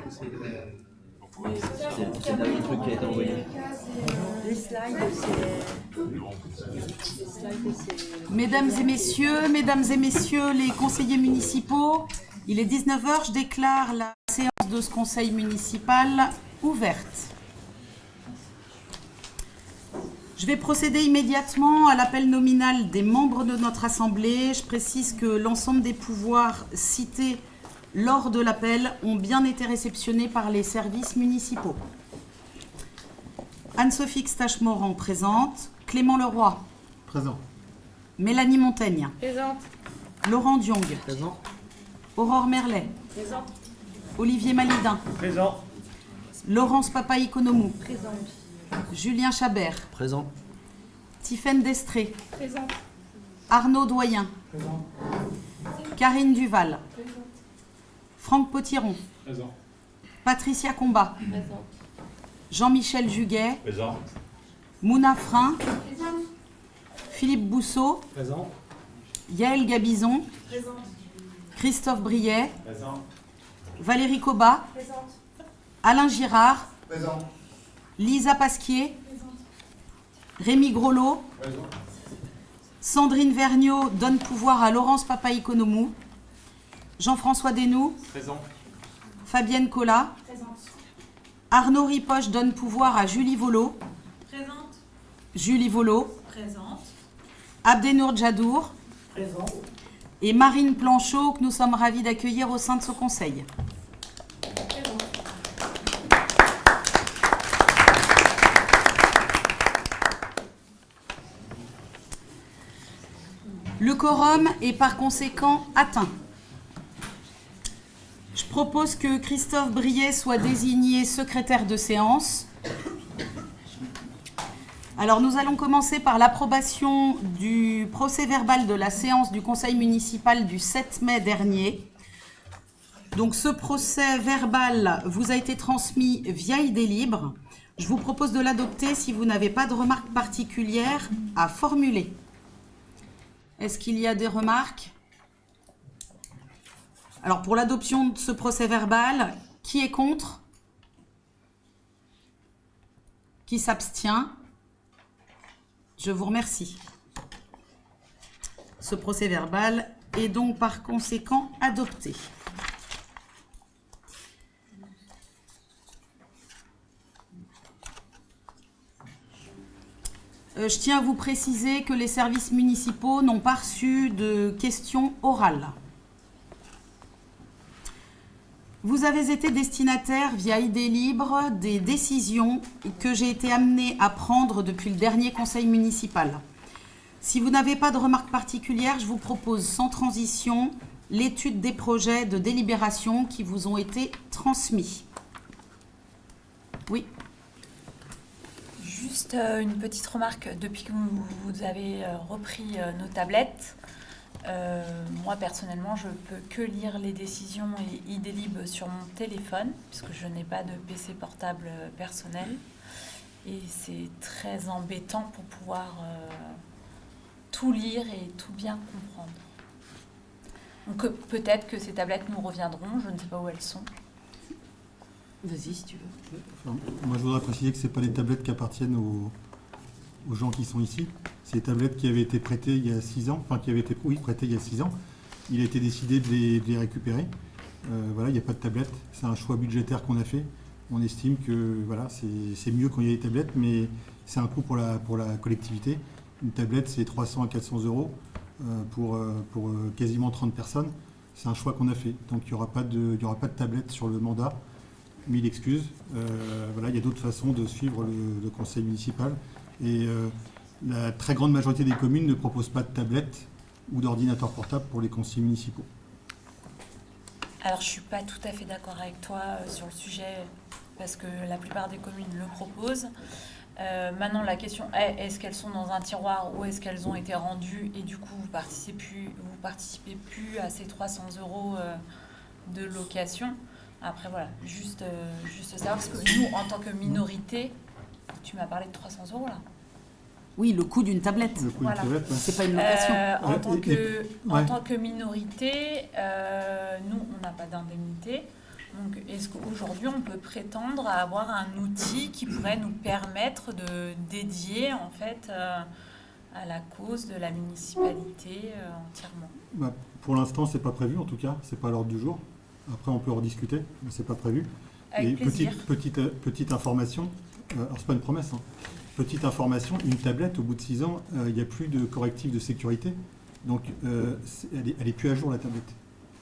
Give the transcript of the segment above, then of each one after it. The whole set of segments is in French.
C'est le dernier truc qui a été envoyé. Les slides, Mesdames et messieurs les conseillers municipaux, il est 19 h, je déclare la séance de ce conseil municipal ouverte. Je vais procéder immédiatement à l'appel nominal des membres de notre assemblée. Je précise que l'ensemble des pouvoirs cités lors de l'appel ont bien été réceptionnés par les services municipaux. Anne-Sophie Xtache-Morand, présente. Clément Leroy. Présent. Mélanie Montaigne. Présente. Laurent Diong. Présent. Aurore Merlet. Présente. Olivier Malidin. Présent. Laurence Papaïkonomou. Présente. Julien Chabert. Présent. Tiffaine Destré. Présente. Arnaud Doyen. Présent. Karine Duval. Franck Potiron. Présent. Patricia Combat. Présente. Jean-Michel Juguet. Présent. Mouna Frein. Philippe Bousseau. Présent. Yaël Gabizon. Présente. Christophe Briet. Présent. Valérie Cobat. Présente. Alain Girard. Présent. Lisa Pasquier. Rémi Groslo. Présent. Sandrine Vergniaud donne pouvoir à Laurence Papaïkonomou. Jean-François Desnoux. Présent. Fabienne Collat. Présente. Arnaud Ripoche donne pouvoir à Julie Volo. Présente. Julie Volo. Présente. Abdenour Djadour. Présent. Et Marine Planchot, que nous sommes ravis d'accueillir au sein de ce conseil. Le quorum est par conséquent atteint. Je propose que Christophe Briet soit désigné secrétaire de séance. Alors nous allons commencer par l'approbation du procès-verbal de la séance du conseil municipal du 7 mai dernier. Donc ce procès-verbal vous a été transmis via idée libre. Je vous propose de l'adopter si vous n'avez pas de remarques particulières à formuler. Est-ce qu'il y a des remarques ? Alors, pour l'adoption de ce procès-verbal, qui est contre ? Qui s'abstient ? Je vous remercie. Ce procès-verbal est donc par conséquent adopté. Je tiens à vous préciser que les services municipaux n'ont pas reçu de questions orales. Vous avez été destinataire via idée libre des décisions que j'ai été amenée à prendre depuis le dernier conseil municipal. Si vous n'avez pas de remarques particulières, je vous propose sans transition l'étude des projets de délibération qui vous ont été transmis. Oui. Juste une petite remarque, depuis que vous avez repris nos tablettes, moi personnellement je peux que lire les décisions et idées libres sur mon téléphone, puisque je n'ai pas de PC portable personnel, et c'est très embêtant pour pouvoir tout lire et tout bien comprendre. Donc peut-être que ces tablettes nous reviendront, je ne sais pas où elles sont. Vas-y, si tu veux. Enfin, moi, je voudrais préciser que ce n'est pas les tablettes qui appartiennent aux gens qui sont ici. C'est les tablettes qui avaient été prêtées il y a 6 ans, enfin qui avaient été prêtées il y a 6 ans. Il a été décidé de les récupérer. Voilà, il n'y a pas de tablettes. C'est un choix budgétaire qu'on a fait. On estime que voilà, c'est mieux quand il y a des tablettes, mais c'est un coût pour la collectivité. Une tablette, c'est 300 à 400 euros pour quasiment 30 personnes. C'est un choix qu'on a fait. Donc il n'y aura pas de tablette sur le mandat. Mille excuses. Voilà, il y a d'autres façons de suivre le conseil municipal. Et la très grande majorité des communes ne proposent pas de tablettes ou d'ordinateurs portables pour les conseillers municipaux. Alors je ne suis pas tout à fait d'accord avec toi sur le sujet, parce que la plupart des communes le proposent. Maintenant, la question est, est-ce qu'elles sont dans un tiroir ou est-ce qu'elles ont été rendues et du coup vous participez plus à ces 300 euros de location. Après voilà, juste savoir, parce que nous en tant que minorité, tu m'as parlé de 300 euros là. Oui, le coût d'une tablette. Le coût Voilà. d'une tablette, ouais. C'est pas une location. En tant que minorité, nous on n'a pas d'indemnité. Donc, est-ce qu'aujourd'hui, on peut prétendre à avoir un outil qui pourrait nous permettre de dédier, en fait, à la cause de la municipalité entièrement? Bah, pour l'instant, c'est pas prévu, en tout cas. C'est pas à l'ordre du jour. Après, on peut en discuter, mais c'est pas prévu. Avec plaisir. Petite information, alors c'est pas une promesse, hein. Petite information, une tablette, au bout de 6 ans, il n'y a plus de correctif de sécurité. Donc, elle est plus à jour, la tablette.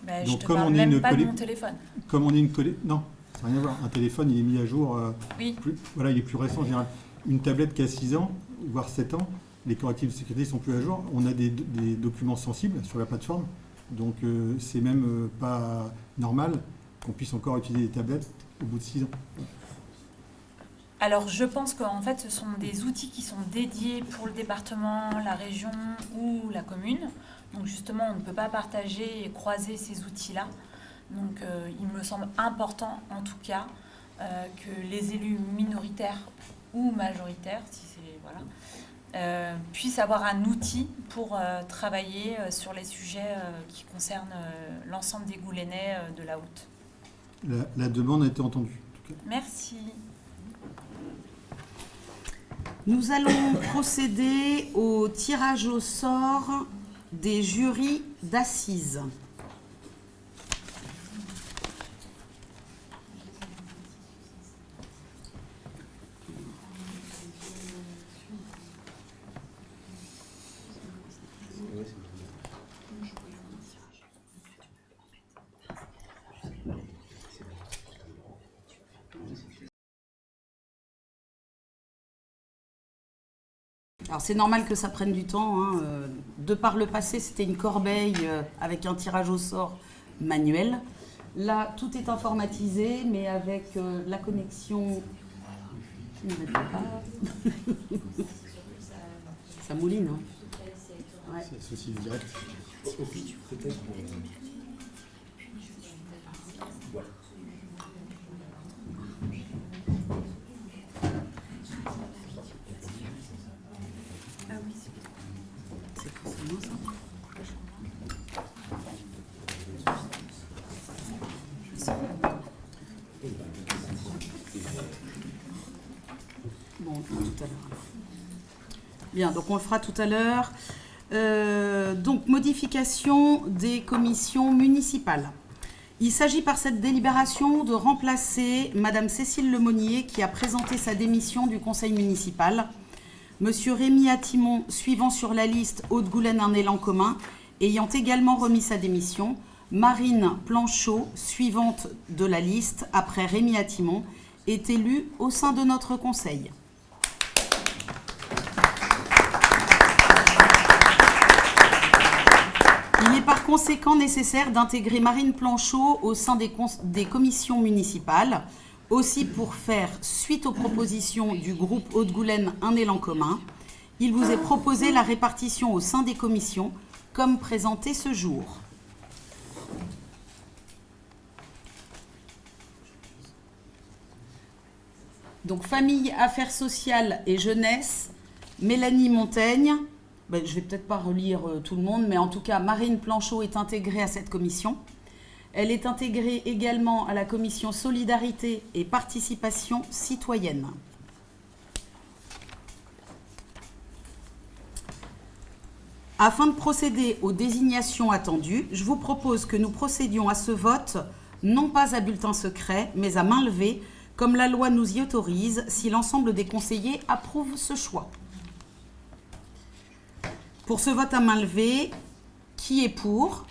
Ben, Donc, je te parle même pas de mon téléphone. Comme on est non, ça n'a rien à voir. Un téléphone, il est mis à jour, Oui. voilà, il est plus récent en général. Une tablette qui a 6 ans, voire 7 ans, les correctifs de sécurité sont plus à jour. On a des documents sensibles sur la plateforme, donc c'est même pas normal qu'on puisse encore utiliser des tablettes au bout de 6 ans. Alors, je pense qu'en fait, ce sont des outils qui sont dédiés pour le département, la région ou la commune. Donc, justement, on ne peut pas partager et croiser ces outils-là. Donc, il me semble important, en tout cas, que les élus minoritaires ou majoritaires, si c'est voilà, puissent avoir un outil pour travailler sur les sujets qui concernent l'ensemble des Goulénais de la Haute. La demande a été entendue. En tout cas. Merci. Nous allons procéder au tirage au sort des jurys d'assises. Alors c'est normal que ça prenne du temps, hein. De par le passé, c'était une corbeille avec un tirage au sort manuel. Là, tout est informatisé, mais avec la connexion... Ça mouline, hein. Ouais. C'est ceci direct. Bon, tout à l'heure. Bien, donc on le fera tout à l'heure. Donc, modification des commissions municipales. Il s'agit par cette délibération de remplacer Madame Cécile Lemonnier qui a présenté sa démission du conseil municipal. Monsieur Rémi Attimon, suivant sur la liste Haute-Goulaine un élan commun, ayant également remis sa démission. Marine Planchot, suivante de la liste après Rémi Attimon, est élue au sein de notre conseil. Il est par conséquent nécessaire d'intégrer Marine Planchot au sein des commissions municipales, aussi pour faire suite aux propositions du groupe Haute-Goulaine un élan commun. Il vous est proposé la répartition au sein des commissions, comme présenté ce jour. Donc, famille, affaires sociales et jeunesse, Mélanie Montaigne. Je ne vais peut-être pas relire tout le monde, mais en tout cas, Marine Planchot est intégrée à cette commission. Elle est intégrée également à la commission Solidarité et Participation citoyenne. Afin de procéder aux désignations attendues, je vous propose que nous procédions à ce vote, non pas à bulletin secret, mais à main levée, comme la loi nous y autorise, si l'ensemble des conseillers approuvent ce choix. Pour ce vote à main levée, qui est pour ?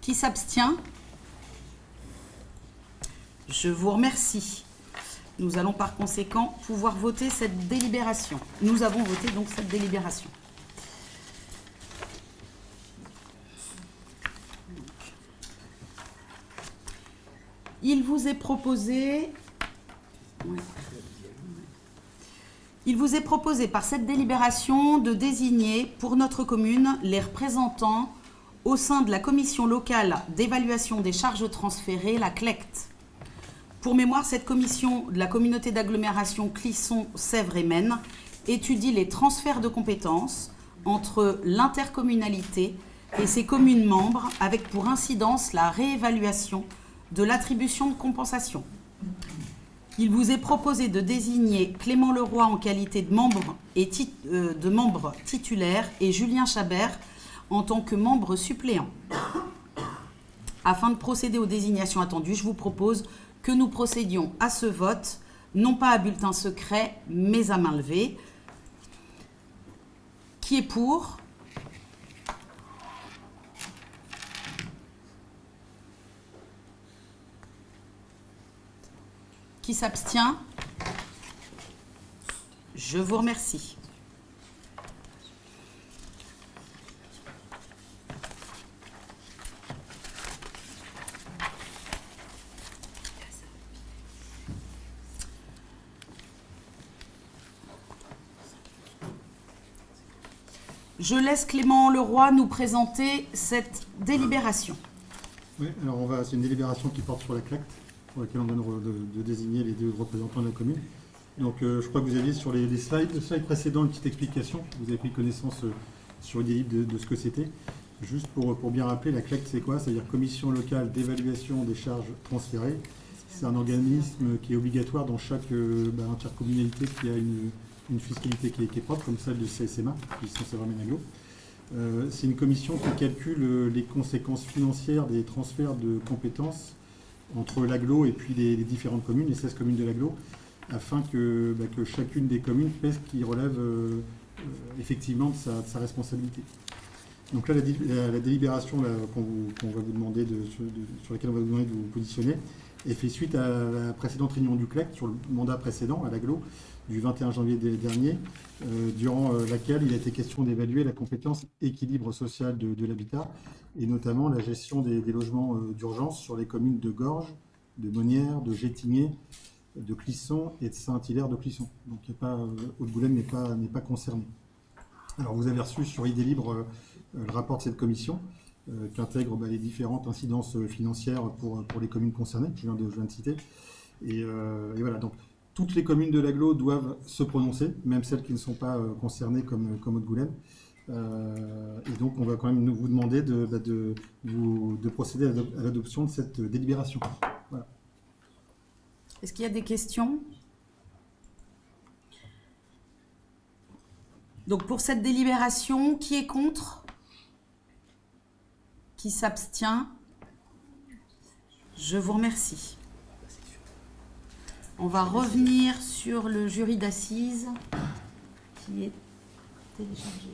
Qui s'abstient ? Je vous remercie. Nous allons par conséquent pouvoir voter cette délibération. Nous avons voté donc cette délibération. Il vous est proposé par cette délibération de désigner pour notre commune les représentants au sein de la commission locale d'évaluation des charges transférées, la CLECT. Pour mémoire, cette commission de la communauté d'agglomération Clisson, Sèvres et Maine étudie les transferts de compétences entre l'intercommunalité et ses communes membres, avec pour incidence la réévaluation de l'attribution de compensation. Il vous est proposé de désigner Clément Leroy en qualité de membre, titulaire et Julien Chabert en tant que membre suppléant. Afin de procéder aux désignations attendues, je vous propose que nous procédions à ce vote, non pas à bulletin secret, mais à main levée. Qui est pour ? Qui s'abstient ? Je vous remercie. Je laisse Clément Leroy nous présenter cette délibération. Oui, alors c'est une délibération qui porte sur la CLACT, pour laquelle on vient de désigner les 2 représentants de la commune. Donc je crois que vous aviez sur les slides, le slide précédent, une petite explication. Vous avez pris connaissance sur une délib de ce que c'était. Juste pour bien rappeler, la CLACT c'est quoi? C'est-à-dire Commission locale d'évaluation des charges transférées. C'est un organisme qui est obligatoire dans chaque intercommunalité qui a une fiscalité qui est propre, comme celle de CSMA, qui est censée ramener l'aglo. C'est une commission qui calcule les conséquences financières des transferts de compétences entre l'aglo et puis les différentes communes, les 16 communes de l'aglo, afin que chacune des communes fait ce qui relève effectivement de sa responsabilité. Donc là, la délibération qu'on va vous demander sur laquelle on va vous demander de vous positionner est fait suite à la précédente réunion du CLEC sur le mandat précédent à l'aglo du 21 janvier dernier, durant laquelle il a été question d'évaluer la compétence équilibre social de l'habitat et notamment la gestion des logements d'urgence sur les communes de Gorges, de Monnières, de Gétigné, de Clisson et de Saint-Hilaire de Clisson. Donc Haute-Goulaine n'est pas concerné. Alors vous avez reçu sur Idée Libre le rapport de cette commission qui intègre les différentes incidences financières pour les communes concernées, que je viens de citer. Et voilà, donc toutes les communes de l'aglo doivent se prononcer, même celles qui ne sont pas concernées comme Haute-Goulaine. Et donc on va quand même vous demander de procéder à l'adoption de cette délibération. Voilà. Est-ce qu'il y a des questions ? Donc pour cette délibération, qui est contre ? Qui s'abstient ? Je vous remercie. On va revenir sur le jury d'assises qui est téléchargé.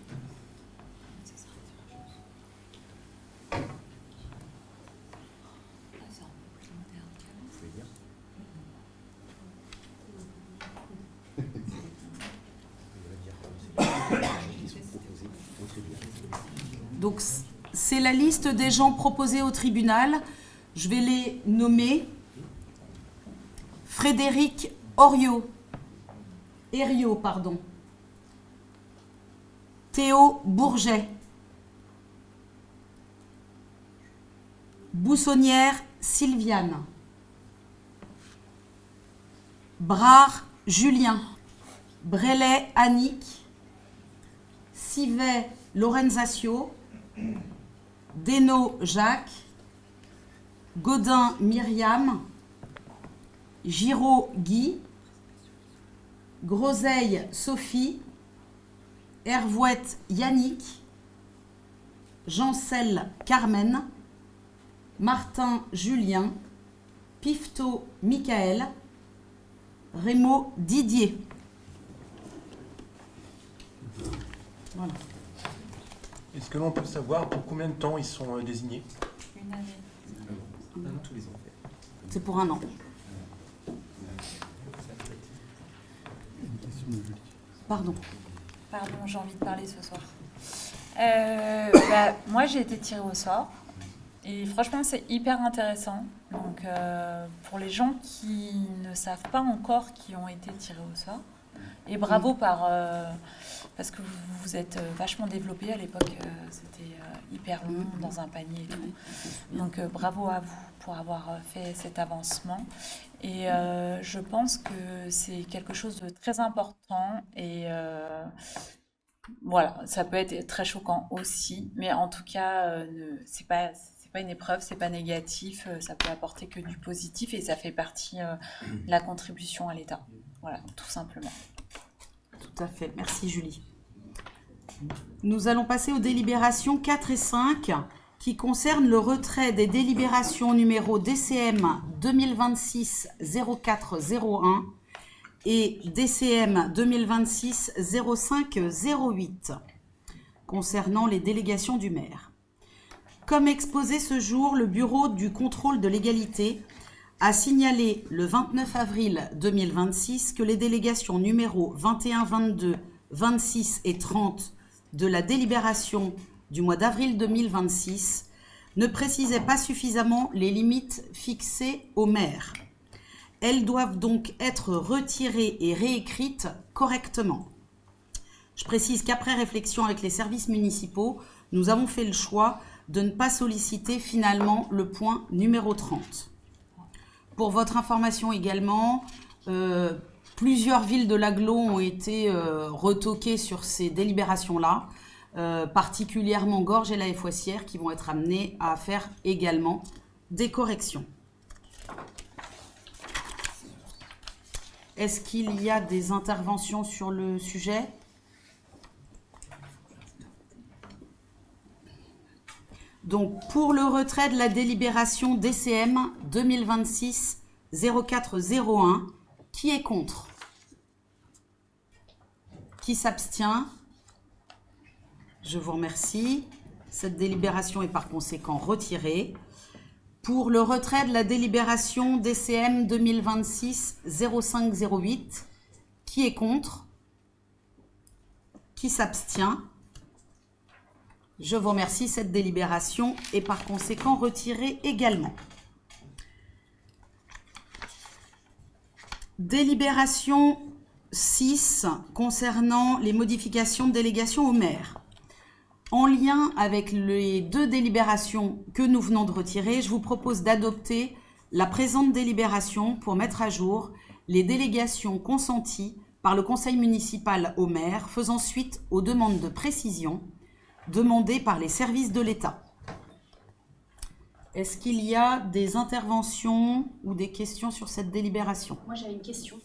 Donc, c'est la liste des gens proposés au tribunal. Je vais les nommer. Frédéric Herriot. Théo Bourget. Boussonnière Sylviane. Brard Julien. Brelet Annick. Sivet Lorenzatio. Desnaux Jacques. Godin Myriam. Giraud Guy. Groseille Sophie. Hervouette Yannick. Jancel Carmen. Martin Julien. Pifto Michael. Rémo Didier. Voilà. Est-ce que l'on peut savoir pour combien de temps ils sont désignés? Une année. C'est pour un an. Pardon. Pardon, j'ai envie de parler ce soir. Moi, j'ai été tirée au sort. Et franchement, c'est hyper intéressant. Donc, pour les gens qui ne savent pas encore qui ont été tirés au sort, et bravo parce que vous vous êtes vachement développés à l'époque. C'était hyper long dans un panier et tout. Donc, bravo à vous pour avoir fait cet avancement. Et je pense que c'est quelque chose de très important et Voilà, ça peut être très choquant aussi, mais en tout cas, c'est pas une épreuve, c'est pas négatif, ça peut apporter que du positif et ça fait partie de la contribution à l'État. Voilà, tout simplement. Tout à fait. Merci Julie. Nous allons passer aux délibérations 4 et 5 qui concernent le retrait des délibérations numéro DCM 2026-0401 et DCM 2026-0508 concernant les délégations du maire. Comme exposé ce jour, le Bureau du contrôle de légalité a signalé le 29 avril 2026 que les délégations numéro 21, 22, 26 et 30 de la délibération du mois d'avril 2026 ne précisaient pas suffisamment les limites fixées au maire. Elles doivent donc être retirées et réécrites correctement. Je précise qu'après réflexion avec les services municipaux, nous avons fait le choix de ne pas solliciter finalement le point numéro 30. Pour votre information également, plusieurs villes de l'agglo ont été retoquées sur ces délibérations-là, particulièrement Gorges et la Fouassière qui vont être amenées à faire également des corrections. Est-ce qu'il y a des interventions sur le sujet ? Donc, pour le retrait de la délibération DCM 2026-0401, qui est contre ? Qui s'abstient ? Je vous remercie. Cette délibération est par conséquent retirée. Pour le retrait de la délibération DCM 2026-0508, qui est contre ? Qui s'abstient ? Je vous remercie. Cette délibération est par conséquent retirée également. Délibération 6 concernant les modifications de délégation au maire. En lien avec les deux délibérations que nous venons de retirer, je vous propose d'adopter la présente délibération pour mettre à jour les délégations consenties par le conseil municipal au maire, faisant suite aux demandes de précision demandées par les services de l'État. Est-ce qu'il y a des interventions ou des questions sur cette délibération ? Moi, j'avais une question.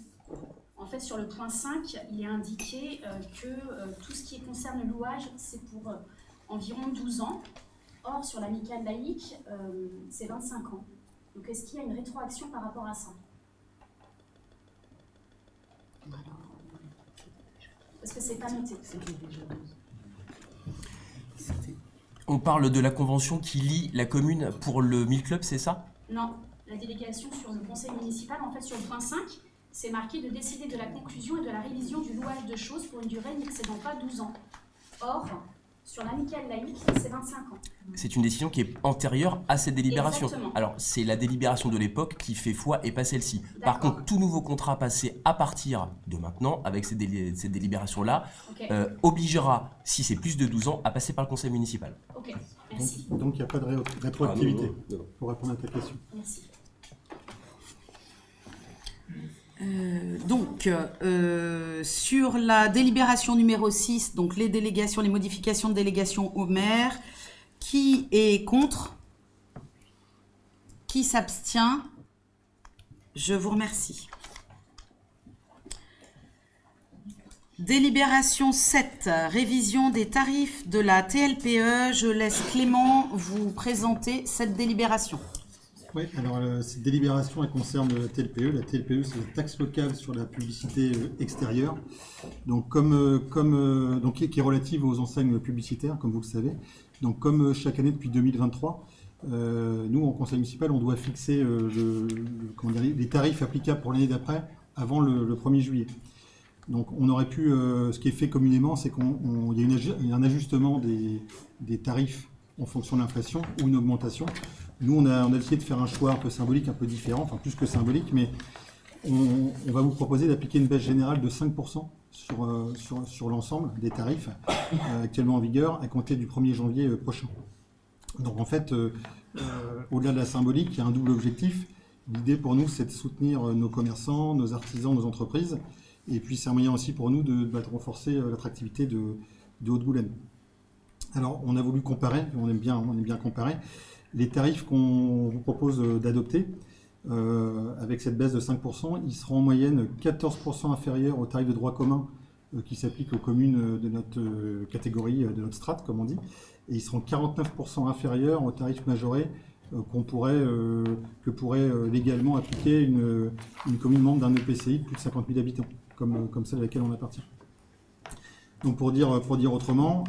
En fait, sur le point 5, il est indiqué que tout ce qui concerne le louage, c'est pour environ 12 ans. Or, sur l'amicale laïque, c'est 25 ans. Donc, est-ce qu'il y a une rétroaction par rapport à ça ? Parce que c'est pas noté. On parle de la convention qui lie la commune pour le 1000 Club, c'est ça? Non, la délégation sur le conseil municipal, en fait, sur le point 5, c'est marqué de décider de la conclusion et de la révision du louage de choses pour une durée n'excédant pas 12 ans. Or, sur l'amicale laïque, c'est 25 ans. C'est une décision qui est antérieure à cette délibération. Exactement. Alors, c'est la délibération de l'époque qui fait foi et pas celle-ci. Par D'accord. contre, tout nouveau contrat passé à partir de maintenant, avec cette délibération-là, Ok, obligera, si c'est plus de 12 ans, à passer par le conseil municipal. ok, merci. Donc il n'y a pas de rétroactivité, non. pour répondre à ta question. Merci. Sur la délibération numéro 6, donc les modifications de délégation au maire, qui est contre ? Qui s'abstient ? Je vous remercie. Délibération 7, révision des tarifs de la TLPE. Je laisse Clément vous présenter cette délibération. Oui, alors cette délibération elle concerne la TLPE. La TLPE, c'est la taxe locale sur la publicité extérieure, donc qui est relative aux enseignes publicitaires, comme vous le savez. Donc comme chaque année depuis 2023, nous en conseil municipal, on doit fixer les tarifs applicables pour l'année d'après avant le 1er juillet. Donc on aurait pu, ce qui est fait communément, c'est qu'il y a un ajustement des tarifs en fonction de l'inflation ou une augmentation. Nous, on a décidé de faire un choix un peu symbolique, un peu différent, enfin plus que symbolique, mais on va vous proposer d'appliquer une baisse générale de 5% sur l'ensemble des tarifs actuellement en vigueur à compter du 1er janvier prochain. Donc en fait, au-delà de la symbolique, il y a un double objectif. L'idée pour nous, c'est de soutenir nos commerçants, nos artisans, nos entreprises, et puis c'est un moyen aussi pour nous de renforcer l'attractivité du Haut-de-Goulaine. Alors, on a voulu comparer, on aime bien comparer, les tarifs qu'on vous propose d'adopter. Avec cette baisse de 5%, ils seront en moyenne 14% inférieurs aux tarifs de droit commun qui s'appliquent aux communes de notre catégorie, de notre strate, comme on dit, et ils seront 49% inférieurs aux tarifs majorés que pourrait légalement appliquer une commune membre d'un EPCI de plus de 50 000 habitants, comme celle à laquelle on appartient. Donc pour dire autrement,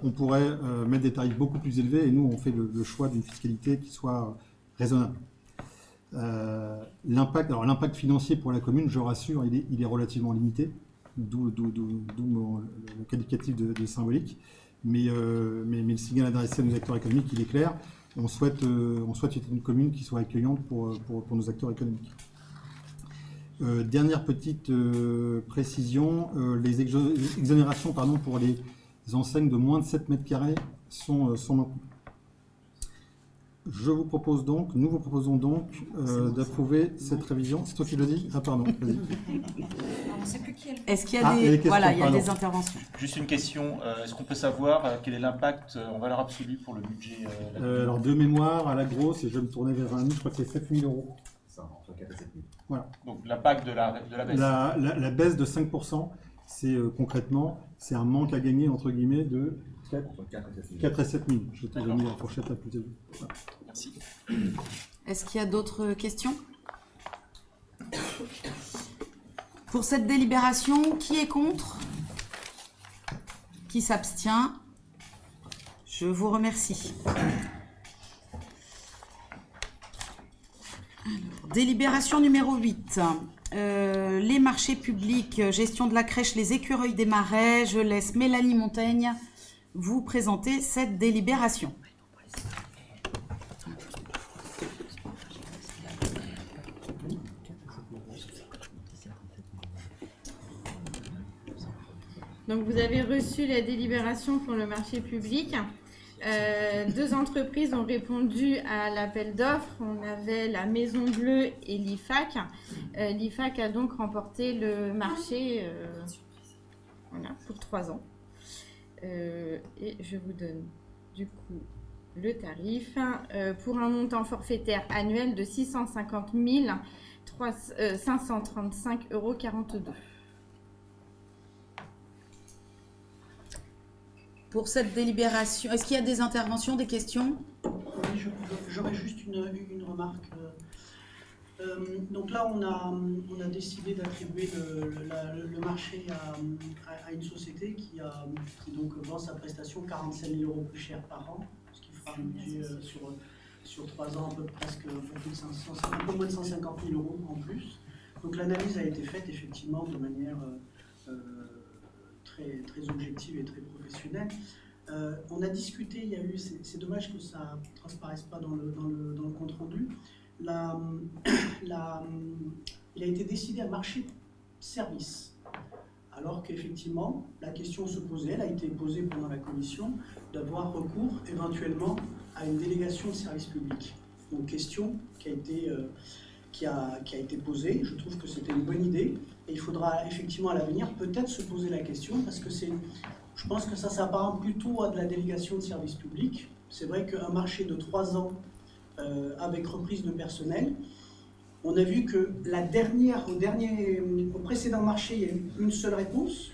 on pourrait mettre des tarifs beaucoup plus élevés et nous on fait le choix d'une fiscalité qui soit raisonnable. L'impact financier pour la commune, je rassure, il est relativement limité, d'où le qualificatif de symbolique. Mais le signal adressé à nos acteurs économiques, il est clair. On souhaite être une commune qui soit accueillante pour nos acteurs économiques. Dernière petite précision, les exonérations pour les enseignes de moins de 7 mètres carrés sont maintenues. Nous vous proposons donc d'approuver cette révision. C'est toi qui le dis ? Ah pardon, vas-y. On ne sait plus qui est le... Est-ce qu'il y a des interventions ? Juste une question, est-ce qu'on peut savoir quel est l'impact en valeur absolue pour le budget alors de mémoire, à la grosse, et je vais me tourner vers un ami, je crois que c'est 7 000 €. Ça, entre 4 et 7 000. Voilà. Donc l'impact de la baisse. La baisse de 5%, c'est concrètement, c'est un manque à gagner, entre guillemets, de 4 et 7 000. Je t'ai mis la fourchette la plus élevée. Voilà. Merci. Est-ce qu'il y a d'autres questions ? Pour cette délibération, qui est contre ? Qui s'abstient ? Je vous remercie. Alors, délibération numéro 8. Les marchés publics, gestion de la crèche, les écureuils des marais. Je laisse Mélanie Montaigne vous présenter cette délibération. Donc vous avez reçu la délibération pour le marché public. 2 entreprises ont répondu à l'appel d'offres. On avait la Maison Bleue et l'IFAC. L'IFAC a donc remporté le marché pour 3 ans. Et je vous donne du coup le tarif pour un montant forfaitaire annuel de 650 535,42 €. Pour cette délibération, est-ce qu'il y a des interventions, des questions ? Oui, j'aurais juste une remarque. Donc là, on a décidé d'attribuer le marché à une société qui donc vend sa prestation 45 000 € plus cher par an, ce qui fera un budget sur 3 ans un peu moins de 150 000 € en plus. Donc l'analyse a été faite effectivement de manière très objective et très professionnelle. On a discuté, c'est dommage que ça ne transparaisse pas dans le compte rendu. Il a été décidé un marché service, alors qu'effectivement la question se posait, elle a été posée pendant la commission, d'avoir recours éventuellement à une délégation de service public. Donc question qui a été posée, je trouve que c'était une bonne idée, et il faudra effectivement à l'avenir peut-être se poser la question, parce que je pense que ça s'apparente plutôt à de la délégation de service public. C'est vrai qu'un marché de 3 ans avec reprise de personnel, on a vu que au précédent marché, il y a eu une seule réponse.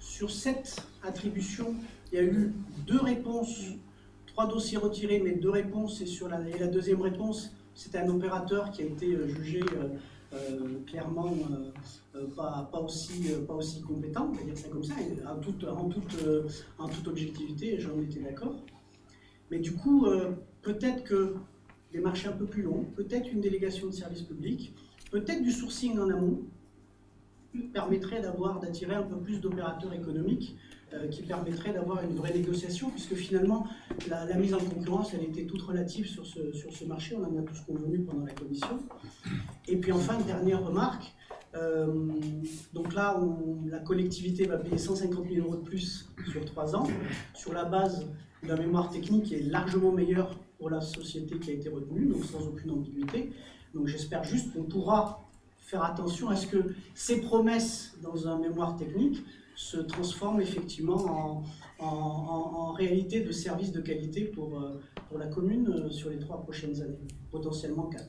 Sur 7 attributions, il y a eu 2 réponses, 3 dossiers retirés, mais 2 réponses, et la deuxième réponse, c'était un opérateur qui a été jugé clairement pas aussi compétent, on va dire ça comme ça, et en toute objectivité, j'en étais d'accord. Mais du coup, peut-être que des marchés un peu plus longs, peut-être une délégation de service public, peut-être du sourcing en amont, permettrait d'attirer un peu plus d'opérateurs économiques, qui permettrait d'avoir une vraie négociation, puisque finalement, la mise en concurrence, elle était toute relative sur ce marché, on en a tous convenu pendant la commission. Et puis enfin, dernière remarque, donc là, la collectivité va payer 150 000 € de plus sur 3 ans, sur la base d'un mémoire technique qui est largement meilleur pour la société qui a été retenue, donc sans aucune ambiguïté. Donc j'espère juste qu'on pourra faire attention à ce que ces promesses dans un mémoire technique se transforment effectivement en réalité de services de qualité pour la commune sur les 3 prochaines années, potentiellement 4.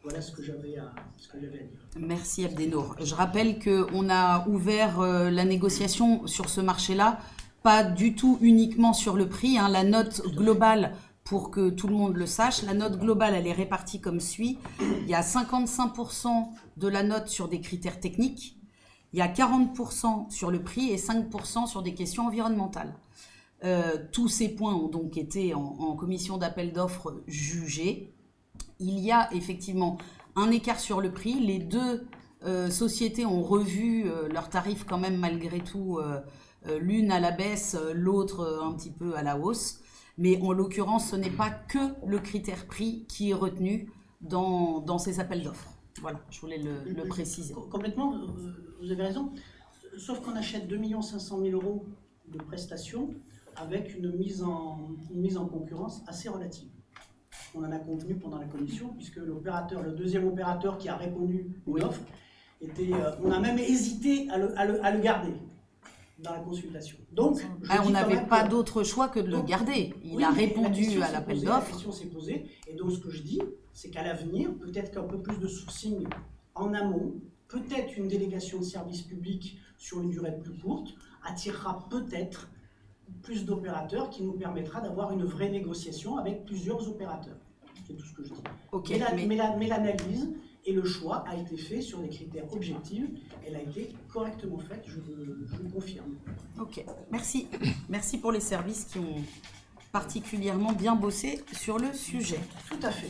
Voilà ce que j'avais à dire. Merci Abdenour. Je rappelle qu'on a ouvert la négociation sur ce marché-là, pas du tout uniquement sur le prix. La note globale, pour que tout le monde le sache, la note globale, elle est répartie comme suit. Il y a 55% de la note sur des critères techniques, il y a 40% sur le prix et 5% sur des questions environnementales. Tous ces points ont donc été en commission d'appel d'offres jugés. Il y a effectivement un écart sur le prix. Les 2 sociétés ont revu leurs tarifs quand même malgré tout, l'une à la baisse, l'autre un petit peu à la hausse. Mais en l'occurrence, ce n'est pas que le critère prix qui est retenu dans ces appels d'offres. Voilà, je voulais le préciser. Complètement, vous avez raison. Sauf qu'on achète 2 500 000 € de prestations avec une mise en concurrence assez relative. On en a convenu pendant la commission, puisque le deuxième opérateur qui a répondu une offre, on a même hésité à le garder dans la consultation. Donc, on n'avait pas d'autre choix que de le garder. Il a répondu à l'appel d'offres. La question s'est posée, et donc ce que je dis, c'est qu'à l'avenir, peut-être qu'un peu plus de sourcing en amont, peut-être une délégation de service public sur une durée plus courte, attirera peut-être plus d'opérateurs qui nous permettra d'avoir une vraie négociation avec plusieurs opérateurs. C'est tout ce que je dis. Okay, mais l'analyse et le choix a été fait sur des critères objectifs. Elle a été correctement faite, je le confirme. Ok, merci. Merci pour les services qui ont particulièrement bien bossé sur le sujet. Tout à fait.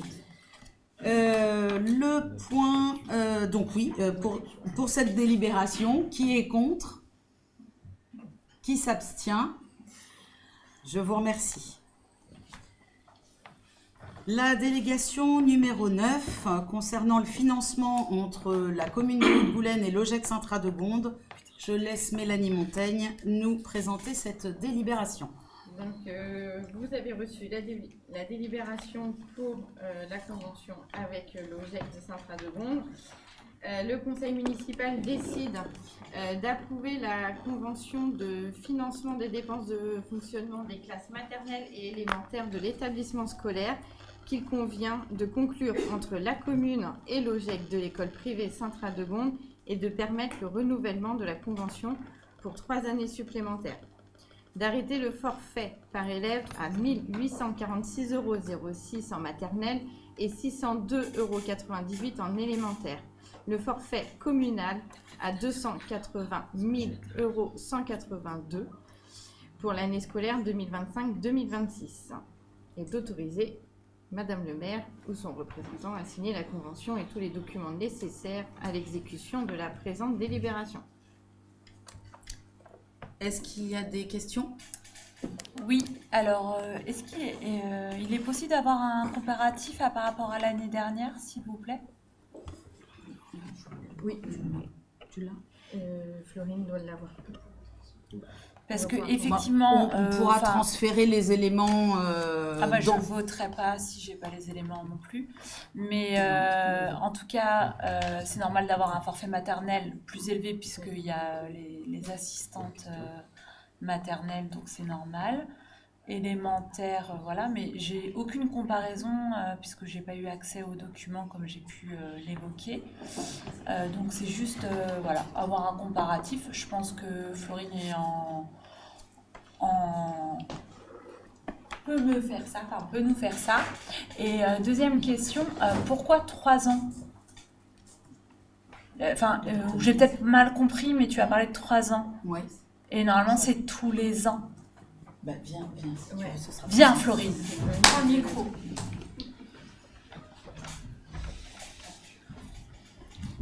Le point, donc oui, pour cette délibération, qui est contre? Qui s'abstient? Je vous remercie. La délégation numéro 9, concernant le financement entre la commune de Haute-Goulaine et l'OGEC Saint-Radegonde, je laisse Mélanie Montaigne nous présenter cette délibération. Donc, vous avez reçu la délibération pour la convention avec l'OGEC de Saint-Radegonde. Le conseil municipal décide d'approuver la convention de financement des dépenses de fonctionnement des classes maternelles et élémentaires de l'établissement scolaire qu'il convient de conclure entre la commune et l'OGEC de l'école privée Saint-Radegonde et de permettre le renouvellement de la convention pour 3 années supplémentaires. D'arrêter le forfait par élève à 1 846,06 € en maternelle et 602,98 € en élémentaire. Le forfait communal à 280 182 € pour l'année scolaire 2025-2026 et d'autoriser Madame le maire ou son représentant à signer la convention et tous les documents nécessaires à l'exécution de la présente délibération. Est-ce qu'il y a des questions? Oui, alors est-ce qu'il est possible d'avoir un comparatif par rapport à l'année dernière, s'il vous plaît? Oui, tu l'as. Florine doit l'avoir. Parce que effectivement, on pourra transférer les éléments. Je ne voterai pas si j'ai pas les éléments non plus. Mais en tout cas, c'est normal d'avoir un forfait maternel plus élevé puisqu'il y a les assistantes maternelles, donc c'est normal. Élémentaire, voilà, mais j'ai aucune comparaison puisque j'ai pas eu accès aux documents comme j'ai pu l'évoquer. Donc c'est juste voilà, avoir un comparatif. Je pense que Florine est peut nous faire ça. Et deuxième question, pourquoi 3 ans? J'ai peut-être mal compris, mais tu as parlé de 3 ans. Ouais. Et normalement, c'est tous les ans. Bah, viens. Ouais. Viens, Florine. Prends le micro.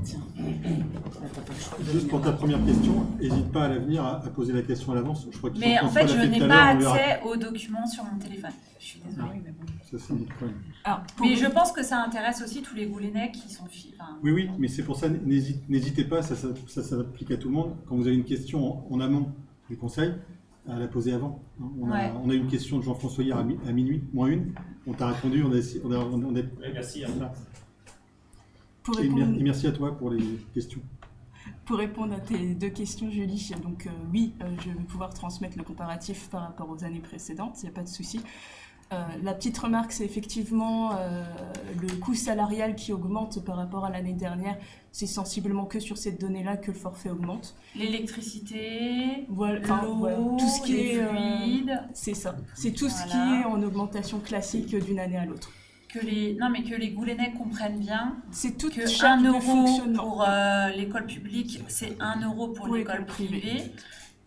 Tiens. Juste pour ta première question, n'hésite pas à l'avenir à poser la question à l'avance. Mais en fait, je n'ai pas accès aux documents sur mon téléphone. Je suis désolée, mais bon. Ça, c'est notre problème. Mais je pense que ça intéresse aussi tous les Goulinais qui sont filles. Oui, mais c'est pour ça, n'hésitez pas, ça s'applique à tout le monde. Quand vous avez une question en amont du conseil, à la poser avant. On a eu une question de Jean-François hier à minuit, moins une. On t'a répondu, Oui, merci. Et merci à toi pour les questions. Pour répondre à tes deux questions, Julie, donc oui, je vais pouvoir transmettre le comparatif par rapport aux années précédentes, il n'y a pas de souci. La petite remarque, c'est effectivement le coût salarial qui augmente par rapport à l'année dernière. C'est sensiblement que sur cette donnée-là que le forfait augmente. L'électricité, voilà, l'eau, tout ce qui les est fluides. c'est ça. C'est tout ce qui est en augmentation classique d'une année à l'autre. Que les Goulénais comprennent bien c'est tout que chaque 1 euro fonctionnement pour l'école publique, c'est 1 euro pour l'école privée.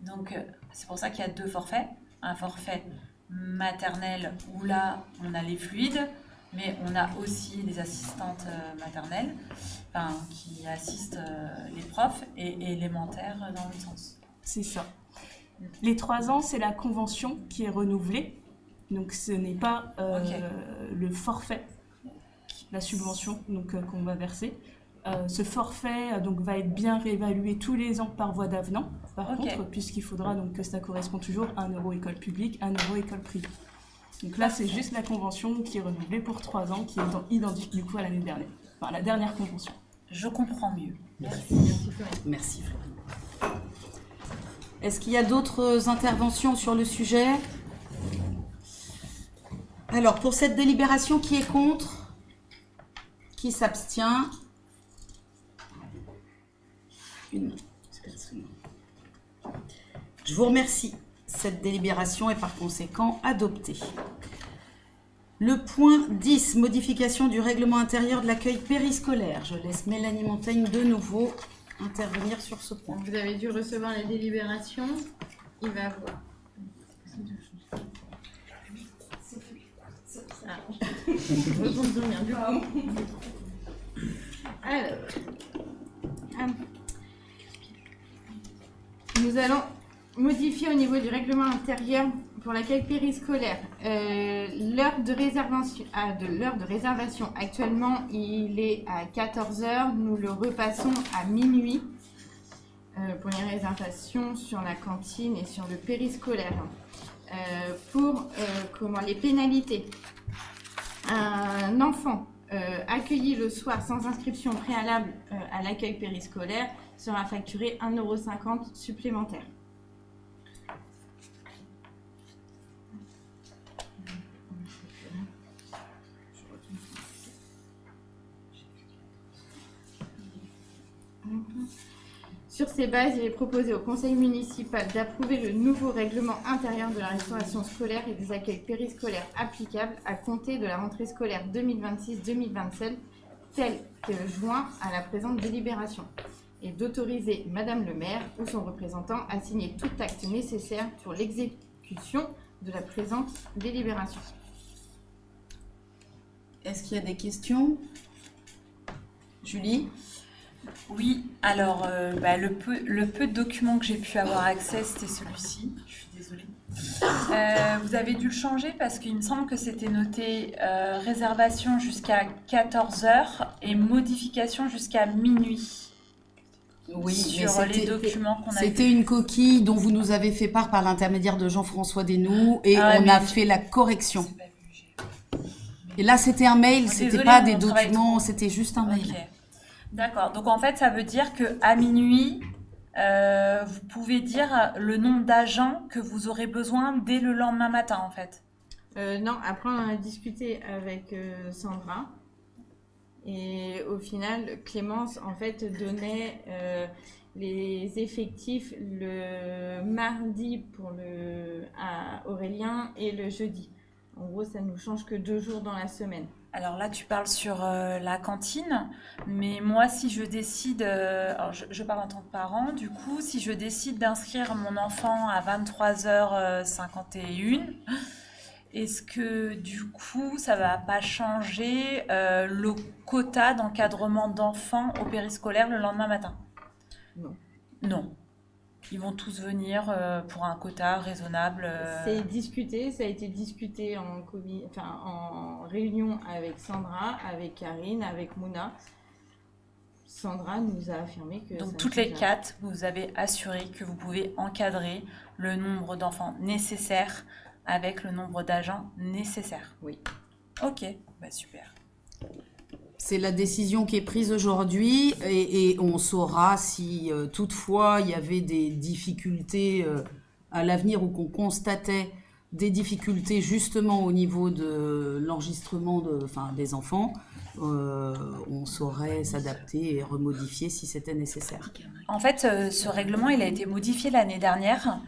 Donc c'est pour ça qu'il y a deux forfaits. Un forfait maternel où là on a les fluides, mais on a aussi les assistantes maternelles qui assistent les profs et élémentaires dans le sens. C'est ça. Les 3 ans, c'est la convention qui est renouvelée. Donc ce n'est pas le forfait, la subvention qu'on va verser. Ce forfait va être bien réévalué tous les ans par voie d'avenant, par contre, puisqu'il faudra que ça corresponde toujours à 1 euro école publique, 1 euro école privée. Donc là, c'est juste la convention qui est renouvelée pour 3 ans, qui est identique du coup à l'année dernière, enfin la dernière convention. Je comprends mieux. Merci. Est-ce qu'il y a d'autres interventions sur le sujet ? Alors, pour cette délibération, qui est contre ? Qui s'abstient ? Une personne. Je vous remercie. Cette délibération est par conséquent adoptée. Le point 10, modification du règlement intérieur de l'accueil périscolaire. Je laisse Mélanie Montaigne de nouveau intervenir sur ce point. Vous avez dû recevoir les délibérations. Il va avoir. Je retourne dormir du coup. Alors, nous allons modifier au niveau du règlement intérieur pour l'accueil périscolaire. L'heure de réservation, actuellement, il est à 14h. Nous le repassons à minuit pour les réservations sur la cantine et sur le périscolaire. Pour les pénalités. Un enfant accueilli le soir sans inscription préalable à l'accueil périscolaire sera facturé 1,50 € supplémentaire. Sur ces bases, il est proposé au conseil municipal d'approuver le nouveau règlement intérieur de la restauration scolaire et des accueils périscolaires applicables à compter de la rentrée scolaire 2026-2027, tel que joint à la présente délibération, et d'autoriser Madame le maire ou son représentant à signer tout acte nécessaire pour l'exécution de la présente délibération. Est-ce qu'il y a des questions ? Julie ? Oui, alors le peu de documents que j'ai pu avoir accès, c'était celui-ci. Je suis désolée. Vous avez dû le changer parce qu'il me semble que c'était noté réservation jusqu'à 14h et modification jusqu'à minuit. Oui, sur les documents qu'on a. C'était une coquille dont vous nous avez fait part par l'intermédiaire de Jean-François Desnoux et on a fait la correction. Et là, c'était un mail, c'était pas des documents, c'était juste un mail. Okay. D'accord. Donc en fait, ça veut dire que à minuit, vous pouvez dire le nombre d'agents que vous aurez besoin dès le lendemain matin, en fait. Non. Après, on a discuté avec Sandra. Et au final, Clémence, en fait, donnait les effectifs le mardi pour à Aurélien et le jeudi. En gros, ça nous change que 2 jours dans la semaine. Alors là, tu parles sur la cantine, mais moi, si je décide, alors je parle en tant que parent, du coup, si je décide d'inscrire mon enfant à 23h51, est-ce que du coup, ça va pas changer le quota d'encadrement d'enfants au périscolaire le lendemain matin? Non. Non. Ils vont tous venir pour un quota raisonnable. C'est discuté, ça a été discuté en réunion avec Sandra, avec Karine, avec Mouna. Sandra nous a affirmé que... Donc toutes les 4, vous avez assuré que vous pouvez encadrer le nombre d'enfants nécessaires avec le nombre d'agents nécessaires. Oui. Ok, super. C'est la décision qui est prise aujourd'hui et on saura si toutefois il y avait des difficultés à l'avenir ou qu'on constatait des difficultés justement au niveau de l'enregistrement des enfants. On saurait s'adapter et remodifier si c'était nécessaire. En fait, ce règlement, il a été modifié l'année dernière,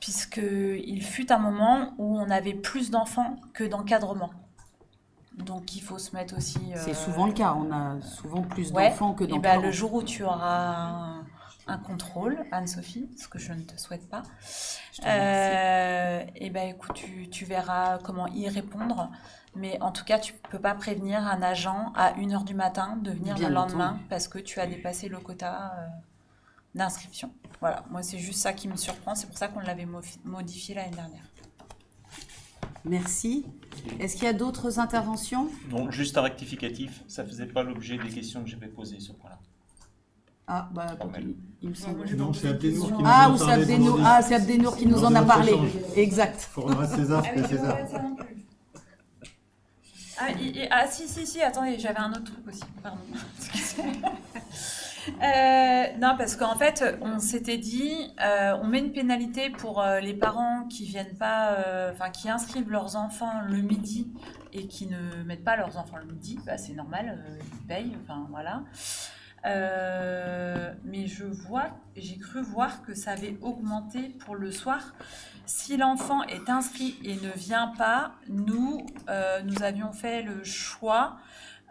puisqu'il fut un moment où on avait plus d'enfants que d'encadrement. Donc il faut se mettre aussi... C'est souvent le cas, on a souvent plus ouais, d'enfants que et d'encadrement. le jour où tu auras un contrôle, Anne-Sophie, ce que je ne te souhaite pas, écoute, tu verras comment y répondre. Mais en tout cas, tu ne peux pas prévenir un agent à 1h du matin de venir Bien le lendemain entendu. parce que tu as dépassé le quota d'inscription. Voilà, moi c'est juste ça qui me surprend, c'est pour ça qu'on l'avait modifié l'année dernière. Merci. Est-ce qu'il y a d'autres interventions? Donc, juste un rectificatif, ça ne faisait pas l'objet des questions que j'avais posées, ce point-là. Ah, il me semble. Non, c'est Abdenour qui nous Ah, en ou c'est parlait Abdenour, vendredi. c'est Abdenour qui nous Dans en un a autre parlé. échange. Exact. Faudra César, c'était César. Si, attendez, j'avais un autre truc aussi, pardon. Non, parce qu'en fait, on s'était dit, on met une pénalité pour les parents qui viennent pas, qui inscrivent leurs enfants le midi et qui ne mettent pas leurs enfants le midi, bah, c'est normal, ils payent, voilà. Mais j'ai cru voir que ça avait augmenté pour le soir. Si l'enfant est inscrit et ne vient pas, nous avions fait le choix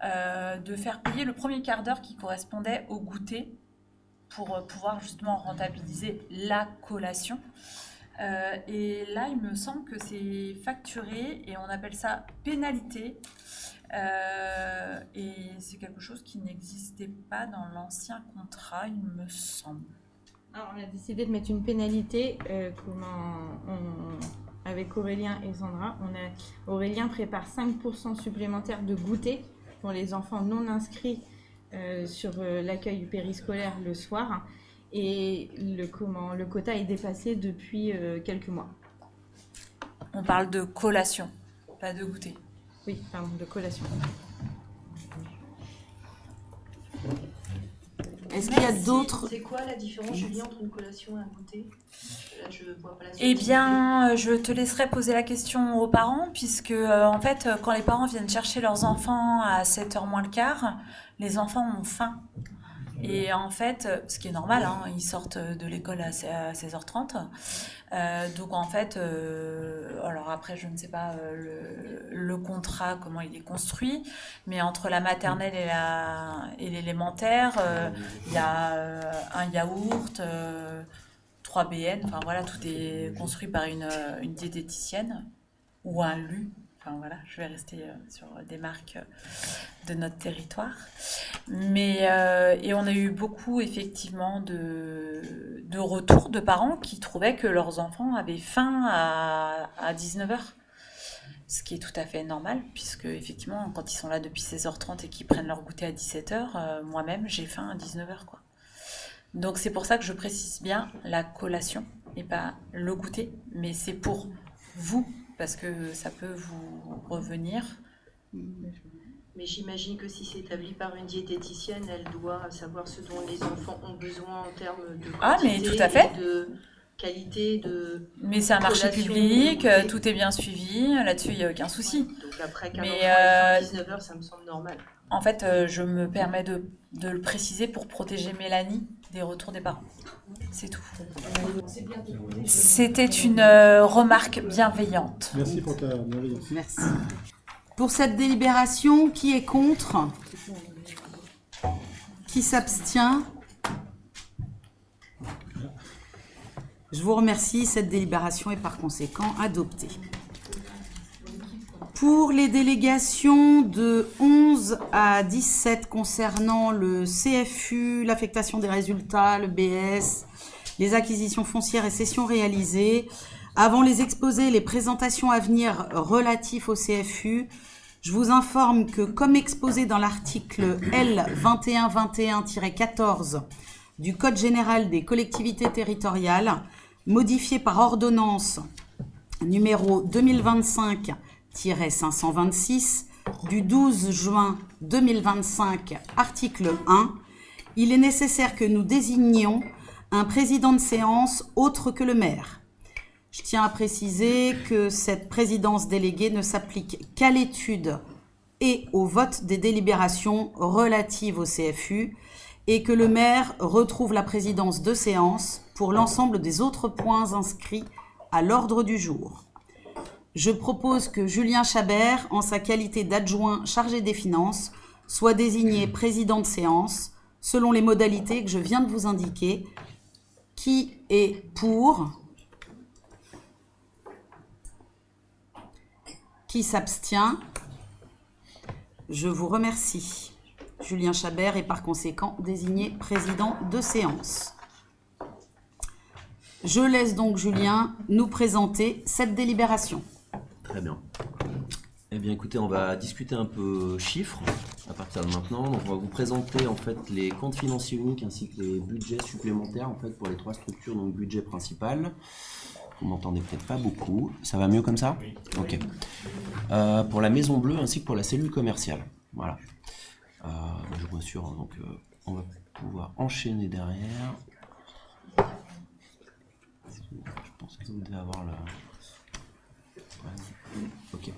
de faire payer le premier quart d'heure qui correspondait au goûter pour pouvoir justement rentabiliser la collation. Et là, il me semble que c'est facturé et on appelle ça pénalité. Et c'est quelque chose qui n'existait pas dans l'ancien contrat, il me semble. Alors, on a décidé de mettre une pénalité avec Aurélien et Sandra. Aurélien prépare 5% supplémentaires de goûter pour les enfants non inscrits sur l'accueil périscolaire le soir. Et le quota est dépassé depuis quelques mois. On parle de collation, pas de goûter. Oui, pardon, de collation. Est-ce qu'il y a d'autres... C'est quoi la différence, Julie, entre une collation et un goûter? Là, je vois pas la Eh bien, je te laisserai poser la question aux parents, puisque en fait, quand les parents viennent chercher leurs enfants à 7h moins le quart, les enfants ont faim. Et en fait, ce qui est normal, hein, ils sortent de l'école à 16h30. Donc en fait, alors après, je ne sais pas le contrat, comment il est construit, mais entre la maternelle et l'élémentaire, il y a un yaourt, 3 BN, enfin voilà, tout est construit par une diététicienne ou un LU. Enfin voilà, je vais rester sur des marques de notre territoire. Mais, et on a eu beaucoup effectivement de retours de parents qui trouvaient que leurs enfants avaient faim à 19h. Ce qui est tout à fait normal, puisque effectivement, quand ils sont là depuis 16h30 et qu'ils prennent leur goûter à 17h, moi-même j'ai faim à 19h, quoi. Donc c'est pour ça que je précise bien la collation et pas le goûter, mais c'est pour vous, parce que ça peut vous revenir. Mais j'imagine que si c'est établi par une diététicienne, elle doit savoir ce dont les enfants ont besoin en termes de quantité, Ah, mais tout à fait. de qualité, de... Mais c'est un marché collation, public, de goûter. tout est bien suivi, là-dessus il n'y a aucun souci. Donc après qu'un Mais, enfant ait faim à 19h, ça me semble normal. En fait, je me permets de le préciser pour protéger Mélanie des retours des parents. C'est tout. C'était une remarque bienveillante. Merci pour ta bienveillance. Merci. Pour cette délibération, qui est contre? Qui s'abstient? Je vous remercie. Cette délibération est par conséquent adoptée. Pour les délégations de 11 à 17 concernant le CFU, l'affectation des résultats, le BS, les acquisitions foncières et cessions réalisées, avant les exposés et les présentations à venir relatifs au CFU, je vous informe que, comme exposé dans l'article L 2121-14 du Code général des collectivités territoriales, modifié par ordonnance numéro 2025-526 du 12 juin 2025, article 1, il est nécessaire que nous désignions un président de séance autre que le maire. Je tiens à préciser que cette présidence déléguée ne s'applique qu'à l'étude et au vote des délibérations relatives au CFU et que le maire retrouve la présidence de séance pour l'ensemble des autres points inscrits à l'ordre du jour. Je propose que Julien Chabert, en sa qualité d'adjoint chargé des finances, soit désigné président de séance selon les modalités que je viens de vous indiquer. Qui est pour ? Qui s'abstient ? Je vous remercie. Julien Chabert est par conséquent désigné président de séance. Je laisse donc Julien nous présenter cette délibération. Très bien. Eh bien écoutez, on va discuter un peu chiffres à partir de maintenant. Donc on va vous présenter en fait les comptes financiers uniques ainsi que les budgets supplémentaires en fait pour les 3 structures, donc budget principal. Vous m'entendez peut-être pas beaucoup. Ça va mieux comme ça ? Oui. Ok. Pour la Maison Bleue ainsi que pour la cellule commerciale. Voilà. Je vous rassure, donc on va pouvoir enchaîner derrière. Je pense que vous devez avoir la... Ok.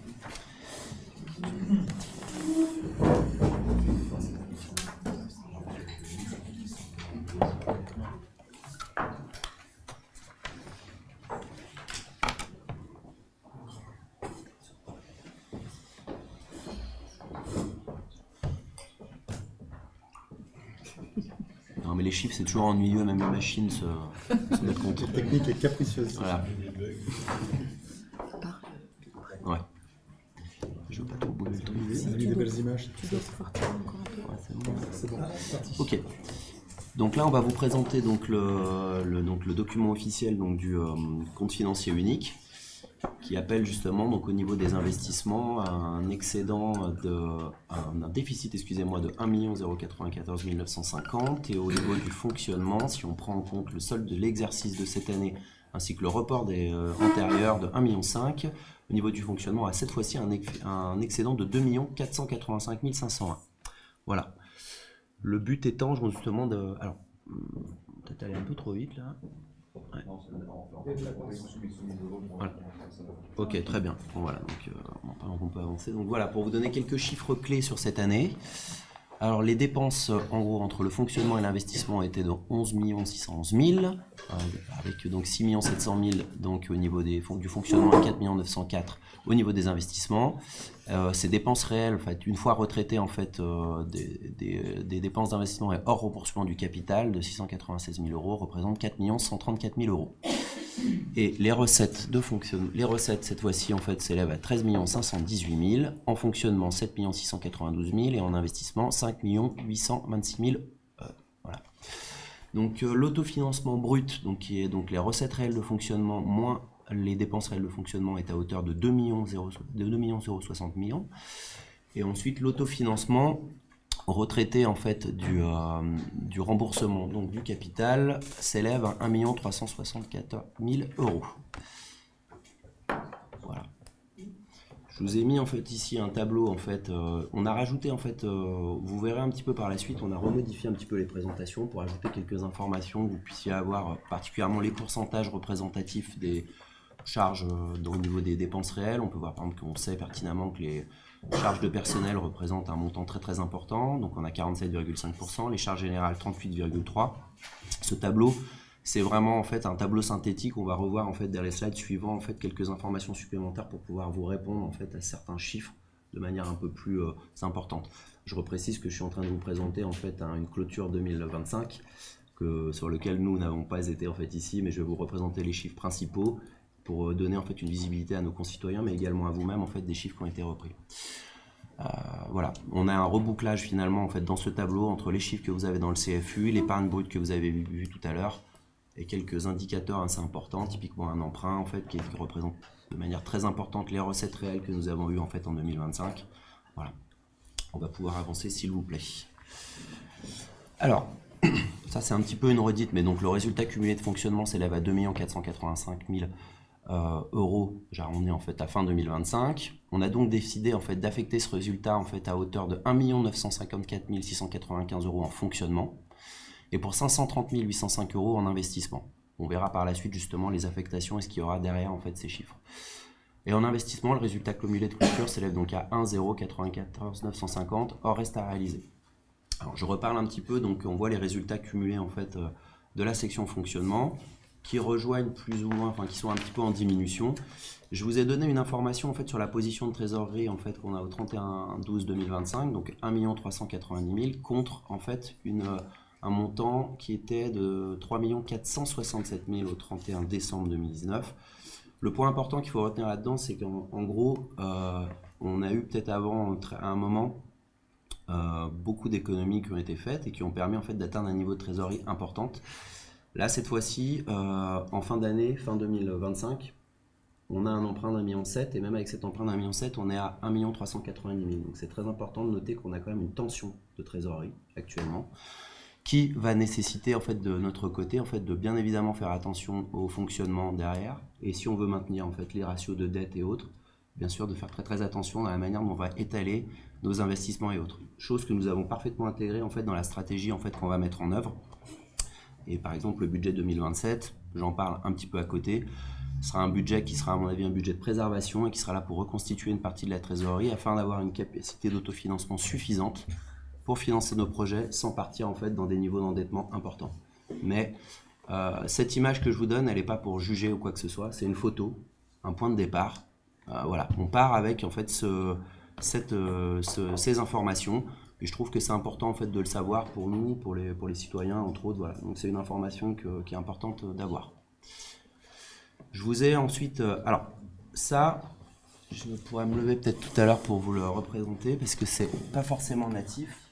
Non mais les chiffres c'est toujours ennuyeux, même les machines se mettent compte. La technique est capricieuse. Voilà. Ouais. Je veux pas trop bouger le truc. Ça a mis des belles images. Ouais, c'est bon. Ok. Donc là on va vous présenter donc le document officiel donc du compte financier unique, qui appelle justement donc au niveau des investissements un excédent un déficit de 1 094 950, et au niveau du fonctionnement, si on prend en compte le solde de l'exercice de cette année ainsi que le report des antérieurs de 1,5 million, au niveau du fonctionnement, à cette fois-ci un excédent de 2 485 501. Voilà. Le but étant justement de... Alors, peut-être aller un peu trop vite là. Ouais. Voilà. Ok, très bien. Bon, voilà, donc on peut avancer. Donc voilà, pour vous donner quelques chiffres clés sur cette année. Alors les dépenses, en gros, entre le fonctionnement et l'investissement étaient de 11 611 000, avec donc 6 700 000 donc, au niveau du fonctionnement et 4 904 au niveau des investissements. Ces dépenses réelles, en fait, une fois retraitées en fait, des dépenses d'investissement et hors remboursement du capital de 696 000 euros, représentent 4 134 000 euros. Et les recettes cette fois-ci en fait s'élèvent à 13 518 000, en fonctionnement 7 692 000 et en investissement 5 826 000. Voilà. Donc l'autofinancement brut, donc qui est donc les recettes réelles de fonctionnement moins les dépenses réelles de fonctionnement, est à hauteur de 2 060 000. Et ensuite l'autofinancement retraité en fait du remboursement donc du capital s'élève à 1 364 000 euros. Voilà. Je vous ai mis en fait ici un tableau en fait. On a rajouté en fait, vous verrez un petit peu par la suite, on a remodifié un petit peu les présentations pour ajouter quelques informations que vous puissiez avoir, particulièrement les pourcentages représentatifs des charges au niveau des dépenses réelles. On peut voir par exemple qu'on sait pertinemment que les charges de personnel représentent un montant très très important, donc on a 47,5%, les charges générales 38,3%. Ce tableau, c'est vraiment en fait un tableau synthétique. On va revoir en fait dans les slides suivants en fait quelques informations supplémentaires pour pouvoir vous répondre en fait à certains chiffres de manière un peu plus importante. Je reprécise que je suis en train de vous présenter en fait une clôture 2025 sur lequel nous n'avons pas été en fait ici, mais je vais vous représenter les chiffres principaux pour donner en fait une visibilité à nos concitoyens, mais également à vous-même en fait des chiffres qui ont été repris. Voilà, on a un rebouclage finalement en fait dans ce tableau entre les chiffres que vous avez dans le CFU, l'épargne brute que vous avez vu tout à l'heure, et quelques indicateurs assez importants, typiquement un emprunt en fait qui représente de manière très importante les recettes réelles que nous avons eues en fait en 2025. Voilà, on va pouvoir avancer s'il vous plaît. Alors, ça c'est un petit peu une redite, mais donc le résultat cumulé de fonctionnement s'élève à 2 485 000 euros, j'arrondis en fait à fin 2025. On a donc décidé en fait d'affecter ce résultat en fait à hauteur de 1 954 695 euros en fonctionnement et pour 530 805 euros en investissement. On verra par la suite justement les affectations et ce qu'il y aura derrière en fait ces chiffres. Et en investissement, le résultat cumulé de clôture s'élève donc à 1 094 950 hors reste à réaliser. Alors je reparle un petit peu, donc on voit les résultats cumulés en fait de la section fonctionnement qui rejoignent plus ou moins, enfin qui sont un petit peu en diminution. Je vous ai donné une information en fait sur la position de trésorerie en fait qu'on a au 31/12/2025, donc 1 390 000 contre en fait un montant qui était de 3 467 000 au 31 décembre 2019. Le point important qu'il faut retenir là-dedans, c'est qu'en gros, on a eu peut-être avant, à un moment, beaucoup d'économies qui ont été faites et qui ont permis en fait d'atteindre un niveau de trésorerie importante. Là, cette fois-ci, en fin d'année, fin 2025, on a un emprunt d'1,7 million et même avec cet emprunt d'1,7 million, on est à 1 390 000. Donc c'est très important de noter qu'on a quand même une tension de trésorerie actuellement qui va nécessiter en fait de notre côté en fait de bien évidemment faire attention au fonctionnement derrière et si on veut maintenir en fait les ratios de dette et autres, bien sûr de faire très très attention dans la manière dont on va étaler nos investissements et autres. Chose que nous avons parfaitement intégrée en fait dans la stratégie en fait qu'on va mettre en œuvre. Et par exemple le budget 2027, j'en parle un petit peu à côté, sera un budget qui sera à mon avis un budget de préservation et qui sera là pour reconstituer une partie de la trésorerie afin d'avoir une capacité d'autofinancement suffisante pour financer nos projets sans partir en fait dans des niveaux d'endettement importants. Mais cette image que je vous donne, elle n'est pas pour juger ou quoi que ce soit, c'est une photo, un point de départ. Voilà, on part avec en fait ces informations. Et je trouve que c'est important en fait de le savoir pour nous, pour les citoyens entre autres. Voilà. Donc c'est une information qui est importante d'avoir. Je vous ai ensuite, alors ça, je pourrais me lever peut-être tout à l'heure pour vous le représenter parce que c'est pas forcément natif.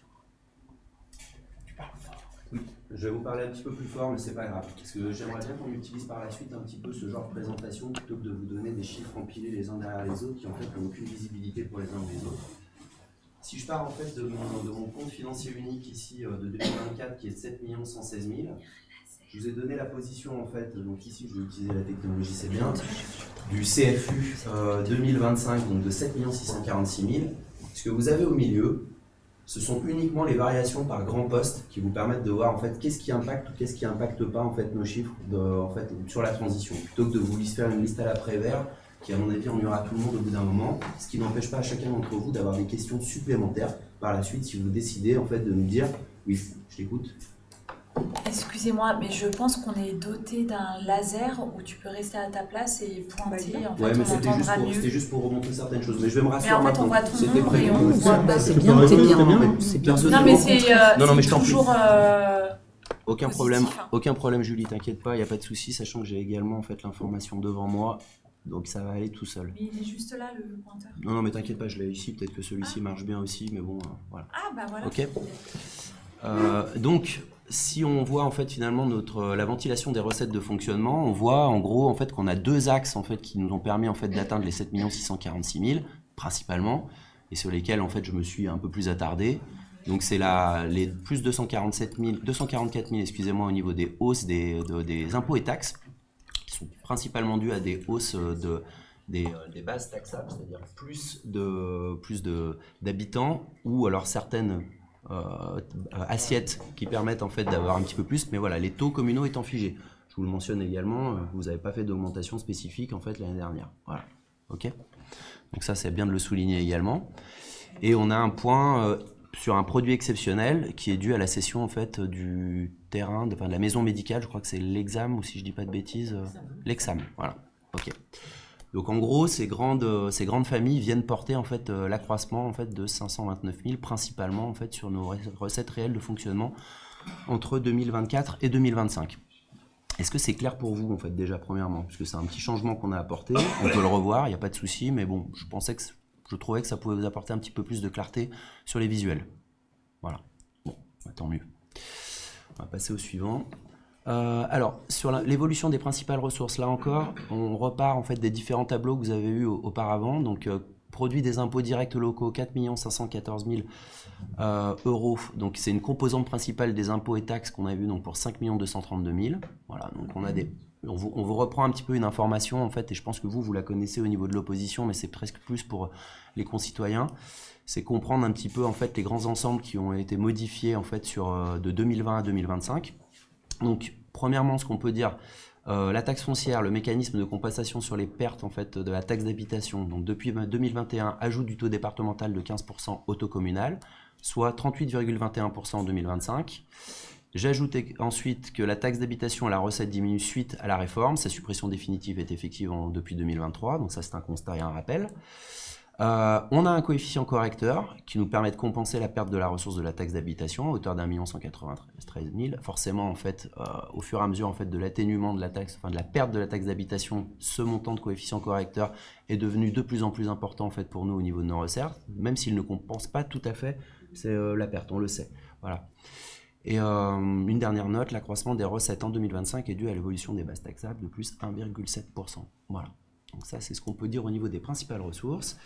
Oui, je vais vous parler un petit peu plus fort, mais c'est pas grave. Parce que j'aimerais bien qu'on utilise par la suite un petit peu ce genre de présentation plutôt que de vous donner des chiffres empilés les uns derrière les autres qui en fait n'ont aucune visibilité pour les uns ou les autres. Si je pars en fait de mon compte financier unique ici de 2024 qui est de 7 116 000, je vous ai donné la position en fait, donc ici je vais utiliser la technologie c'est bien, du CFU 2025 donc de 7 646 000. Ce que vous avez au milieu, ce sont uniquement les variations par grand poste qui vous permettent de voir en fait qu'est-ce qui impacte ou qu'est-ce qui impacte pas en fait nos chiffres en fait, sur la transition. Plutôt que de vous faire une liste à l'après-vert qui à mon avis ennuiera tout le monde au bout d'un moment, ce qui n'empêche pas à chacun d'entre vous d'avoir des questions supplémentaires par la suite si vous décidez en fait de nous dire oui, je t'écoute. Excusez-moi, mais je pense qu'on est doté d'un laser où tu peux rester à ta place et pointer. En fait, ouais, mais on c'était juste pour remonter certaines choses. Mais je vais me rassurer. Mais en fait, on voit ton nom et on voit. Bah, c'est bien, c'est bien. Non, mais c'est toujours. Aucun problème, Julie, t'inquiète pas, il n'y a pas de souci, sachant que j'ai également en fait l'information devant moi, donc ça va aller tout seul. Mais il est juste là le pointeur. Non, mais t'inquiète pas, je l'ai ici, peut-être que celui-ci marche bien aussi, mais bon, voilà. Ah bah voilà. Ok. Donc, si on voit en fait finalement la ventilation des recettes de fonctionnement, on voit en gros en fait qu'on a deux axes en fait qui nous ont permis en fait d'atteindre les 7 646 000 principalement, et sur lesquels en fait je me suis un peu plus attardé. Donc c'est les plus 244 000 excusez-moi, au niveau des hausses des impôts et taxes, qui sont principalement dus à des hausses des bases taxables, c'est-à-dire plus d'habitants, ou alors certaines assiettes qui permettent en fait d'avoir un petit peu plus, mais voilà, les taux communaux étant figés. Je vous le mentionne également, vous n'avez pas fait d'augmentation spécifique en fait l'année dernière. Voilà, ok. Donc ça c'est bien de le souligner également. Et on a un point sur un produit exceptionnel qui est dû à la cession en fait du terrain, de la maison médicale, je crois que c'est l'Exam, ou si je dis pas de bêtises, l'Exam, voilà, ok. Donc en gros, ces grandes familles viennent porter en fait l'accroissement en fait de 529 000, principalement en fait sur nos recettes réelles de fonctionnement entre 2024 et 2025. Est-ce que c'est clair pour vous en fait déjà premièrement, parce que c'est un petit changement qu'on a apporté, on peut le revoir, il n'y a pas de souci, mais bon, je trouvais que ça pouvait vous apporter un petit peu plus de clarté sur les visuels. Voilà. Bon, tant mieux. On va passer au suivant. Alors, sur l'évolution des principales ressources, là encore, on repart en fait des différents tableaux que vous avez eus auparavant. Donc, produit des impôts directs locaux, 4 514 000 euros. Donc, c'est une composante principale des impôts et taxes qu'on a vu donc pour 5 232 000. Voilà, donc on a on vous reprend un petit peu une information en fait, et je pense que vous la connaissez au niveau de l'opposition, mais c'est presque plus pour les concitoyens. C'est comprendre un petit peu en fait les grands ensembles qui ont été modifiés en fait de 2020 à 2025. Donc premièrement, ce qu'on peut dire, la taxe foncière, le mécanisme de compensation sur les pertes en fait de la taxe d'habitation. Donc depuis 2021, ajout du taux départemental de 15% au taux communal, soit 38,21% en 2025. J'ajoute ensuite que la taxe d'habitation à la recette diminue suite à la réforme. Sa suppression définitive est effective depuis 2023, donc ça c'est un constat et un rappel. On a un coefficient correcteur qui nous permet de compenser la perte de la ressource de la taxe d'habitation à hauteur d'1 193 000. Forcément, en fait, au fur et à mesure en fait, de l'atténuement de la taxe, enfin de la perte de la taxe d'habitation, ce montant de coefficient correcteur est devenu de plus en plus important en fait, pour nous au niveau de nos recettes, même s'il ne compense pas tout à fait la perte, on le sait. Voilà. Et une dernière note, l'accroissement des recettes en 2025 est dû à l'évolution des bases taxables de plus 1,7%. Voilà. Donc ça, c'est ce qu'on peut dire au niveau des principales ressources.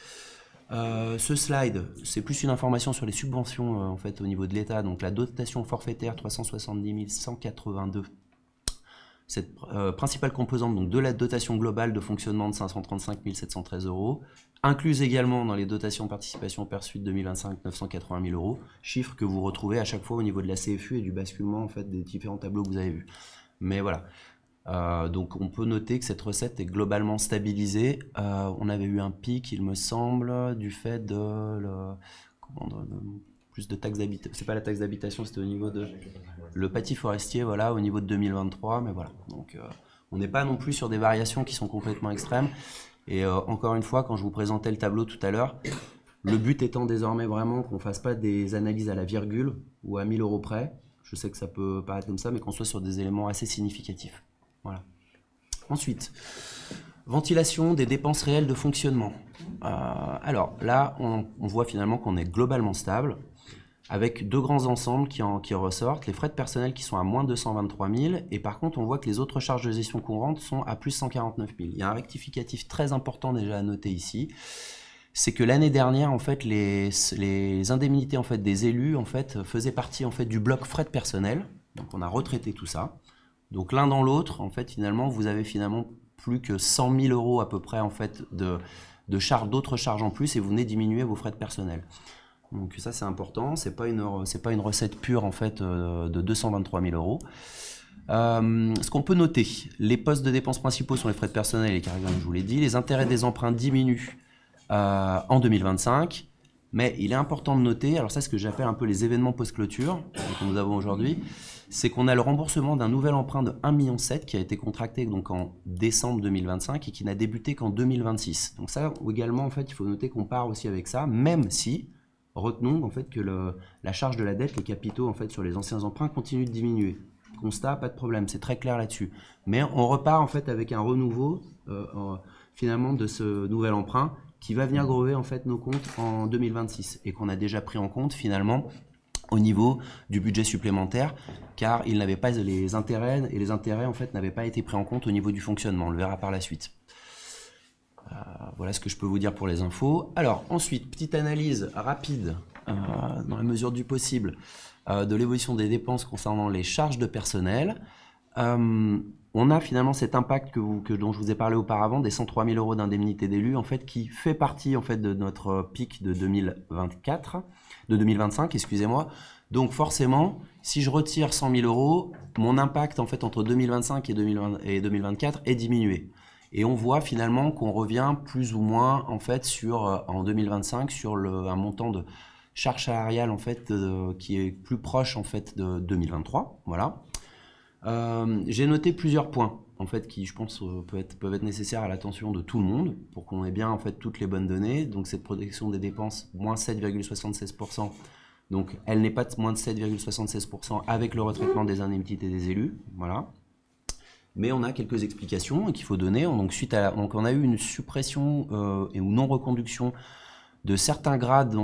Ce slide, c'est plus une information sur les subventions en fait, au niveau de l'État. Donc la dotation forfaitaire 370 182. Cette principale composante donc, de la dotation globale de fonctionnement de 535 713 €, incluse également dans les dotations de participation perçues de 2025 980 000 €, chiffre que vous retrouvez à chaque fois au niveau de la CFU et du basculement en fait, des différents tableaux que vous avez vus. Mais voilà. Donc on peut noter que cette recette est globalement stabilisée. On avait eu un pic, il me semble, du fait de plus de taxes d'habitation. C'est pas la taxe d'habitation, c'était au niveau de le pâtis forestier, voilà, au niveau de 2023. Mais voilà, donc on n'est pas non plus sur des variations qui sont complètement extrêmes. Et encore une fois, quand je vous présentais le tableau tout à l'heure, le but étant désormais vraiment qu'on fasse pas des analyses à la virgule ou à 1000 € près. Je sais que ça peut paraître comme ça, mais qu'on soit sur des éléments assez significatifs. Voilà. Ensuite, ventilation des dépenses réelles de fonctionnement. Alors là, on voit finalement qu'on est globalement stable, avec deux grands ensembles qui ressortent, les frais de personnel qui sont à moins 223 000, et par contre on voit que les autres charges de gestion courante sont à plus 149 000. Il y a un rectificatif très important déjà à noter ici, c'est que l'année dernière, en fait, les indemnités en fait, des élus en fait, faisaient partie en fait, du bloc frais de personnel, donc on a retraité tout ça. Donc l'un dans l'autre, en fait, finalement, vous avez finalement plus que 100 000 € à peu près en fait, d'autres charges en plus et vous venez diminuer vos frais de personnel. Donc ça c'est important, c'est pas une recette pure en fait de 223 000 €. Ce qu'on peut noter, les postes de dépenses principaux sont les frais de personnel et les carrières, je vous l'ai dit, les intérêts des emprunts diminuent en 2025. Mais il est important de noter, alors ça c'est ce que j'appelle un peu les événements post-clôture que nous avons aujourd'hui, c'est qu'on a le remboursement d'un nouvel emprunt de 1,7 million qui a été contracté donc en décembre 2025 et qui n'a débuté qu'en 2026. Donc ça également en fait il faut noter qu'on part aussi avec ça, même si retenons en fait que la charge de la dette, les capitaux en fait sur les anciens emprunts continuent de diminuer. Constat, pas de problème, c'est très clair là-dessus. Mais on repart en fait avec un renouveau finalement de ce nouvel emprunt qui va venir grever en fait nos comptes en 2026 et qu'on a déjà pris en compte finalement au niveau du budget supplémentaire car il n'avait pas les intérêts et les intérêts en fait n'avaient pas été pris en compte au niveau du fonctionnement, on le verra par la suite. Voilà ce que je peux vous dire pour les infos. Alors ensuite, petite analyse rapide dans la mesure du possible de l'évolution des dépenses concernant les charges de personnel. On a finalement cet impact dont je vous ai parlé auparavant, des 103 000 € d'indemnité d'élus, en fait, qui fait partie en fait, de notre pic de 2025, excusez-moi. Donc forcément, si je retire 100 000 €, mon impact en fait, entre 2025 et 2024 est diminué. Et on voit finalement qu'on revient plus ou moins en, fait, en 2025 sur un montant de charge salariale en fait, qui est plus proche en fait, de 2023. Voilà. J'ai noté plusieurs points en fait, qui je pense peuvent être nécessaires à l'attention de tout le monde pour qu'on ait bien en fait, toutes les bonnes données. Donc cette protection des dépenses, moins 7,76%. Donc elle n'est pas de moins de 7,76% avec le retraitement des indemnités des élus. Voilà. Mais on a quelques explications qu'il faut donner. Donc, on a eu une suppression ou non-reconduction de certains grades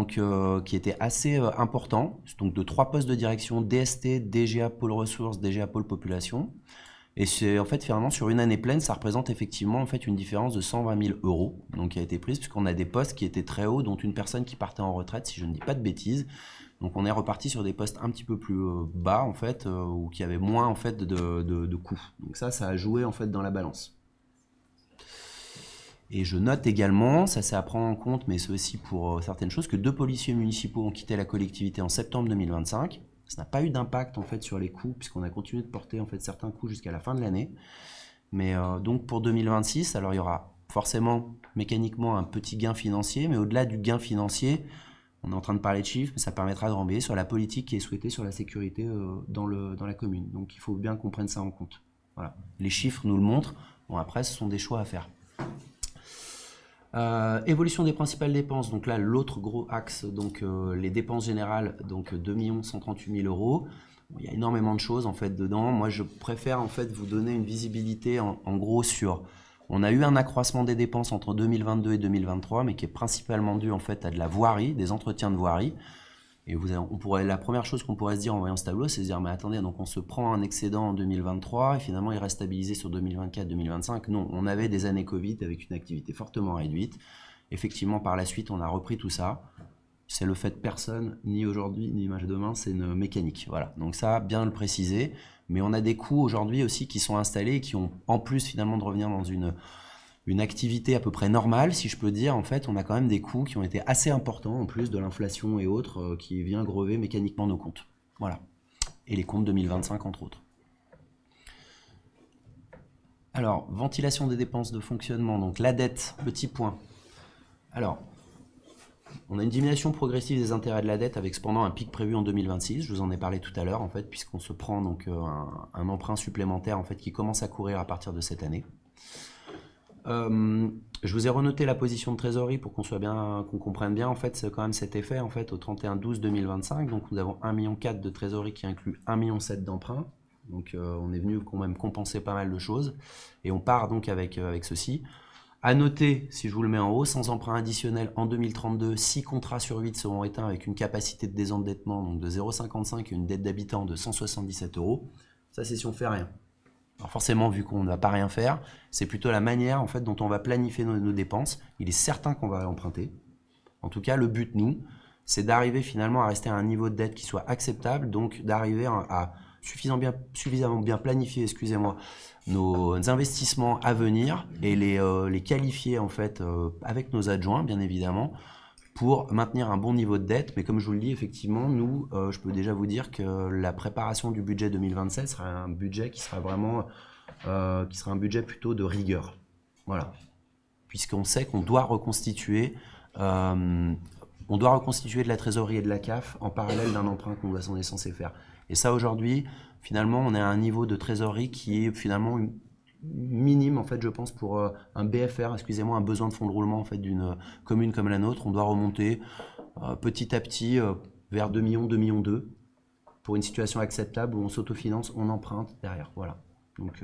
qui étaient assez importants. Donc, de 3 postes de direction, DST, DGA Pôle Ressources, DGA Pôle Population. Et c'est en fait, finalement, sur une année pleine, ça représente effectivement en fait, une différence de 120 000 €. Donc, qui a été prise puisqu'on a des postes qui étaient très hauts, dont une personne qui partait en retraite, si je ne dis pas de bêtises. Donc on est reparti sur des postes un petit peu plus bas en fait, ou qui avaient moins en fait de coûts. Donc ça a joué en fait dans la balance. Et je note également, ça c'est à prendre en compte, mais c'est aussi pour certaines choses, que 2 policiers municipaux ont quitté la collectivité en septembre 2025. Ça n'a pas eu d'impact en fait sur les coûts, puisqu'on a continué de porter en fait certains coûts jusqu'à la fin de l'année. Mais donc pour 2026, alors il y aura forcément mécaniquement un petit gain financier, mais au-delà du gain financier, on est en train de parler de chiffres, mais ça permettra de rembayer sur la politique qui est souhaitée sur la sécurité dans la commune. Donc il faut bien qu'on prenne ça en compte. Voilà. Les chiffres nous le montrent. Bon, après, ce sont des choix à faire. Évolution des principales dépenses. Donc là, l'autre gros axe, donc les dépenses générales, donc 2 138 000 euros. Bon, il y a énormément de choses en fait dedans. Moi, je préfère en fait vous donner une visibilité en gros sur. On a eu un accroissement des dépenses entre 2022 et 2023, mais qui est principalement dû en fait à de la voirie, des entretiens de voirie. Et la première chose qu'on pourrait se dire en voyant ce tableau, c'est se dire mais attendez, donc on se prend un excédent en 2023 et finalement il reste stabilisé sur 2024-2025. Non, on avait des années Covid avec une activité fortement réduite. Effectivement, par la suite, on a repris tout ça. C'est le fait de personne, ni aujourd'hui, ni demain, c'est une mécanique. Voilà, donc ça, bien le préciser. Mais on a des coûts aujourd'hui aussi qui sont installés et qui ont, en plus finalement de revenir dans une activité à peu près normale, si je peux dire, en fait, on a quand même des coûts qui ont été assez importants, en plus de l'inflation et autres, qui vient grever mécaniquement nos comptes. Voilà. Et les comptes 2025, entre autres. Alors, ventilation des dépenses de fonctionnement, donc la dette, petit point. Alors, on a une diminution progressive des intérêts de la dette avec cependant un pic prévu en 2026, je vous en ai parlé tout à l'heure, en fait, puisqu'on se prend donc un emprunt supplémentaire en fait, qui commence à courir à partir de cette année. Je vous ai renoté la position de trésorerie pour qu'on comprenne bien en fait c'est quand même cet effet en fait au 31/12/2025. Donc nous avons 1,4 million de trésorerie qui inclut 1,7 million d'emprunt. Donc on est venu quand même compenser pas mal de choses et on part donc avec ceci. À noter, si je vous le mets en haut, sans emprunt additionnel en 2032, 6 contrats sur 8 seront éteints avec une capacité de désendettement donc de 0,55 et une dette d'habitant de 177 €. Ça c'est si on fait rien. Alors forcément, vu qu'on ne va pas rien faire, c'est plutôt la manière en fait, dont on va planifier nos dépenses. Il est certain qu'on va emprunter. En tout cas, le but, nous, c'est d'arriver finalement à rester à un niveau de dette qui soit acceptable, donc d'arriver à suffisamment bien planifier, excusez-moi, nos investissements à venir et les qualifier en fait avec nos adjoints, bien évidemment, pour maintenir un bon niveau de dette. Mais comme je vous le dis, effectivement, nous, je peux déjà vous dire que la préparation du budget 2027 sera un budget qui sera vraiment qui sera un budget plutôt de rigueur. Voilà. Puisqu'on sait qu'on doit reconstituer de la trésorerie et de la CAF en parallèle d'un emprunt qu'on est censé faire. Et ça, aujourd'hui, finalement, on est à un niveau de trésorerie qui est finalement minime en fait je pense pour un BFR, excusez-moi, un besoin de fonds de roulement en fait d'une commune comme la nôtre. On doit remonter petit à petit vers 2 millions, 2 millions 2 pour une situation acceptable où on s'autofinance, on emprunte derrière. Voilà. Donc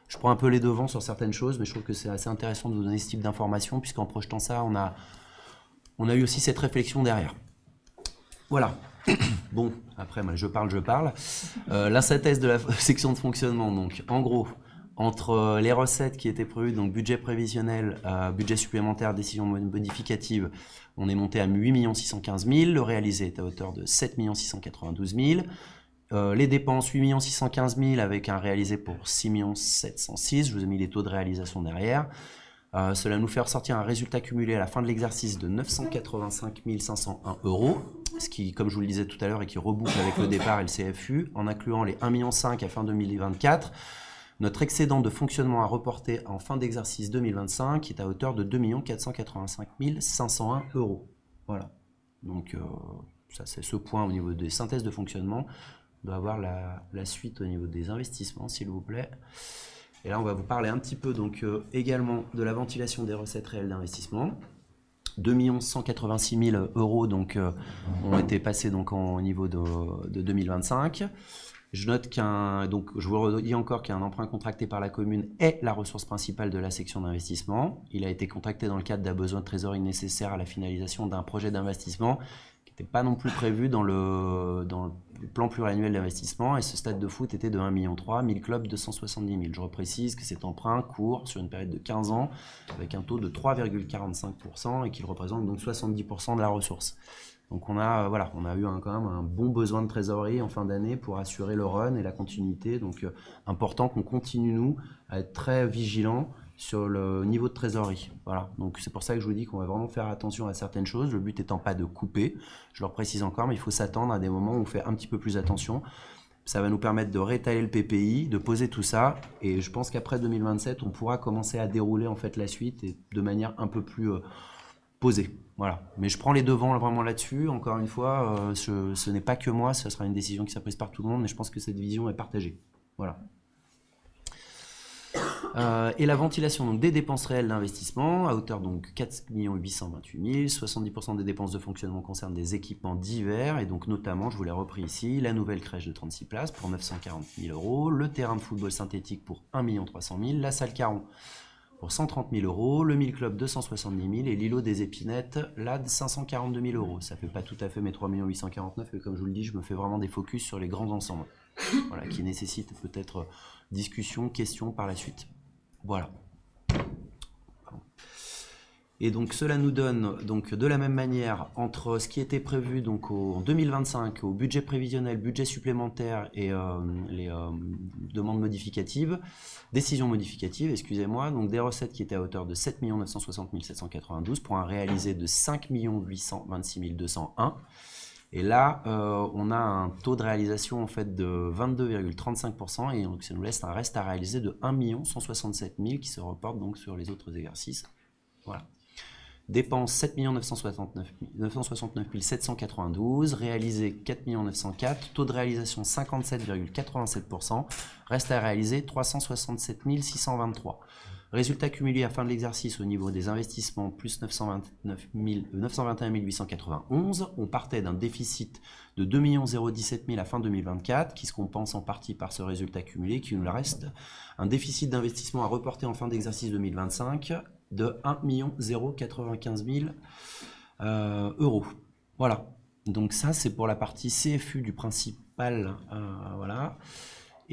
je prends un peu les devants sur certaines choses, mais je trouve que c'est assez intéressant de vous donner ce type d'informations puisqu'en projetant ça, on a eu aussi cette réflexion derrière. Voilà. Bon, après moi je parle. La synthèse de la section de fonctionnement, donc en gros, entre les recettes qui étaient prévues, donc budget prévisionnel, budget supplémentaire, décision modificative, on est monté à 8 615 000, le réalisé est à hauteur de 7 692 000. Les dépenses, 8 615 000 avec un réalisé pour 6 706 000, je vous ai mis les taux de réalisation derrière. Cela nous fait ressortir un résultat cumulé à la fin de l'exercice de 985 501 €, ce qui, comme je vous le disais tout à l'heure, et qui reboucle avec le départ et le CFU, en incluant les 1,5 million à fin 2024. Notre excédent de fonctionnement à reporter en fin d'exercice 2025 est à hauteur de 2 485 501 €. Voilà. Donc, ça c'est ce point au niveau des synthèses de fonctionnement. On doit avoir la suite au niveau des investissements, s'il vous plaît. Et là, on va vous parler un petit peu donc également de la ventilation des recettes réelles d'investissement. 2 186 000 € donc, ont été passés donc, au niveau de 2025. Je note je vous redis encore qu'un emprunt contracté par la commune est la ressource principale de la section d'investissement. Il a été contracté dans le cadre d'un besoin de trésorerie nécessaire à la finalisation d'un projet d'investissement qui n'était pas non plus prévu dans le plan pluriannuel d'investissement. Et ce stade de foot était de 1,3 million, 1000 clubs, 270 000. Je reprécise que cet emprunt court sur une période de 15 ans avec un taux de 3,45% et qu'il représente donc 70% de la ressource. Donc on a eu quand même un bon besoin de trésorerie en fin d'année pour assurer le run et la continuité. Donc important qu'on continue, nous, à être très vigilants sur le niveau de trésorerie. Voilà. Donc c'est pour ça que je vous dis qu'on va vraiment faire attention à certaines choses. Le but étant pas de couper, je le précise encore, mais il faut s'attendre à des moments où on fait un petit peu plus attention. Ça va nous permettre de réétaler le PPI, de poser tout ça. Et je pense qu'après 2027, on pourra commencer à dérouler en fait la suite et de manière un peu plus posée. Voilà. Mais je prends les devants vraiment là-dessus. Encore une fois, ce n'est pas que moi, ce sera une décision qui sera prise par tout le monde, mais je pense que cette vision est partagée. Voilà. Et la ventilation donc, des dépenses réelles d'investissement à hauteur donc 4 828 000, 70% des dépenses de fonctionnement concernent des équipements divers et donc notamment, je vous l'ai repris ici, la nouvelle crèche de 36 places pour 940 000 €, le terrain de football synthétique pour 1 300 000, la salle Caron pour 130 000 €, le 1000 Club 270 000 et l'îlot des épinettes là de 542 000 €. Ça fait pas tout à fait mes 3 849 000, mais comme je vous le dis, je me fais vraiment des focus sur les grands ensembles, voilà, qui nécessitent peut-être discussion, questions par la suite. Voilà. Et donc cela nous donne donc de la même manière entre ce qui était prévu donc en 2025 au budget prévisionnel, budget supplémentaire et les demandes modificatives, décisions modificatives, excusez-moi, donc des recettes qui étaient à hauteur de 7 960 792 pour un réalisé de 5 826 201. Et là, on a un taux de réalisation en fait de 22,35% et donc ça nous laisse un reste à réaliser de 1 167 000 qui se reporte donc sur les autres exercices. Voilà. Dépenses 7 969 792, réalisé 4 904, taux de réalisation 57,87%, reste à réaliser 367 623. Résultat cumulé à fin de l'exercice au niveau des investissements, plus 921 891. On partait d'un déficit de 2 017 000 à fin 2024, qui se compense en partie par ce résultat cumulé, qui nous reste un déficit d'investissement à reporter en fin d'exercice 2025 de 1 095 000 €. Voilà. Donc ça, c'est pour la partie CFU du principal. Voilà.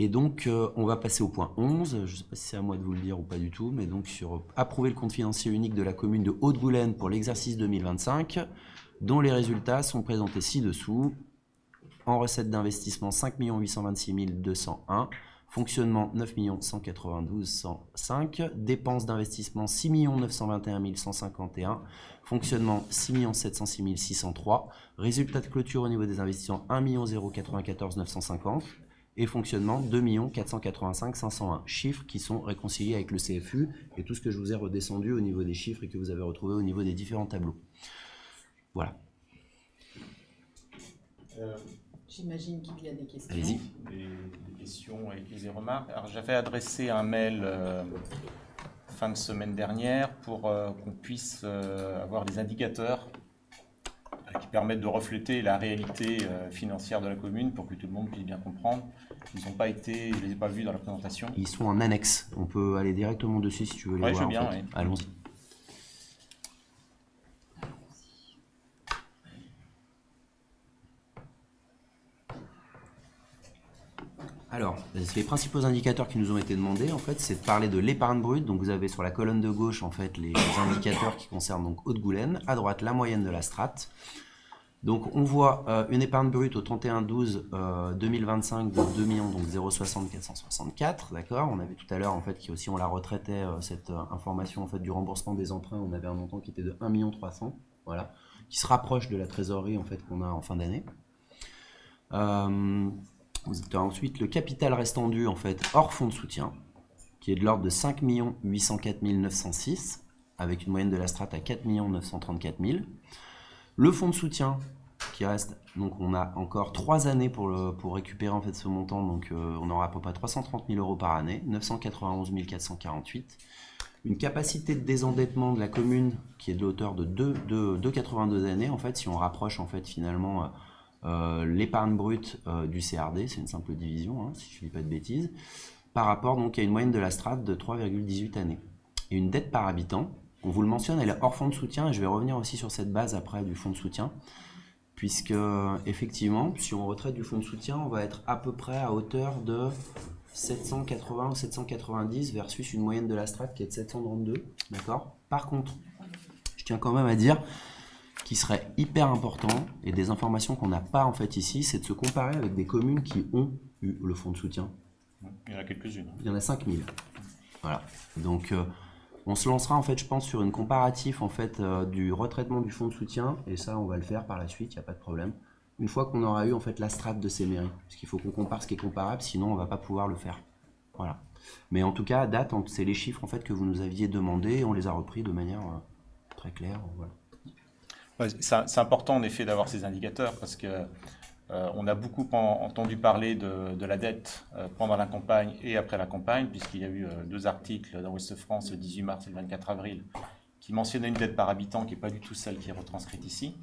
Et donc, on va passer au point 11, je ne sais pas si c'est à moi de vous le dire ou pas du tout, mais donc sur approuver le compte financier unique de la commune de Haute-Goulaine pour l'exercice 2025, dont les résultats sont présentés ci-dessous. En recettes d'investissement, 5 826 201, fonctionnement 9 192 105, dépenses d'investissement 6 921 151, fonctionnement 6 706 603, résultat de clôture au niveau des investissements 1 094 950, et fonctionnement 2 485 501. Chiffres qui sont réconciliés avec le CFU et tout ce que je vous ai redescendu au niveau des chiffres et que vous avez retrouvé au niveau des différents tableaux. Voilà. J'imagine qu'il y a des questions. Allez-y. Des questions et des remarques. Alors j'avais adressé un mail fin de semaine dernière pour qu'on puisse avoir des indicateurs qui permettent de refléter la réalité financière de la commune pour que tout le monde puisse bien comprendre. Ils n'ont pas été, je ne les ai pas vus dans la présentation. Ils sont en annexe. On peut aller directement dessus si tu veux les voir. Je veux bien, en fait. oui. Allons-y. Alors, les principaux indicateurs qui nous ont été demandés, en fait, c'est de parler de l'épargne brute. Donc, vous avez sur la colonne de gauche, en fait, les indicateurs qui concernent donc Haute-Goulaine. À droite, la moyenne de la strate. Donc, on voit une épargne brute au 31/12/2025 de 2 060 464, d'accord. On avait tout à l'heure, en fait, qui aussi on la retraitait cette information en fait du remboursement des emprunts. On avait un montant qui était de 1 300 000, voilà, qui se rapproche de la trésorerie en fait qu'on a en fin d'année. Ensuite, le capital restant dû en fait hors fonds de soutien, qui est de l'ordre de 5 804 906, avec une moyenne de la strate à 4 934 000. Le fonds de soutien qui reste, donc on a encore 3 années pour récupérer en fait ce montant, donc on aura à peu près 330 000 € par année, 991 448. Une capacité de désendettement de la commune qui est de l'auteur de 2,82 années, en fait, si on rapproche en fait finalement l'épargne brute du CRD, c'est une simple division, hein, si je ne dis pas de bêtises, par rapport donc à une moyenne de la strate de 3,18 années. Et une dette par habitant, on vous le mentionne, elle est hors fonds de soutien, et je vais revenir aussi sur cette base après du fonds de soutien, puisque effectivement, si on retraite du fonds de soutien, on va être à peu près à hauteur de 780 ou 790 versus une moyenne de la strate qui est de 732, d'accord. Par contre, je tiens quand même à dire qui serait hyper important, et des informations qu'on n'a pas en fait ici, c'est de se comparer avec des communes qui ont eu le fonds de soutien. Il y en a quelques-unes. Il y en a 5000. Voilà. Donc on se lancera en fait, je pense, sur une comparatif en fait du retraitement du fonds de soutien, et ça on va le faire par la suite, il n'y a pas de problème. Une fois qu'on aura eu en fait la strate de ces mairies, parce qu'il faut qu'on compare ce qui est comparable, sinon on va pas pouvoir le faire. Voilà. Mais en tout cas, à date, c'est les chiffres en fait que vous nous aviez demandé, et on les a repris de manière très claire. Voilà. Ouais, c'est important en effet d'avoir ces indicateurs parce que on a beaucoup entendu parler de la dette pendant la campagne et après la campagne, puisqu'il y a eu 2 articles dans Ouest France le 18 mars et le 24 avril qui mentionnaient une dette par habitant qui n'est pas du tout celle qui est retranscrite ici.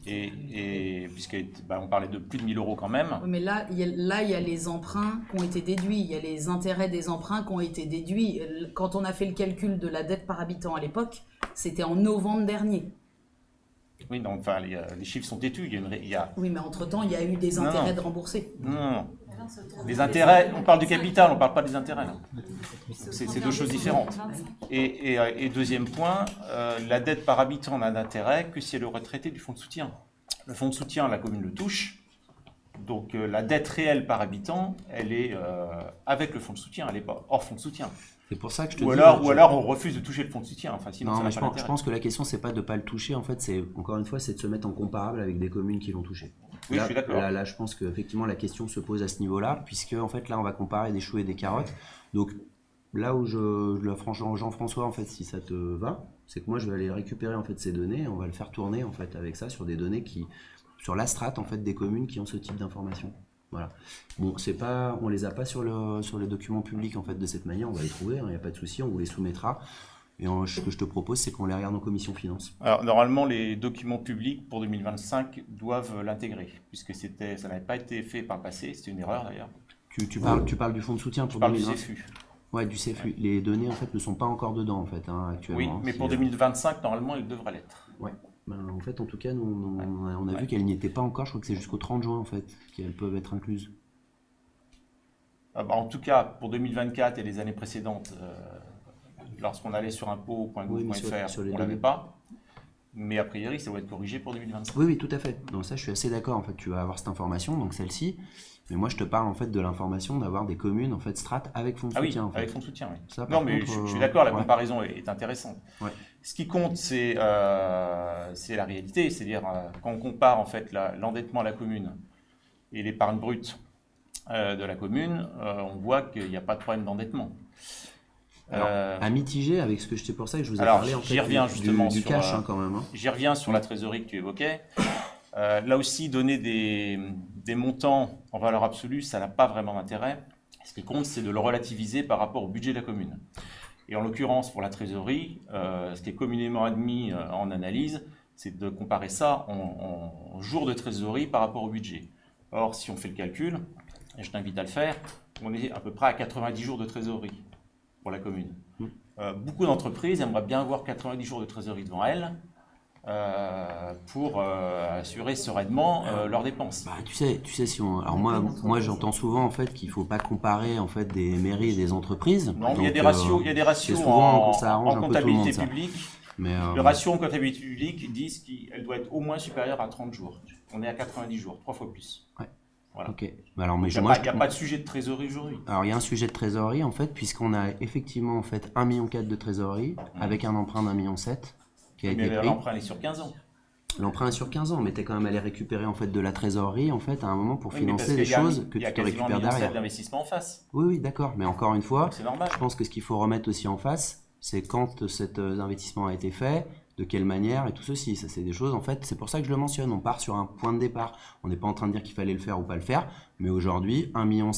Et puisqu'on parlait de plus de 1 000 € quand même. Oui, mais là, il y a les emprunts qui ont été déduits, il y a les intérêts des emprunts qui ont été déduits. Quand on a fait le calcul de la dette par habitant à l'époque, c'était en novembre dernier. Oui, donc enfin, les chiffres sont têtus. Oui, mais entre-temps, il y a eu des intérêts de rembourser. Non. Les intérêts, on parle du capital, on ne parle pas des intérêts. C'est 2 choses différentes. Et deuxième point, la dette par habitant n'a d'intérêt que si elle est retraitée du fonds de soutien. Le fonds de soutien, la commune le touche. Donc la dette réelle par habitant, elle est avec le fonds de soutien, elle n'est pas hors fonds de soutien. C'est pour ça que je te ou dis... alors on refuse de toucher le fonds de soutien. Enfin, sinon, non, mais je pense que la question, c'est pas de ne pas le toucher. En fait, c'est encore une fois, c'est de se mettre en comparable avec des communes qui l'ont touché. Oui, là, je suis d'accord. Là, je pense qu'effectivement, la question se pose à ce niveau-là, puisque en fait, là, on va comparer des choux et des carottes. Donc, là où Jean-François, en fait, si ça te va, c'est que moi, je vais aller récupérer en fait ces données. On va le faire tourner en fait avec ça sur des données sur la strate en fait des communes qui ont ce type d'informations. Voilà. Bon, on les a pas sur les documents publics en fait de cette manière. On va les trouver, il n'y a pas de souci, on vous les soumettra. Et ce que je te propose, c'est qu'on les regarde en commission finance. Alors, normalement, les documents publics pour 2025 doivent l'intégrer, puisque ça n'avait pas été fait par le passé. C'était une erreur d'ailleurs. Tu parles du fonds de soutien pour 2025. Du CFU. Ouais, du CFU. Ouais. Les données en fait ne sont pas encore dedans en fait actuellement. Oui, mais pour 2025, normalement, elles devraient l'être. Ouais. En fait, en tout cas, on a vu qu'elles n'y étaient pas encore. Je crois que c'est jusqu'au 30 juin en fait qu'elles peuvent être incluses. En tout cas, pour 2024 et les années précédentes, lorsqu'on allait sur impôts.gouv.fr, on ne l'avait pas. Mais a priori, ça va être corrigé pour 2025. Oui, tout à fait. Donc ça, je suis assez d'accord. En fait, tu vas avoir cette information, donc celle-ci. Mais moi, je te parle en fait de l'information d'avoir des communes en fait strates avec fonds de soutien. Oui, avec fonds de soutien. Oui. Ça, non, mais je suis d'accord. La comparaison est intéressante. Ouais. Ce qui compte, c'est la réalité, c'est-à-dire quand on compare en fait l'endettement à la commune et l'épargne brute de la commune, on voit qu'il n'y a pas de problème d'endettement. Alors, à mitiger avec ce que c'est pour ça que je vous ai parlé en fait du cash quand même. J'y reviens sur la trésorerie que tu évoquais. Là aussi, donner des montants en valeur absolue, ça n'a pas vraiment d'intérêt. Ce qui compte, c'est de le relativiser par rapport au budget de la commune. Et en l'occurrence, pour la trésorerie, ce qui est communément admis en analyse, c'est de comparer ça en jours de trésorerie par rapport au budget. Or, si on fait le calcul, et je t'invite à le faire, on est à peu près à 90 jours de trésorerie pour la commune. Beaucoup d'entreprises aimeraient bien avoir 90 jours de trésorerie devant elles pour assurer sereinement leurs dépenses. Bah, tu sais si on... Alors moi j'entends souvent en fait qu'il faut pas comparer en fait des mairies et des entreprises. Non, donc, il y a des ratios en comptabilité publique. Mais le ratio en comptabilité publique dit qu'elle doit être au moins supérieure à 30 jours. On est à 90 jours, 3 fois plus. Ouais. Voilà. Ok. Alors, mais il n'y a pas de sujet de trésorerie aujourd'hui. Alors il y a un sujet de trésorerie en fait, puisqu'on a effectivement en fait 1,4 million de trésorerie avec un emprunt d'1,7 million qui a été pris. L'emprunt est sur 15 ans. L'emprunt est sur 15 ans, mais tu es quand même allé récupérer en fait de la trésorerie en fait à un moment pour financer des choses que tu te récupères derrière. Il y a d'investissement en face. Oui, d'accord, mais encore une fois, c'est normal. Je pense que ce qu'il faut remettre aussi en face, c'est quand cet investissement a été fait, de quelle manière et tout ceci. Ça, c'est des choses, en fait, c'est pour ça que je le mentionne. On part sur un point de départ. On n'est pas en train de dire qu'il fallait le faire ou pas le faire, mais aujourd'hui, 1,7 million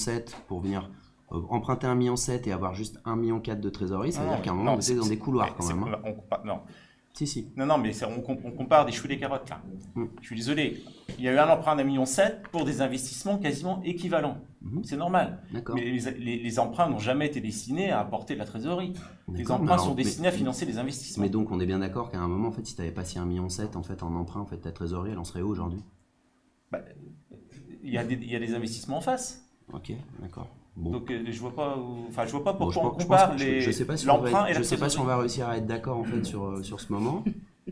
pour venir emprunter 1,7 million et avoir juste 1,4 million de trésorerie, ça veut dire qu'à un moment, on est dans des couloirs quand même. Non. Si. Non, mais on compare des choux et des carottes, là. Je suis désolé. Il y a eu un emprunt d'1,7 million pour des investissements quasiment équivalents. C'est normal. Mais les emprunts n'ont jamais été destinés à apporter de la trésorerie. Les emprunts sont destinés à financer des investissements. Mais donc, on est bien d'accord qu'à un moment, en fait, si tu n'avais pas si 1,7 million en fait, en emprunt, en fait, ta trésorerie, elle en serait où aujourd'hui ? Il y a des investissements en face. Ok, d'accord. Bon. Donc je vois pas pourquoi on compare l'emprunt et la trésorerie. Je sais pas si on va réussir à être d'accord en fait sur ce moment.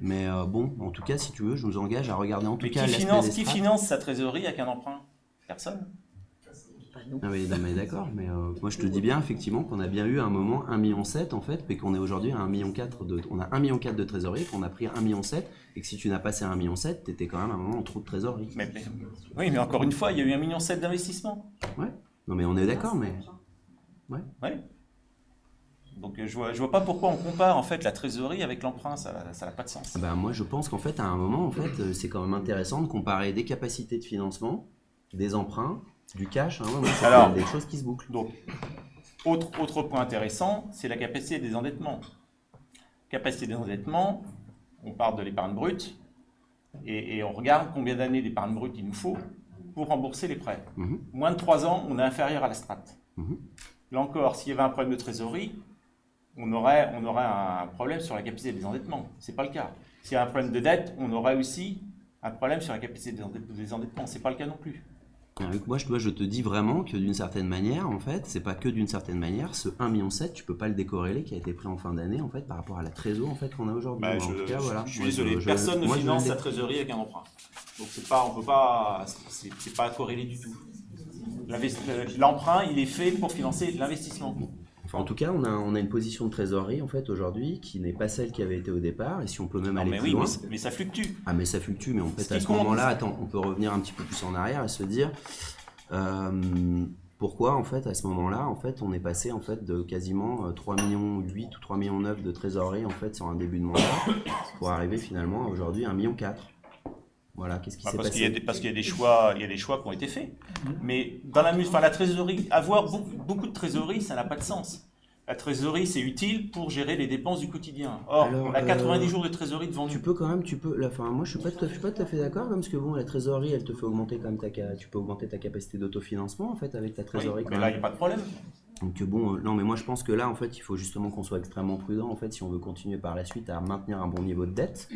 Mais bon, en tout cas, si tu veux, je nous engage à regarder en tout Mais cas qui l'aspect des qui strates. finance sa trésorerie avec un emprunt? Personne. Ah oui, non, mais d'accord, mais moi je te dis bien effectivement qu'on a bien eu à un moment 1,7 million en fait, mais qu'on est aujourd'hui à 1,4 million on a 1,4 million de trésorerie, qu'on a pris 1,7 million, et que si tu n'as passé 1,7 million, t'étais quand même à un moment en trop de trésorerie. Oui, mais encore une fois, il y a eu 1,7 million d'investissement. Ouais, non mais on est d'accord, mais... Ouais. Donc je vois pas pourquoi on compare en fait la trésorerie avec l'emprunt, ça n'a pas de sens. Bah, moi je pense qu'en fait à un moment, en fait, c'est quand même intéressant de comparer des capacités de financement, des emprunts, du cash, hein, c'est quand même des choses qui se bouclent. Donc, autre point intéressant, c'est la capacité des endettements. Capacité des endettements, on parle de l'épargne brute, et on regarde combien d'années d'épargne brute il nous faut pour rembourser les prêts. Moins de 3 ans, on est inférieur à la strate. Là encore, s'il y avait un problème de trésorerie, on aurait un problème sur la capacité des endettements. Ce n'est pas le cas. S'il y a un problème de dette, on aurait aussi un problème sur la capacité des endettements. Ce n'est pas le cas non plus. Avec moi, je te dis vraiment que d'une certaine manière, en fait, c'est pas que d'une certaine manière, ce 1,7 million, tu peux pas le décorréler qui a été pris en fin d'année, en fait, par rapport à la trésorerie en fait, qu'on a aujourd'hui. Bah, je suis désolé, personne ne finance sa trésorerie avec un emprunt. Donc on peut pas, c'est pas corrélé du tout. L'emprunt, il est fait pour financer l'investissement. Enfin, en tout cas, on a une position de trésorerie en fait aujourd'hui qui n'est pas celle qui avait été au départ, et si on peut même aller plus loin. Mais ça fluctue. Ah mais ça fluctue, mais en fait à ce moment-là, attends, on peut revenir un petit peu plus en arrière et se dire pourquoi en fait à ce moment-là, en fait, on est passé en fait de quasiment 3,8 millions ou 3,9 millions de trésorerie en fait sur un début de mandat pour arriver finalement à aujourd'hui à 1,4 million. Voilà, qu'est-ce qui s'est passé? Parce qu'il y a des choix qui ont été faits. Mais dans la trésorerie, avoir beaucoup de trésorerie, ça n'a pas de sens. La trésorerie, c'est utile pour gérer les dépenses du quotidien. Or, on a 90 jours de trésorerie devant nous. Moi, je suis pas tout à fait d'accord, parce que bon, la trésorerie, elle te fait augmenter quand même tu peux augmenter ta capacité d'autofinancement en fait avec ta trésorerie. Oui, mais là, il n'y a pas de problème. Donc bon, non, mais moi je pense que là, en fait, il faut justement qu'on soit extrêmement prudent en fait si on veut continuer par la suite à maintenir un bon niveau de dette.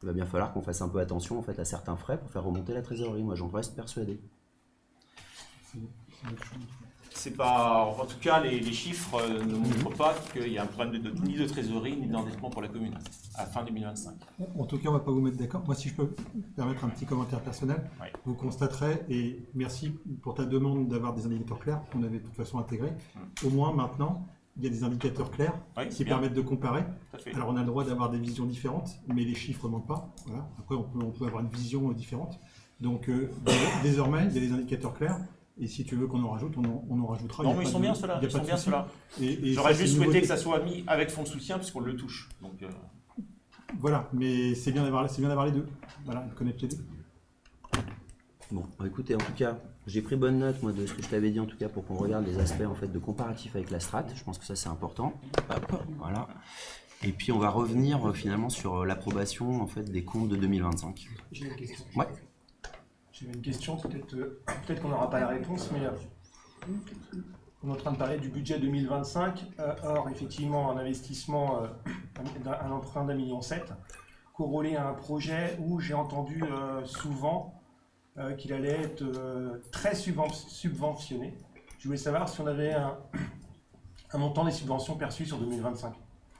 Il va bien falloir qu'on fasse un peu attention en fait à certains frais pour faire remonter la trésorerie. Moi, j'en reste persuadé. C'est pas, en tout cas, les chiffres ne montrent pas qu'il y a un problème ni de trésorerie ni d'endettement pour la commune à fin 2025. En tout cas, on ne va pas vous mettre d'accord. Moi, si je peux permettre un petit commentaire personnel, vous constaterez, et merci pour ta demande d'avoir des indicateurs clairs qu'on avait de toute façon intégrés. Au moins maintenant, il y a des indicateurs clairs qui permettent de comparer. Alors, on a le droit d'avoir des visions différentes, mais les chiffres ne mentent pas. Voilà. Après, on peut avoir une vision différente. Donc, désormais, il y a des indicateurs clairs. Et si tu veux qu'on en rajoute, on en rajoutera. Non, mais ils sont bien ceux-là. J'aurais juste souhaité que ça soit mis avec fonds de soutien, puisqu'on le touche. Donc, voilà, mais c'est bien d'avoir les deux. Voilà, de connaître les deux. Bon, écoutez, en tout cas, j'ai pris bonne note moi de ce que je t'avais dit en tout cas pour qu'on regarde les aspects en fait de comparatif avec la strate. Je pense que ça c'est important. Hop, voilà. Et puis on va revenir finalement sur l'approbation en fait des comptes de 2025. J'ai une question. Ouais. J'ai une question, peut-être qu'on n'aura pas la réponse, mais on est en train de parler du budget 2025. Or, effectivement, un investissement, un emprunt d'1,7 million, corrélé à un projet où j'ai entendu souvent qu'il allait être très subventionné. Je voulais savoir si on avait un montant des subventions perçues sur 2025.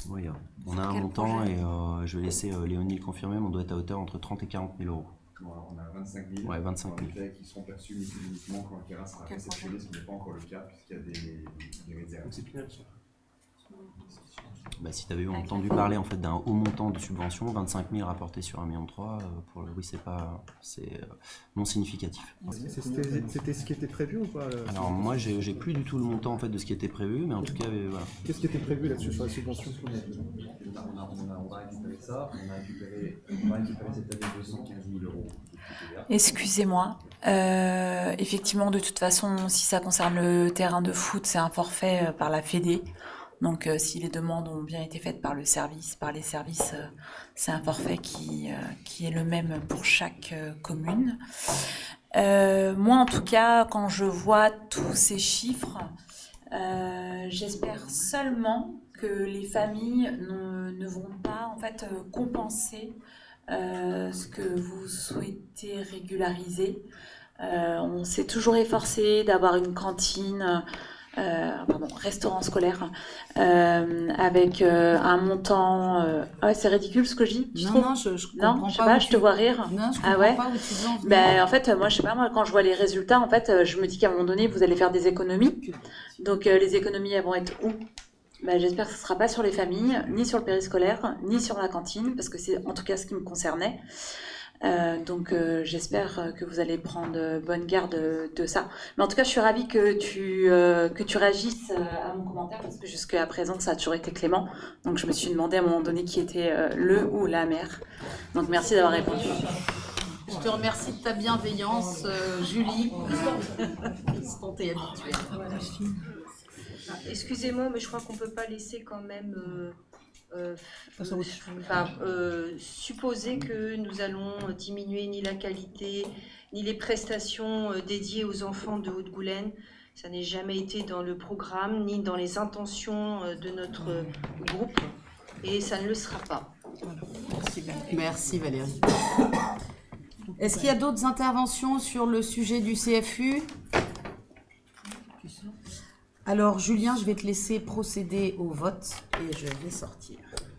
Oui, on a un montant et je vais laisser Léonie le confirmer, mais on doit être à hauteur entre 30 et 40 000 euros. On a 25 000, ouais, 25 000. Qui seront perçus uniquement quand le terrain sera réceptionné, ce qui n'est pas encore le cas, puisqu'il y a des réserves. Bah, si tu avais entendu parler en fait, d'un haut montant de subvention, 25 000 rapportés sur 1,3 million, oui, c'est non significatif. C'était ce qui était prévu ou pas Alors moi, j'ai plus du tout le montant en fait, de ce qui était prévu, mais en tout cas, voilà. Qu'est-ce qui était prévu là-dessus sur la subvention? On va récupérer ça, on va récupérer cette année 215 000 euros. Excusez-moi. Effectivement, de toute façon, si ça concerne le terrain de foot, c'est un forfait par la Fédé. Donc, si les demandes ont bien été faites par les services, c'est un forfait qui est le même pour chaque commune. Moi, en tout cas, quand je vois tous ces chiffres, j'espère seulement que les familles ne vont pas en fait compenser ce que vous souhaitez régulariser. On s'est toujours efforcé d'avoir une cantine restaurant scolaire, avec un montant... Ah, c'est ridicule ce que je dis, tu trouves? Non, je comprends Non, je sais pas pas, où je te vois rire. Non, je Ah comprends ouais? pas où tu veux en venir. Ben, en fait, moi, je sais pas, moi, quand je vois les résultats, en fait, je me dis qu'à un moment donné, vous allez faire des économies. Donc, les économies, elles vont être où? Ben, j'espère que ce ne sera pas sur les familles, ni sur le périscolaire, ni sur la cantine, parce que c'est en tout cas ce qui me concernait. Donc, j'espère que vous allez prendre bonne garde de ça. Mais en tout cas, je suis ravie que tu réagisses à mon commentaire, parce que jusqu'à présent, ça a toujours été Clément. Donc, je me suis demandé à un moment donné qui était le ou la mère. Donc, merci d'avoir répondu. Je te remercie de ta bienveillance, Julie. Tant t'es habituée. Excusez-moi, mais je crois qu'on ne peut pas laisser quand même supposer que nous allons diminuer ni la qualité, ni les prestations dédiées aux enfants de Haute-Goulaine. Ça n'a jamais été dans le programme, ni dans les intentions de notre groupe, et ça ne le sera pas. Merci Valérie. Est-ce qu'il y a d'autres interventions sur le sujet du CFU? Alors Julien, je vais te laisser procéder au vote et je vais sortir.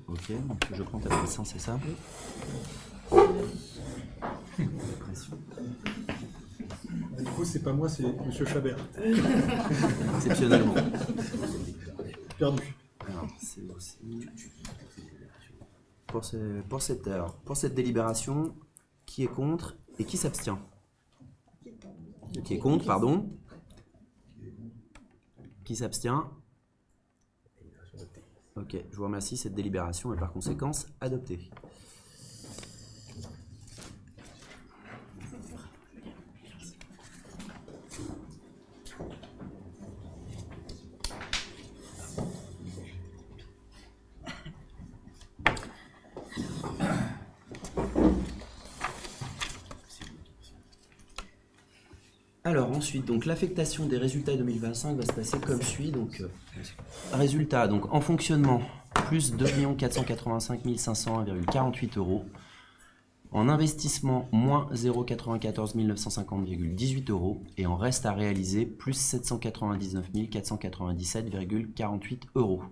Ok, donc je prends ta puissance, c'est ça? Du coup, c'est pas moi, c'est Monsieur Chabert. Exceptionnellement. Perdu. Alors, c'est aussi... Pour cette délibération, qui est contre et qui s'abstient? Qui est contre, pardon. Qui s'abstient? Ok, je vous remercie, cette délibération est par conséquent adoptée. Alors ensuite, donc l'affectation des résultats 2025 va se passer comme suit. Donc résultat, donc en fonctionnement, plus 2 485 501,48 €. En investissement, moins 094 950,18 €. Et en reste à réaliser, plus 799 497,48 €.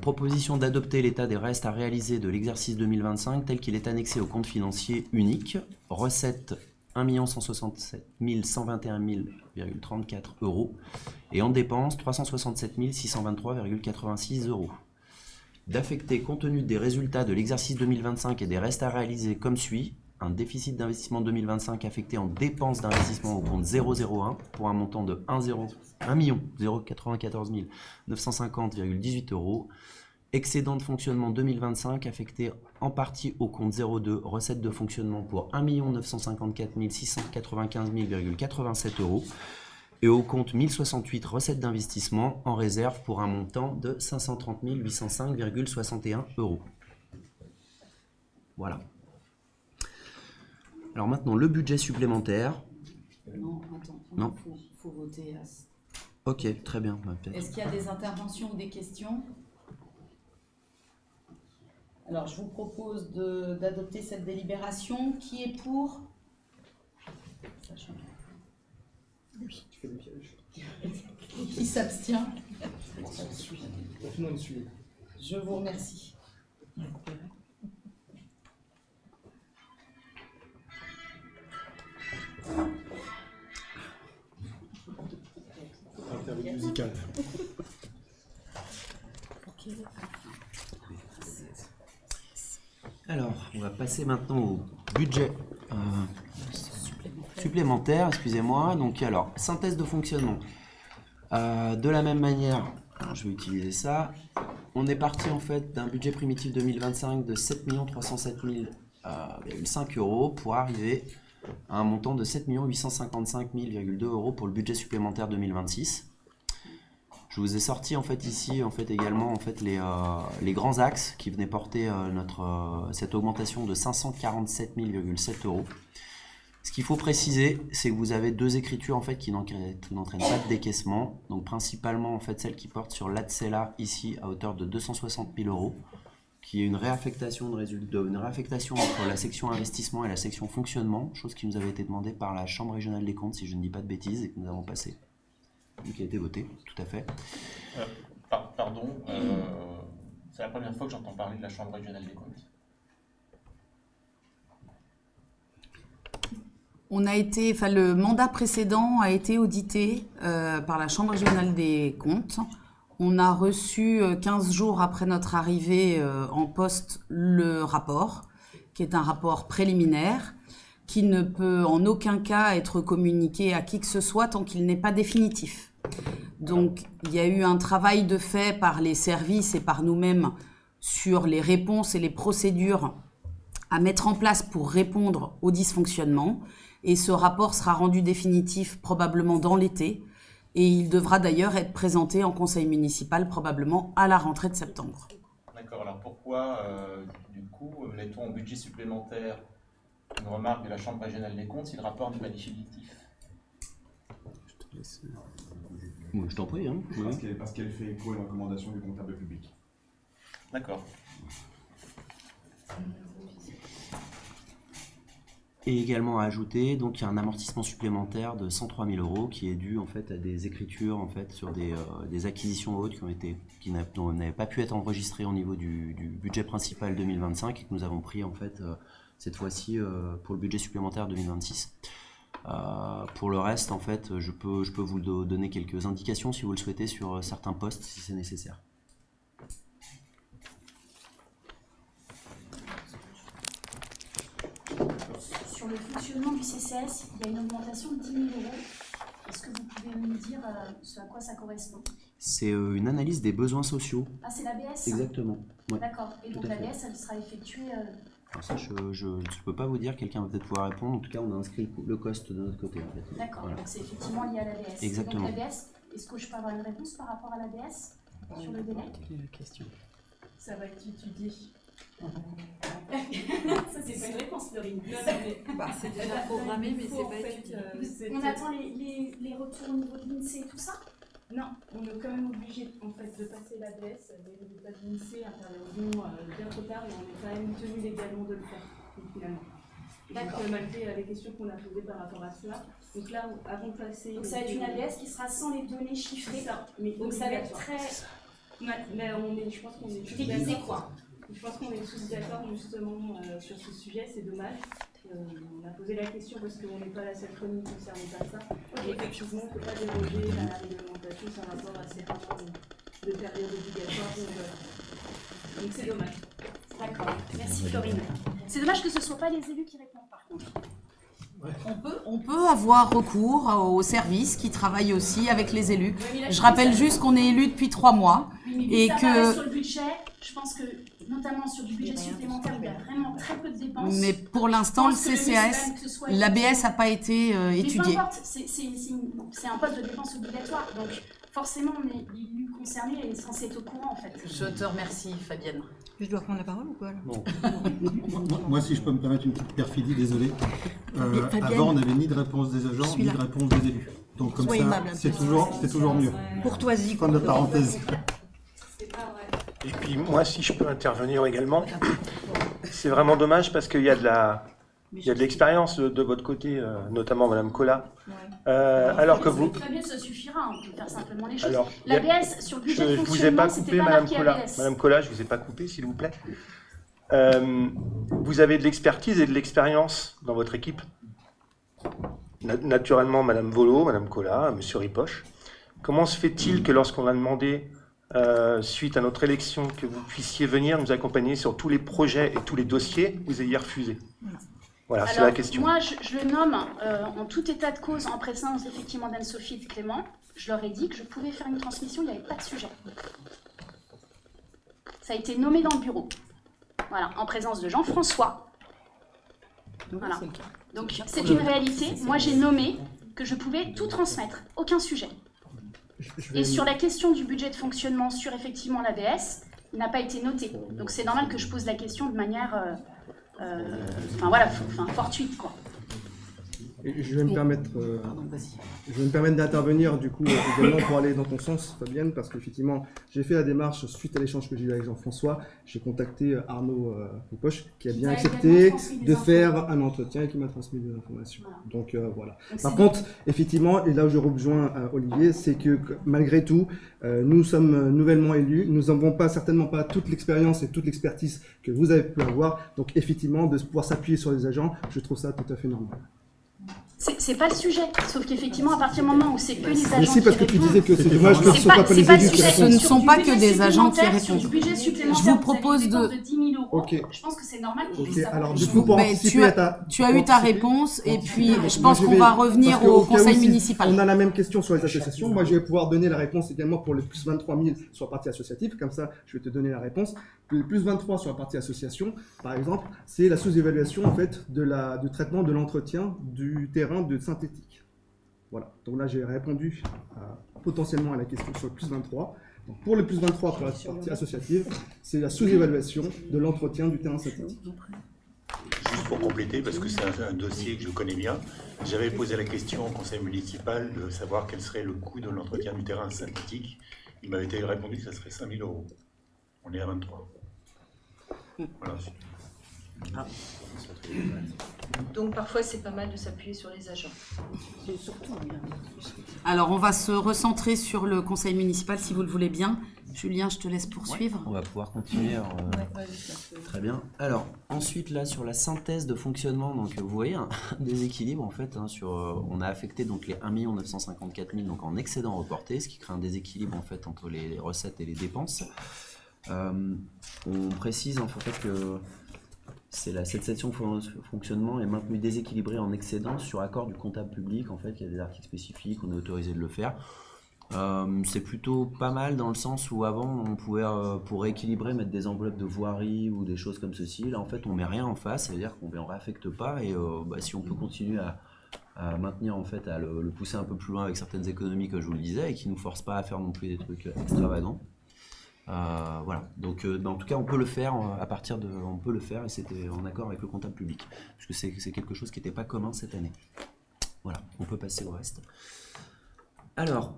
Proposition d'adopter l'état des restes à réaliser de l'exercice 2025 tel qu'il est annexé au compte financier unique. Recette 1 167 121,34 € et en dépenses 367 623,86 €. D'affecter, compte tenu des résultats de l'exercice 2025 et des restes à réaliser comme suit, un déficit d'investissement 2025 affecté en dépenses d'investissement au compte 001 pour un montant de 1 094 950,18 €. Excédent de fonctionnement 2025 affecté en partie au compte 02 recettes de fonctionnement pour 1 954 695,87 € et au compte 1068 recettes d'investissement en réserve pour un montant de 530 805,61 €. Voilà. Alors maintenant le budget supplémentaire. Non, attends, Non. faut voter. Ok, très bien. Est-ce qu'il y a des interventions ou des questions? Alors, je vous propose d'adopter cette délibération. Qui est pour? Oui, tu fais des pièges. Qui s'abstient? Tout le monde suit. Je vous remercie. Interlude musical. Alors, on va passer maintenant au budget supplémentaire, excusez-moi. Donc, alors, synthèse de fonctionnement. De la même manière, alors, je vais utiliser ça. On est parti en fait d'un budget primitif 2025 de 7 307,5 € pour arriver à un montant de 7 855,2 € pour le budget supplémentaire 2026. Je vous ai sorti en fait ici également les grands axes qui venaient porter cette augmentation de 547,7 €. Ce qu'il faut préciser, c'est que vous avez deux écritures en fait qui n'entraînent pas de décaissement. Donc principalement en fait celle qui porte sur l'ATSELA ici à hauteur de 260 000 €, qui est une réaffectation entre la section investissement et la section fonctionnement, chose qui nous avait été demandée par la Chambre régionale des comptes si je ne dis pas de bêtises et que nous avons passé. qui a été voté, tout à fait. Pardon, c'est la première fois que j'entends parler de la Chambre régionale des comptes. Le mandat précédent a été audité par la Chambre régionale des comptes. On a reçu 15 jours après notre arrivée en poste le rapport, qui est un rapport préliminaire, qui ne peut en aucun cas être communiqué à qui que ce soit tant qu'il n'est pas définitif. Donc, il y a eu un travail de fait par les services et par nous-mêmes sur les réponses et les procédures à mettre en place pour répondre aux dysfonctionnements. Et ce rapport sera rendu définitif probablement dans l'été. Et il devra d'ailleurs être présenté en conseil municipal probablement à la rentrée de septembre. D'accord, alors pourquoi, du coup, mettons en budget supplémentaire une remarque de la Chambre régionale des comptes si le rapport n'est pas définitif? Je t'en prie. Hein. Parce qu'elle fait écho à une recommandation du comptable public. D'accord. Et également à ajouter, donc il y a un amortissement supplémentaire de 103 000 € qui est dû en fait à des écritures en fait sur des acquisitions hautes dont n'avaient pas pu être enregistrées au niveau du budget principal 2025 et que nous avons pris en fait cette fois-ci pour le budget supplémentaire 2026. Pour le reste, en fait, je peux vous donner quelques indications si vous le souhaitez sur certains postes si c'est nécessaire. Sur le fonctionnement du CCS, il y a une augmentation de 10 000 €. Est-ce que vous pouvez me dire ce à quoi ça correspond? C'est une analyse des besoins sociaux. Ah, c'est l'ABS? Exactement. Ouais. D'accord. Et Tout donc à fait. l'ABS, elle sera effectuée... Alors ça, je ne peux pas vous dire, quelqu'un va peut-être pouvoir répondre. En tout cas, on a inscrit le cost de notre côté. En fait. D'accord, Voilà. donc c'est effectivement lié à l'ABS. Exactement. Donc l'ABS, est-ce que je peux avoir une réponse par rapport à l'ABS sur le délai? Question. Ça va être étudié. Ça, c'est pas une réponse, Florine. C'est déjà programmé, mais c'est pas étudié. On attend les retours au niveau de l'INSEE et tout ça? Non, on est quand même obligé en fait de passer l'ABS. Les résultats de l'INSEE interviendront bien trop tard et on est quand même tenu légalement de le faire, finalement. D'accord. Donc, malgré les questions qu'on a posées par rapport à cela. Donc là, avant de passer... Donc ça va être une ABS qui sera sans les données chiffrées. Ça, mais donc ça va être très... Ouais, mais je pense qu'on est tous révisé, quoi. Je pense qu'on est tous d'accord justement sur ce sujet, c'est dommage. On a posé la question parce qu'on n'est pas la seule commune concernée par ça. Et effectivement, on ne peut pas déroger à la réglementation par rapport à ces rapports de période obligatoire. Donc c'est dommage. D'accord, merci Florine. C'est dommage que ce ne soit pas les élus qui répondent par contre. On peut avoir recours aux services qui travaillent aussi avec les élus. Oui, là, je rappelle juste qu'on est élu depuis 3 mois. Oui, mais et ça que... paraît sur le budget, je pense que notamment sur du budget supplémentaire, il y a vraiment très peu de dépenses. Mais pour l'instant, le CCAS, l'ABS n'a pas été étudié. Mais peu importe, c'est un poste de dépense obligatoire. Donc forcément, l'élu concerné est censé être au courant en fait. Je te remercie, Fabienne. Je dois prendre la parole ou quoi là? Moi, si je peux me permettre une petite perfidie, désolé. Fabienne, avant, on n'avait ni de réponse des agents, ni de réponse des élus. Donc comme sois ça, aimable, c'est toujours mieux. Courtoisie. Fin de la parenthèse. Et puis moi, si je peux intervenir également, c'est vraiment dommage parce qu'il y a de l'expérience de votre côté, notamment Madame Collat. Alors que vous... Très bien, ça suffira, on peut faire simplement les choses. Alors, L'ABS, sur le budget de je ne vous ai pas fonctionnement, c'était coupé, pas Madame marqué Collat. ABS. Madame Collat, je ne vous ai pas coupé, s'il vous plaît. Vous avez de l'expertise et de l'expérience dans votre équipe. Naturellement, Madame Volo, Madame Collat, Monsieur Ripoche. Comment se fait-il que lorsqu'on a demandé, suite à notre élection, que vous puissiez venir nous accompagner sur tous les projets et tous les dossiers, vous ayez refusé? Voilà, c'est la question. Moi, je le nomme en tout état de cause, en présence effectivement d'Anne-Sophie et de Clément. Je leur ai dit que je pouvais faire une transmission, il n'y avait pas de sujet. Ça a été nommé dans le bureau. Voilà, en présence de Jean-François. Voilà. Donc c'est une réalité. Moi, j'ai nommé que je pouvais tout transmettre, aucun sujet. Et sur la question du budget de fonctionnement sur effectivement l'ABS, il n'a pas été noté. Donc c'est normal que je pose la question de manière fortuite, quoi. Et je vais me permettre, Pardon, vas-y. je vais me permettre d'intervenir du coup également pour aller dans ton sens, Fabienne, parce qu'effectivement, j'ai fait la démarche suite à l'échange que j'ai eu avec Jean-François. J'ai contacté Arnaud Poche qui a bien accepté de faire un entretien et qui m'a transmis des informations. Donc voilà. Par contre, effectivement, et là où je rejoins Olivier, c'est que malgré tout, nous sommes nouvellement élus. Nous n'avons certainement pas toute l'expérience et toute l'expertise que vous avez pu avoir. Donc effectivement, de pouvoir s'appuyer sur les agents, je trouve ça tout à fait normal. C'est pas le sujet, sauf qu'effectivement, à partir du moment où c'est que les agents Mais si, parce que tu disais que c'est dommage que ce ne c'est soit pas les élus qui Ce répondent. ne sont pas que des agents qui Sur du répondent. budget supplémentaire, Je vous avez propose une dépense de... de 10 000 euros. Ok. Je pense que c'est normal qu'ils Ok, puissent savoir. alors du coup, pour anticiper à ta... Tu as eu ta réponse et puis je pense Moi, qu'on vais- va revenir parce qu'au au cas où, conseil si municipal. On a la même question sur les associations. Moi, je vais pouvoir donner la réponse également pour le plus 23 000 sur la partie associative. Comme ça, je vais te donner la réponse. Le plus 23 sur la partie association, par exemple, c'est la sous-évaluation en fait du traitement de l'entretien du terrain de synthétique. Voilà. Donc là, j'ai répondu potentiellement à la question sur le plus 23. Donc, pour le plus 23 pour la partie associative, c'est la sous-évaluation de l'entretien du terrain synthétique. Juste pour compléter, parce que c'est un dossier que je connais bien, j'avais posé la question au conseil municipal de savoir quel serait le coût de l'entretien du terrain synthétique. Il m'avait été répondu que ça serait 5 000 euros. On est à 23. Voilà. Ah. Donc parfois c'est pas mal de s'appuyer sur les agents. Alors on va se recentrer sur le conseil municipal si vous le voulez bien. Julien, je te laisse poursuivre. On va pouvoir continuer. Très bien. Alors, ensuite, là, sur la synthèse de fonctionnement, donc vous voyez un déséquilibre, en fait, on a affecté donc les 1 954 000 donc, en excédent reporté, ce qui crée un déséquilibre, en fait, entre les recettes et les dépenses. On précise, en fait, que cette section fonctionnement est maintenue déséquilibrée en excédent sur accord du comptable public. En fait, il y a des articles spécifiques, on est autorisé de le faire. C'est plutôt pas mal dans le sens où avant on pouvait pour rééquilibrer mettre des enveloppes de voirie ou des choses comme ceci. Là en fait on met rien en face, ça veut dire qu'on ne réaffecte pas et si on peut continuer à maintenir en fait à le pousser un peu plus loin avec certaines économies que je vous le disais et qui ne nous forcent pas à faire non plus des trucs extravagants. Voilà, donc en tout cas on peut le faire on peut le faire et c'était en accord avec le comptable public puisque c'est quelque chose qui n'était pas commun cette année. Voilà, on peut passer au reste. Alors,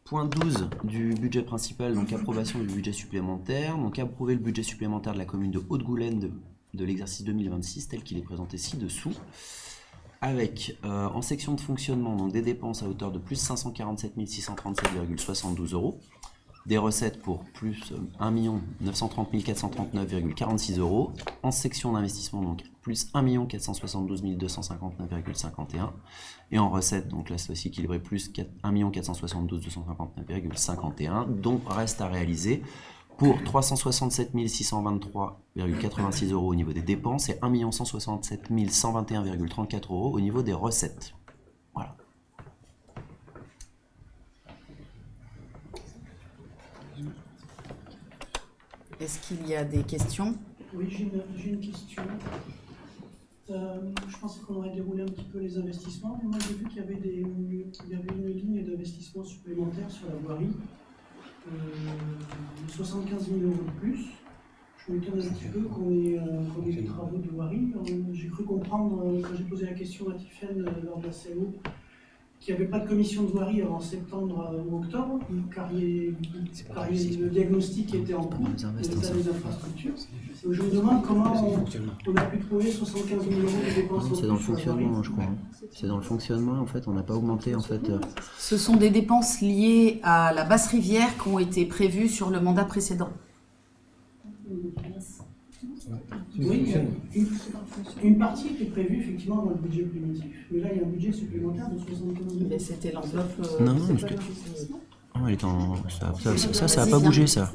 point 12 du budget principal, donc approbation du budget supplémentaire. Donc approuver le budget supplémentaire de la commune de Haute-Goulaine de l'exercice 2026 tel qu'il est présenté ci-dessous. Avec en section de fonctionnement donc des dépenses à hauteur de plus 547 637,72 €. Des recettes pour plus 1 930 439,46 €. En section d'investissement, donc plus 1 472 259,51 €. Et en recettes, donc là c'est aussi équilibré, plus 1 472 259,51 €. Donc reste à réaliser pour 367 623,86 € au niveau des dépenses et 1 167 121,34 € au niveau des recettes. Voilà. Est-ce qu'il y a des questions? Oui, j'ai une question. Je pensais qu'on aurait déroulé un petit peu les investissements, mais moi j'ai vu qu'il y avait une ligne d'investissement supplémentaire sur la voirie, 75 000 € de plus. Je m'étonne un petit peu qu'on ait des travaux de voirie. J'ai cru comprendre, quand j'ai posé la question à Tiffaine lors de la CO, qu'il n'y avait pas de commission de voirie avant septembre ou octobre, car le diagnostic était en cours, les infrastructures. Donc je me demande comment on a pu trouver 75 000 € de dépenses. C'est dans le fonctionnement, je crois. C'est dans le fonctionnement, en fait, on n'a pas augmenté, en fait. Ce sont des dépenses liées à la basse rivière qui ont été prévues sur le mandat précédent. Oui, une partie était prévue effectivement dans le budget primitif. Mais là, il y a un budget supplémentaire de 75 000 €. Mais c'était l'enveloppe. Non, mais c'était. Oh, elle est en. Ça a pas bougé, ça.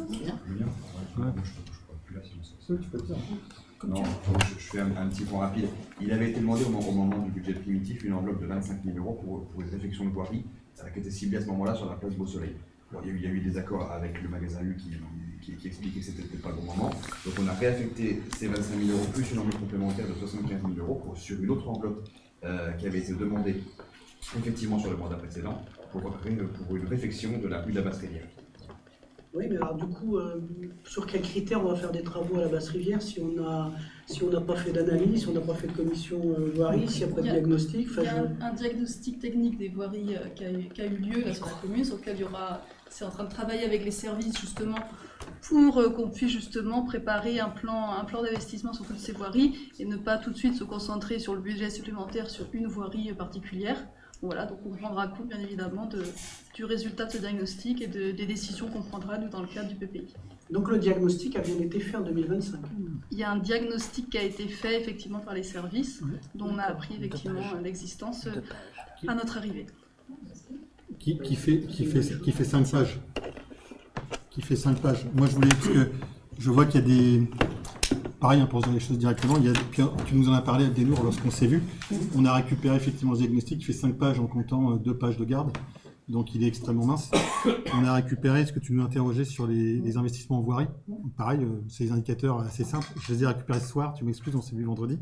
Ouais. Non, je fais un petit point rapide. Il avait été demandé au moment du budget primitif une enveloppe de 25 000 € pour les réfections de voirie qui était ciblée à ce moment-là sur la place Beau Soleil. Bon, il y a eu des accords avec le magasin U qui expliquait que c'était peut-être pas le bon moment. Donc on a réaffecté ces 25 000 € plus une enveloppe complémentaire de 75 000 € sur une autre enveloppe qui avait été demandée effectivement sur le mandat précédent pour une réfection de la rue de la Basse-Rivière. Oui, mais alors du coup, sur quels critères on va faire des travaux à la Basse-Rivière si on n'a pas fait d'analyse, si on n'a pas fait de commission voirie, s'il n'y a pas de diagnostic? Il y a un diagnostic technique des voiries qui a eu lieu là, sur la commune, sur lequel c'est en train de travailler avec les services justement pour qu'on puisse justement préparer un plan d'investissement sur toutes ces voiries et ne pas tout de suite se concentrer sur le budget supplémentaire sur une voirie particulière. Voilà, donc on prendra compte bien évidemment du résultat de ce diagnostic et des décisions qu'on prendra dans le cadre du PPI. Donc le diagnostic a bien été fait en 2025. Il y a un diagnostic qui a été fait effectivement par les services, dont on a appris effectivement l'existence à notre arrivée. Qui fait 5 pages. Qui fait 5 pages. Moi je voulais, parce que je vois qu'il y a des... Pareil, pour dire les choses directement, tu nous en as parlé, Abdenour, lorsqu'on s'est vu. On a récupéré effectivement ce diagnostic qui fait 5 pages en comptant 2 pages de garde. Donc il est extrêmement mince. On a récupéré ce que tu nous interrogeais sur les investissements en voirie. Pareil, c'est des indicateurs assez simples. Je les ai récupérés ce soir, tu m'excuses, on s'est vu vendredi.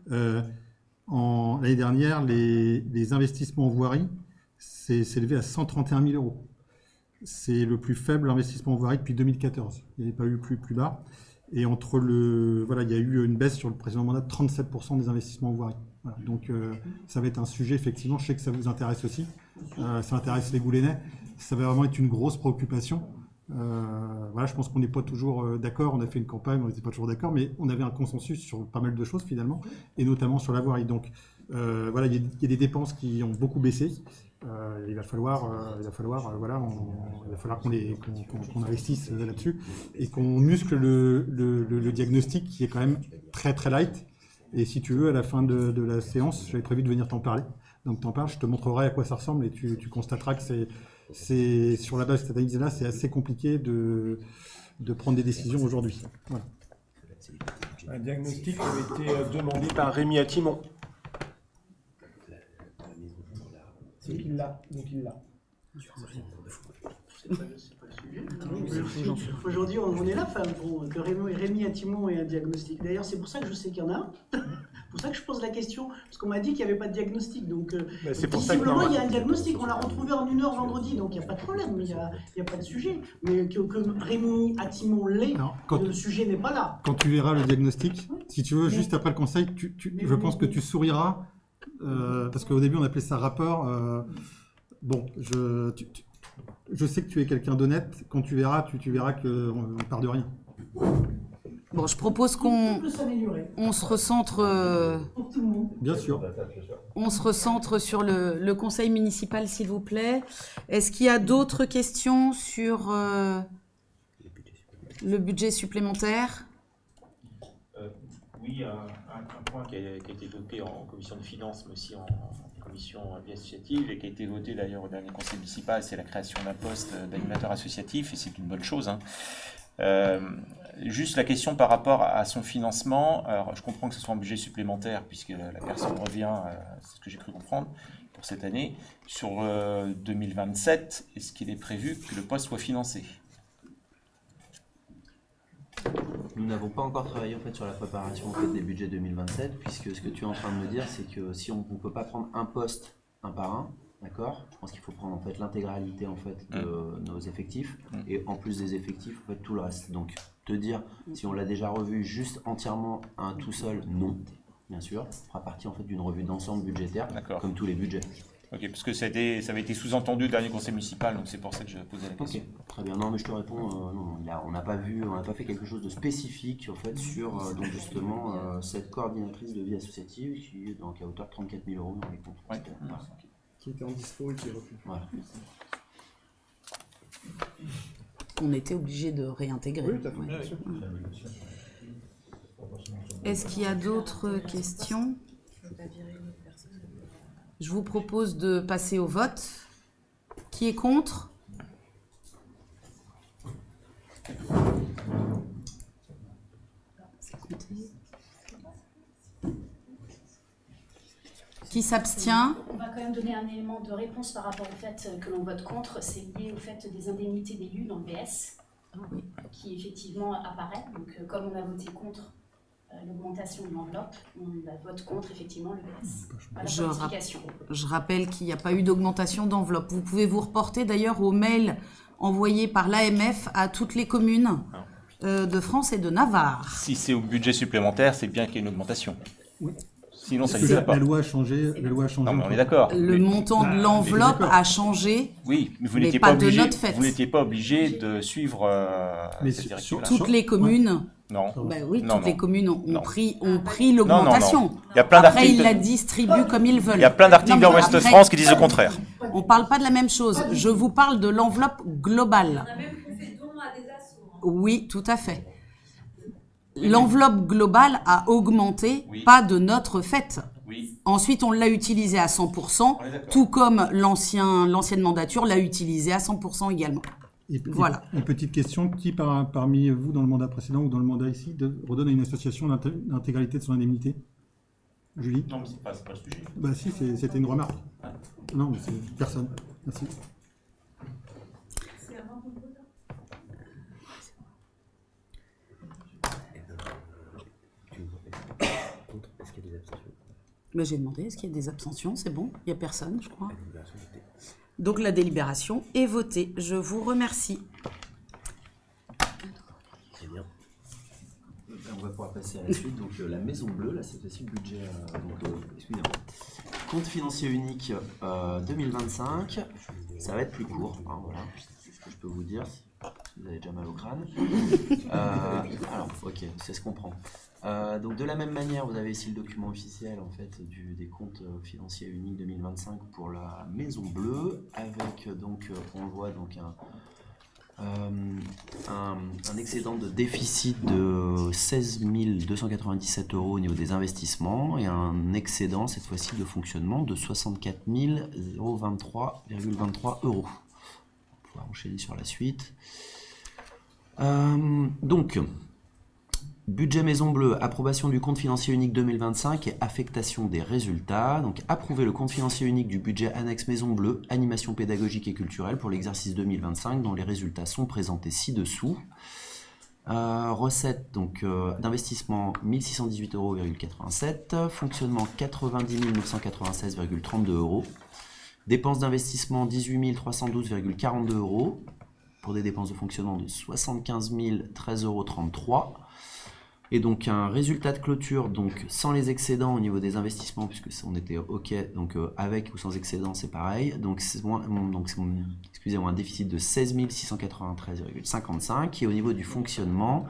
L'année dernière, les investissements en voirie s'est élevé à 131 000 €. C'est le plus faible investissement en voirie depuis 2014. Il n'y avait pas eu plus bas. Et il y a eu une baisse sur le précédent mandat de 37% des investissements en voirie. Voilà. Donc ça va être un sujet, effectivement, je sais que ça vous intéresse aussi. Ça intéresse les Goulénais. Ça va vraiment être une grosse préoccupation. Je pense qu'on n'est pas toujours d'accord. On a fait une campagne, on n'était pas toujours d'accord, mais on avait un consensus sur pas mal de choses finalement, et notamment sur la voirie. Donc il y a des dépenses qui ont beaucoup baissé. Il va falloir qu'on investisse là-dessus et qu'on muscle le diagnostic qui est quand même très très light. Et si tu veux, à la fin de la séance, j'avais prévu de venir t'en parler. Donc t'en parles, je te montrerai à quoi ça ressemble et tu constateras que c'est sur la base de cette analyse-là, c'est assez compliqué de prendre des décisions aujourd'hui. Voilà. Un diagnostic qui avait été demandé par Rémi Attimon. Donc il l'a. Aujourd'hui, on est là, que Rémi Attimon ait un diagnostic. D'ailleurs, c'est pour ça que je sais qu'il y en a un. C'est pour ça que je pose la question, parce qu'on m'a dit qu'il n'y avait pas de diagnostic. Donc, visiblement, il y a un diagnostic. On l'a retrouvé en 1 heure vendredi, donc il n'y a pas de problème, il n'y a pas de sujet. Mais que Rémi Attimon l'ait, le sujet n'est pas là. Quand tu verras le diagnostic, si tu veux, juste après le conseil, je pense que tu souriras, parce qu'au début, on appelait ça rapport. Je sais que tu es quelqu'un d'honnête. Quand tu verras, tu verras qu'on part de rien. Bon, je propose qu'on se recentre. Pour tout le monde. Bien sûr. On se recentre sur le conseil municipal, s'il vous plaît. Est-ce qu'il y a d'autres questions sur le budget supplémentaire? Oui, un point qui a été évoqué en commission de finances, mais aussi en commission vie associative, et qui a été voté d'ailleurs au dernier conseil municipal, c'est la création d'un poste d'animateur associatif, et c'est une bonne chose. Juste la question par rapport à son financement. Alors, je comprends que ce soit un budget supplémentaire, puisque la personne revient, c'est ce que j'ai cru comprendre, pour cette année. Sur 2027, est-ce qu'il est prévu que le poste soit financé ? Nous n'avons pas encore travaillé en fait sur la préparation en fait, des budgets 2027, puisque ce que tu es en train de me dire, c'est que si on ne peut pas prendre un poste un par un, d'accord, je pense qu'il faut prendre en fait l'intégralité en fait de nos effectifs et en plus des effectifs en fait tout le reste. Donc te dire si on l'a déjà revu juste entièrement un tout seul, non, bien sûr, ça fera partie en fait d'une revue d'ensemble budgétaire, comme tous les budgets. Ok, parce que ça avait été sous-entendu au dernier conseil municipal, donc c'est pour ça que je posais la question. Ok, très bien. Non, mais je te réponds, non, on n'a pas fait quelque chose de spécifique en fait sur donc justement cette coordinatrice de vie associative qui est donc à hauteur de 34 000 € dans les comptes. Ouais. Voilà. Qui était en dispo et qui est repris. Voilà. On était obligé de réintégrer. Oui, tout à fait. Bien sûr. Est-ce qu'il y a d'autres questions ? Je vous propose de passer au vote. Qui est contre ? Qui s'abstient ? On va quand même donner un élément de réponse par rapport au fait que l'on vote contre. C'est lié au fait des indemnités d'élus dans le BS, qui effectivement apparaît. Donc, comme on a voté contre l'augmentation de l'enveloppe, on vote contre effectivement le BS. Voilà, Je rappelle qu'il n'y a pas eu d'augmentation d'enveloppe. Vous pouvez vous reporter d'ailleurs au mail envoyés par l'AMF à toutes les communes de France et de Navarre. Si c'est au budget supplémentaire, c'est bien qu'il y ait une augmentation. Oui. Sinon, ça Parce ne que va pas. la loi a changé. Non, mais on est d'accord. Le montant de l'enveloppe a changé, Oui, mais vous mais n'étiez pas pas de obligé. notre fait. Vous n'étiez pas obligé de suivre Mais cette sur- directive-là. Toutes les communes, Non. ben oui, Non, toutes les non. communes ont Non. pris Non, l'augmentation. non. Il y a plein Après, d'articles ils de- la distribuent comme ils veulent. Il y a plein d'articles Non, dans mais Ouest après- France qui disent le contraire. On parle pas de la même chose. Je vous parle de l'enveloppe globale. Oui, tout à fait. L'enveloppe globale a augmenté, Oui. pas de notre fait. Oui. Ensuite, on l'a utilisé à 100%, On est d'accord. tout comme l'ancienne mandature l'a utilisé à 100% également. Voilà. Une petite question, qui parmi vous dans le mandat précédent ou dans le mandat ici redonne à une association l'intégralité de son indemnité? Julie? Non, mais c'est pas le sujet. Bah si, c'était une remarque. Non, mais c'est personne. Merci. Mais j'ai demandé, est-ce qu'il y a des abstentions? C'est bon, il n'y a personne, je crois. Donc la délibération est votée. Je vous remercie. Très bien. On va pouvoir passer à la suite. Donc la Maison Bleue, là cette fois-ci le budget, excusez-moi. Compte financier unique 2025, ça va être plus court, hein, voilà, c'est ce que je peux vous dire, si vous avez déjà mal au crâne. Alors, ok, c'est ce qu'on prend. Donc de la même manière, vous avez ici le document officiel en fait des comptes financiers uniques 2025 pour la Maison Bleue, avec donc on le voit donc un excédent de déficit de 16 297 € au niveau des investissements et un excédent cette fois-ci de fonctionnement de 64 023,23 €. On va pouvoir enchaîner sur la suite. Donc, budget Maison Bleue, approbation du compte financier unique 2025 et affectation des résultats. Donc, approuver le compte financier unique du budget annexe Maison Bleue, animation pédagogique et culturelle pour l'exercice 2025, dont les résultats sont présentés ci-dessous. Recettes donc d'investissement 1618,87 €, fonctionnement 90 996,32 €, dépenses d'investissement 18 312,42 € pour des dépenses de fonctionnement de 75 013,33 €. Et donc un résultat de clôture donc sans les excédents au niveau des investissements, puisque on était ok, donc avec ou sans excédent c'est pareil, donc excusez-moi, un déficit de 16 693,55 et au niveau du fonctionnement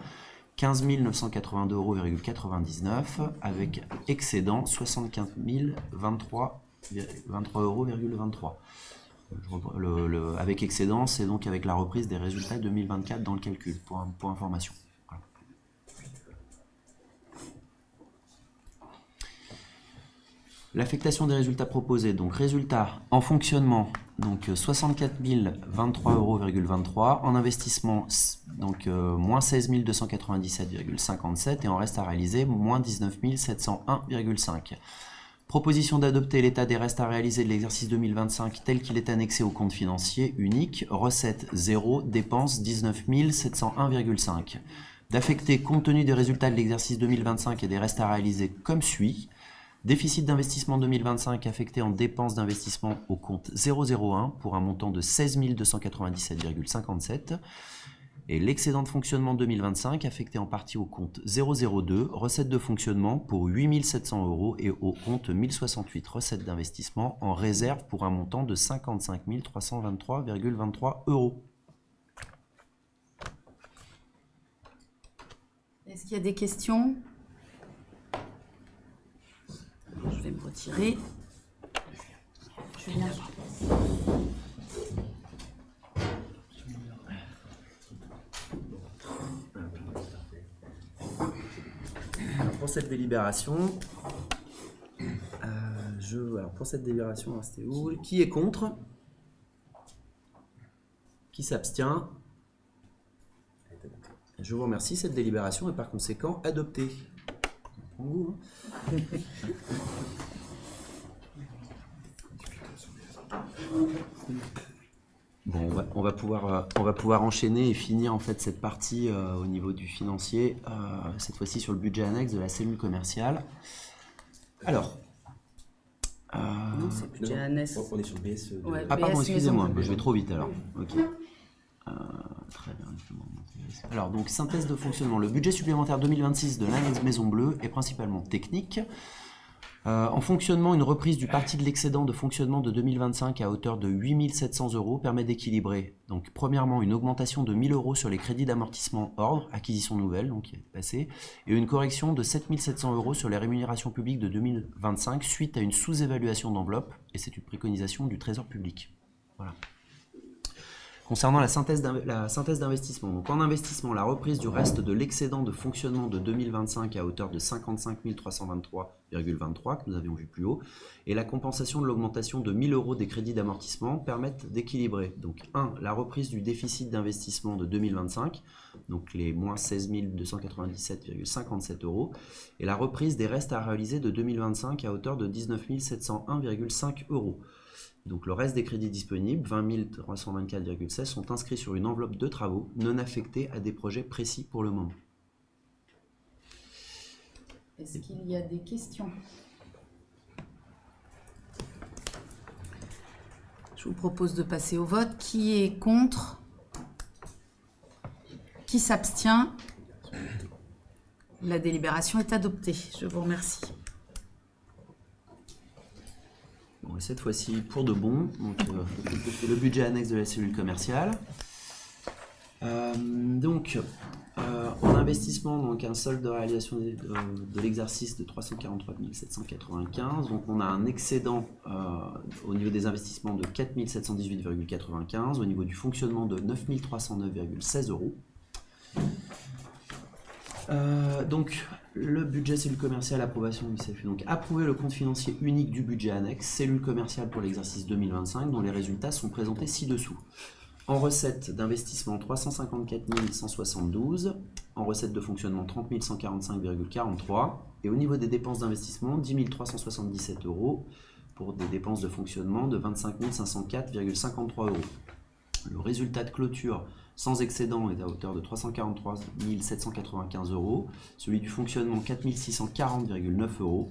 15 982,99 € avec excédent 75 023,23 €. Avec excédent, c'est donc avec la reprise des résultats 2024 dans le calcul, pour information. Voilà. L'affectation des résultats proposés, donc résultats en fonctionnement, donc 64 023,23 €, en investissement, donc moins 16 297,57 € et en reste à réaliser, moins 19 701,5 €. Proposition d'adopter l'état des restes à réaliser de l'exercice 2025 tel qu'il est annexé au compte financier unique, recettes 0, dépenses 19 701,5 €. D'affecter, compte tenu des résultats de l'exercice 2025 et des restes à réaliser comme suit, déficit d'investissement 2025 affecté en dépenses d'investissement au compte 001 pour un montant de 16 297,57 € et l'excédent de fonctionnement 2025 affecté en partie au compte 002, recettes de fonctionnement pour 8 700 € et au compte 1068, recettes d'investissement en réserve pour un montant de 55 323,23 €. Est-ce qu'il y a des questions? Je vais me retirer. Julien. Pour cette délibération, c'était où? Qui est contre? Qui s'abstient? Je vous remercie, cette délibération est par conséquent adoptée. Bon, on va pouvoir enchaîner et finir en fait cette partie au niveau du financier, cette fois-ci sur le budget annexe de la cellule commerciale. Alors, non, c'est budget annexe. On est sur le BSE. Ouais, ah pardon, BS excusez-moi, Maison Bleue. je vais trop vite alors. Ok. Très bien. Alors, donc, synthèse de fonctionnement. Le budget supplémentaire 2026 de l'annexe Maison Bleue est principalement technique. En fonctionnement, une reprise du parti de l'excédent de fonctionnement de 2025 à hauteur de 8 700 € permet d'équilibrer. Donc, premièrement, une augmentation de 1 000 € sur les crédits d'amortissement ordre, acquisition nouvelle, donc qui est passé, et une correction de 7 700 € sur les rémunérations publiques de 2025 suite à une sous-évaluation d'enveloppe, et c'est une préconisation du Trésor public. Voilà. Concernant la synthèse d'investissement, donc en investissement, la reprise du reste de l'excédent de fonctionnement de 2025 à hauteur de 55 323,23 que nous avions vu plus haut, et la compensation de l'augmentation de 1 000 € des crédits d'amortissement permettent d'équilibrer. Donc 1. La reprise du déficit d'investissement de 2025, donc les moins 16 297,57 €, et la reprise des restes à réaliser de 2025 à hauteur de 19 701,5 €. Donc le reste des crédits disponibles, 20 324,16, sont inscrits sur une enveloppe de travaux non affectés à des projets précis pour le moment. Est-ce qu'il y a des questions? Je vous propose de passer au vote. Qui est contre? Qui s'abstient? La délibération est adoptée. Je vous remercie. Bon, et cette fois-ci, pour de bon, donc, le budget annexe de la cellule commerciale. En investissement, donc un solde de réalisation de l'exercice de 343 795. Donc on a un excédent au niveau des investissements de 4 718,95, au niveau du fonctionnement de 9 309,16 €. Donc le budget cellule commerciale, approbation du CFU. Donc approuver le compte financier unique du budget annexe cellule commerciale pour l'exercice 2025 dont les résultats sont présentés ci-dessous. En recettes d'investissement 354 172, en recettes de fonctionnement 30 145,43 et au niveau des dépenses d'investissement 10 377 € pour des dépenses de fonctionnement de 25 504,53 €. Le résultat de clôture sans excédent est à hauteur de 343 795 €, celui du fonctionnement 4 640,9 €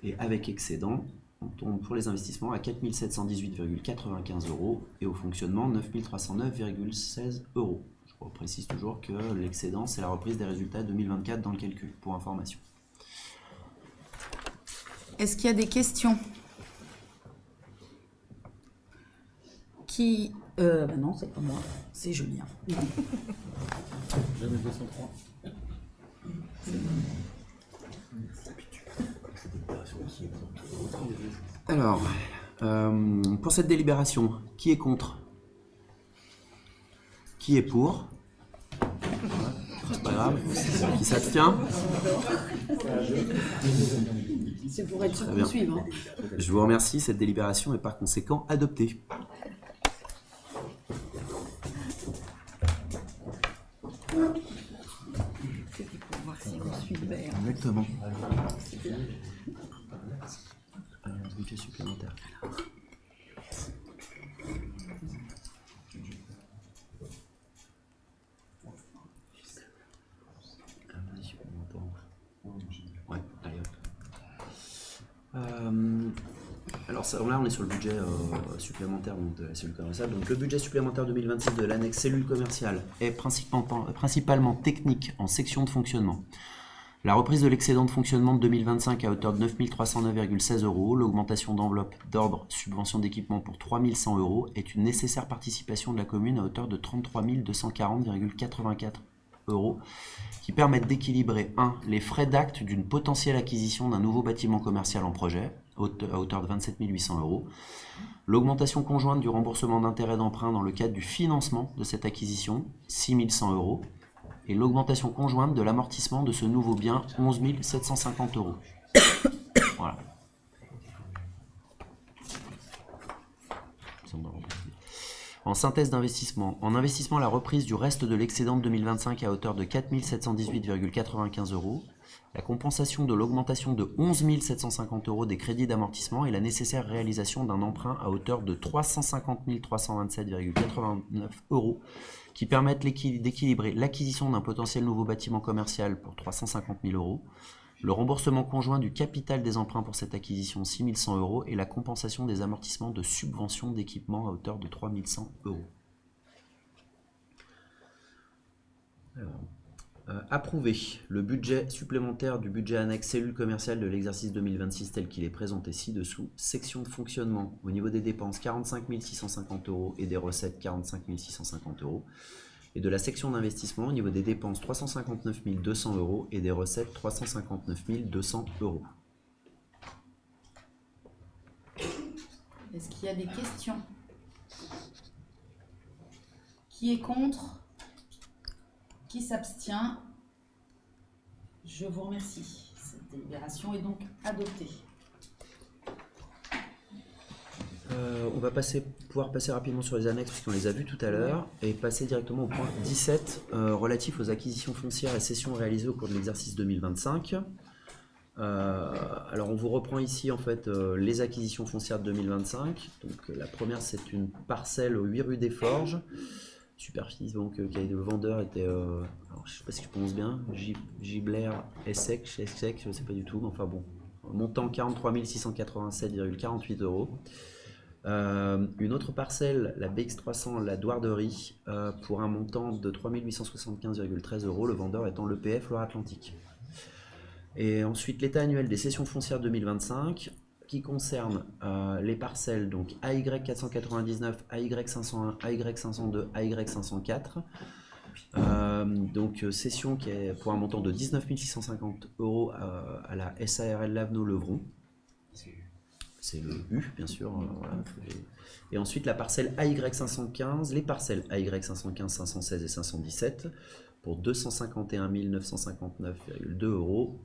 et avec excédent, on tombe pour les investissements à 4 718,95 € et au fonctionnement 9 309,16 €. Je précise toujours que l'excédent, c'est la reprise des résultats 2024 dans le calcul, pour information. Est-ce qu'il y a des questions? Qui... non, c'est pas moi, c'est Julien. Jamais 203. Alors, pour cette délibération, qui est contre? Qui est pour? C'est pas grave. Qui s'abstient? C'est pour être sûr Très qu'on bien. suive. Hein. Je vous remercie, cette délibération est par conséquent adoptée. C'était pour voir si on suit bien. Exactement. Budget supplémentaire. Ouais, allez hop. Alors ça, là on est sur le budget supplémentaire donc, de la cellule commerciale. Donc le budget supplémentaire 2026 de l'annexe cellule commerciale est principalement technique en section de fonctionnement. La reprise de l'excédent de fonctionnement de 2025 à hauteur de 9 309,16 €, l'augmentation d'enveloppe d'ordre subvention d'équipement pour 3 100 € est une nécessaire participation de la commune à hauteur de 33 240,84 € qui permettent d'équilibrer 1. Les frais d'acte d'une potentielle acquisition d'un nouveau bâtiment commercial en projet à hauteur de 27 800 €, l'augmentation conjointe du remboursement d'intérêts d'emprunt dans le cadre du financement de cette acquisition 6 100 € et l'augmentation conjointe de l'amortissement de ce nouveau bien 11 750 €. Voilà. En synthèse d'investissement, en investissement, la reprise du reste de l'excédent de 2025 à hauteur de 4 718,95 €, la compensation de l'augmentation de 11 750 € des crédits d'amortissement et la nécessaire réalisation d'un emprunt à hauteur de 350 327,89 € qui permettent d'équilibrer l'acquisition d'un potentiel nouveau bâtiment commercial pour 350 000 €, le remboursement conjoint du capital des emprunts pour cette acquisition 6 100 € et la compensation des amortissements de subventions d'équipement à hauteur de 3 100 €. Approuver le budget supplémentaire du budget annexe cellule commerciale de l'exercice 2026 tel qu'il est présenté ci-dessous. Section de fonctionnement, au niveau des dépenses, 45 650 € et des recettes, 45 650 €. Et de la section d'investissement, au niveau des dépenses, 359 200 € et des recettes, 359 200 €. Est-ce qu'il y a des questions? Qui est contre? Qui s'abstient? Je vous remercie. Cette délibération est donc adoptée. On va pouvoir passer rapidement sur les annexes puisqu'on les a vues tout à l'heure et passer directement au point 17 relatif aux acquisitions foncières et cessions réalisées au cours de l'exercice 2025. Alors on vous reprend ici en fait les acquisitions foncières de 2025. Donc la première c'est une parcelle au 8 rue des Forges. Superficie donc le vendeur était, alors, je ne sais pas si je prononce bien, Gibler Essec, je ne sais pas du tout, mais enfin bon, montant 43 687,48 €. Une autre parcelle, la BX300, la Douarderie, pour un montant de 3 875,13 €, le vendeur étant l'EPF Loire-Atlantique. Et ensuite l'état annuel des cessions foncières 2025, qui concerne les parcelles donc AY 499, AY 501, AY 502, AY 504. Donc cession qui est pour un montant de 19 650 € à la SARL Laveno-Levron. C'est le U bien sûr. Voilà. Et ensuite la parcelle AY 515, les parcelles AY 515, 516 et 517 pour 251 959,2 €.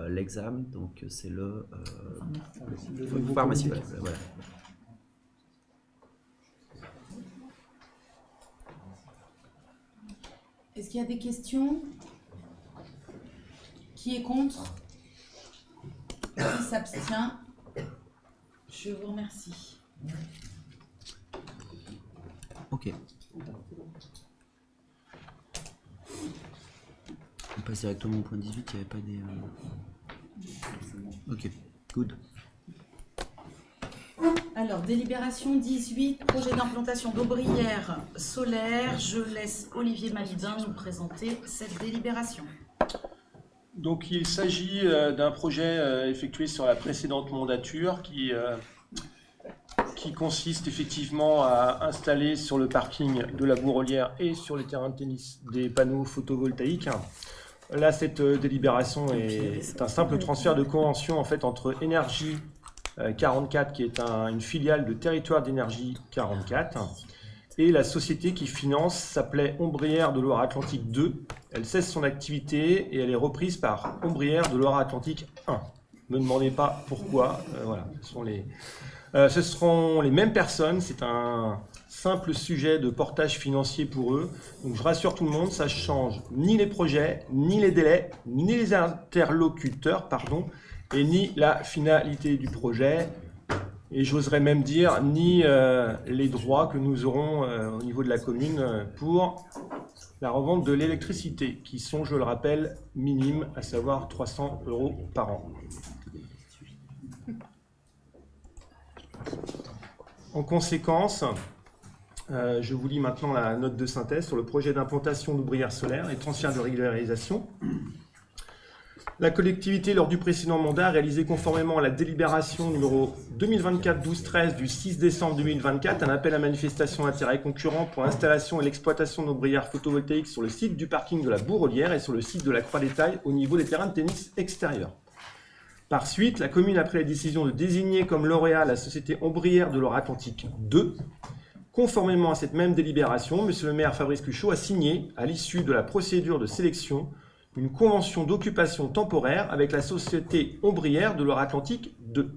L'examen, donc c'est le pharmacie. Voilà. Est-ce qu'il y a des questions? Qui est contre? Qui s'abstient? Je vous remercie. Ok. On passe directement au point 18, il n'y avait pas des... Ok, good. Alors, délibération 18, projet d'implantation d'aubrières solaires. Je laisse Olivier Malidin nous présenter cette délibération. Donc il s'agit d'un projet effectué sur la précédente mandature qui consiste effectivement à installer sur le parking de la Bourrelière et sur les terrains de tennis des panneaux photovoltaïques. Là, cette délibération est un simple transfert de convention en fait entre Énergie 44, qui est une filiale de Territoire d'énergie 44, et la société qui finance s'appelait Ombrière de Loire-Atlantique 2. Elle cesse son activité et elle est reprise par Ombrière de Loire-Atlantique 1. Ne me demandez pas pourquoi. Voilà, ce seront les mêmes personnes. C'est un simple sujet de portage financier pour eux. Donc je rassure tout le monde, ça ne change ni les projets, ni les délais, ni les interlocuteurs, et ni la finalité du projet. Et j'oserais même dire ni les droits que nous aurons au niveau de la commune pour la revente de l'électricité, qui sont, je le rappelle, minimes, à savoir 300 € par an. En conséquence, je vous lis maintenant la note de synthèse sur le projet d'implantation d'ouvrières solaires et transfert de régularisation. La collectivité, lors du précédent mandat, a réalisé conformément à la délibération numéro 2024-12-13 du 6 décembre 2024 un appel à manifestation d'intérêt concurrent pour l'installation et l'exploitation d'ombrières photovoltaïques sur le site du parking de la Bourrelière et sur le site de la Croix-des-Tailles au niveau des terrains de tennis extérieurs. Par suite, la commune a pris la décision de désigner comme lauréat la société Ombrière de Loire-Atlantique 2. Conformément à cette même délibération, M. le maire Fabrice Cuchot a signé, à l'issue de la procédure de sélection, une convention d'occupation temporaire avec la société Ombrière de Loire-Atlantique 2.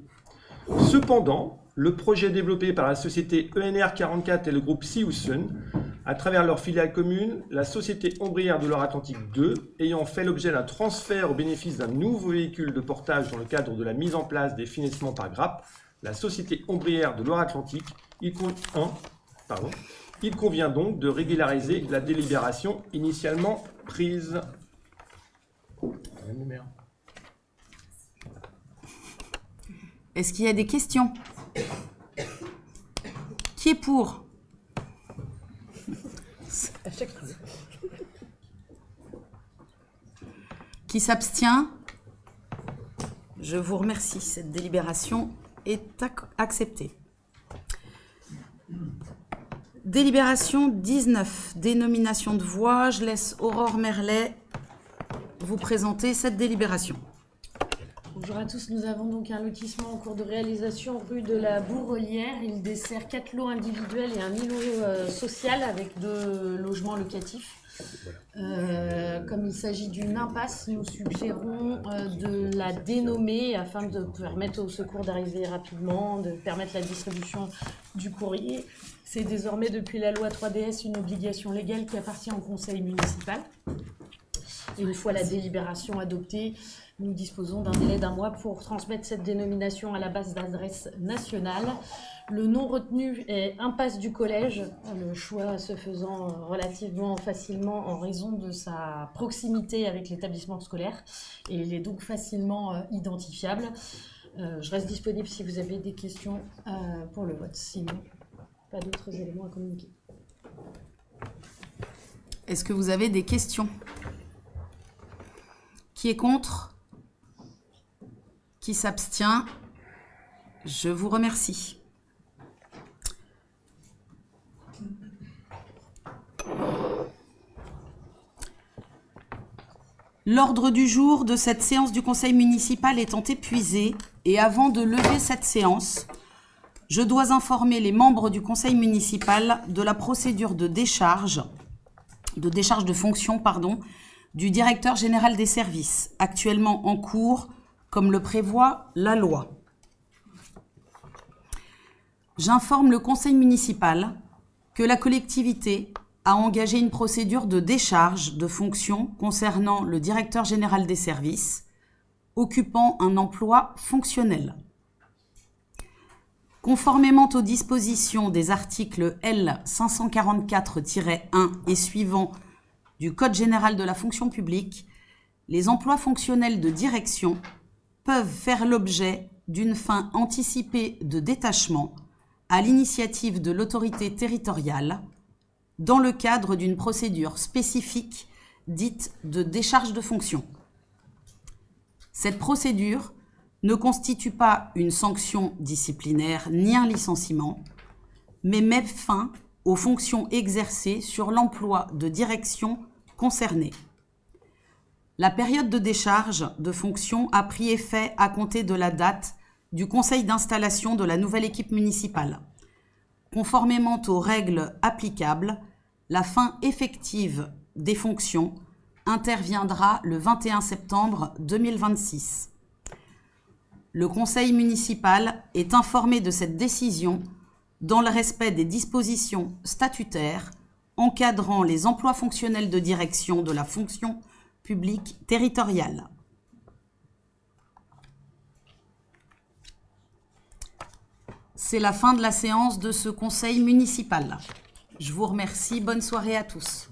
Cependant, le projet développé par la société ENR 44 et le groupe Sioussen, à travers leur filiale commune, la société Ombrière de Loire-Atlantique 2, ayant fait l'objet d'un transfert au bénéfice d'un nouveau véhicule de portage dans le cadre de la mise en place des financements par grappe, la société Ombrière de Loire-Atlantique, il convient donc de régulariser la délibération initialement prise. Est-ce qu'il y a des questions? Qui est pour? Qui s'abstient? Je vous remercie. Cette délibération est acceptée. Délibération 19, dénomination de voix. Je laisse Aurore Merlet vous présenter cette délibération. Bonjour à tous, nous avons donc un lotissement en cours de réalisation rue de la Bourrelière. Il dessert 4 lots individuels et un îlot social avec 2 logements locatifs. Comme il s'agit d'une impasse, nous suggérons de la dénommer afin de permettre au secours d'arriver rapidement, de permettre la distribution du courrier. C'est désormais depuis la loi 3DS une obligation légale qui appartient au conseil municipal. Et une fois la délibération adoptée, nous disposons d'un délai d'1 mois pour transmettre cette dénomination à la base d'adresse nationale. Le nom retenu est Impasse du Collège, le choix se faisant relativement facilement en raison de sa proximité avec l'établissement scolaire, et il est donc facilement identifiable. Je reste disponible si vous avez des questions pour le vote, sinon pas d'autres éléments à communiquer. Est-ce que vous avez des questions? Qui est contre? Qui s'abstient? Je vous remercie. L'ordre du jour de cette séance du conseil municipal étant épuisé, et avant de lever cette séance, je dois informer les membres du conseil municipal de la procédure de décharge de fonction, du directeur général des services, actuellement en cours, comme le prévoit la loi. J'informe le conseil municipal que la collectivité a engagé une procédure de décharge de fonction concernant le directeur général des services, occupant un emploi fonctionnel. Conformément aux dispositions des articles L. 544-1 et suivants du Code général de la fonction publique, les emplois fonctionnels de direction peuvent faire l'objet d'une fin anticipée de détachement à l'initiative de l'autorité territoriale dans le cadre d'une procédure spécifique dite de décharge de fonction. Cette procédure ne constitue pas une sanction disciplinaire ni un licenciement, mais met fin aux fonctions exercées sur l'emploi de direction concerné. La période de décharge de fonction a pris effet à compter de la date du conseil d'installation de la nouvelle équipe municipale. Conformément aux règles applicables, la fin effective des fonctions interviendra le 21 septembre 2026. Le conseil municipal est informé de cette décision dans le respect des dispositions statutaires encadrant les emplois fonctionnels de direction de la fonction publique territoriale. C'est la fin de la séance de ce conseil municipal. Je vous remercie. Bonne soirée à tous.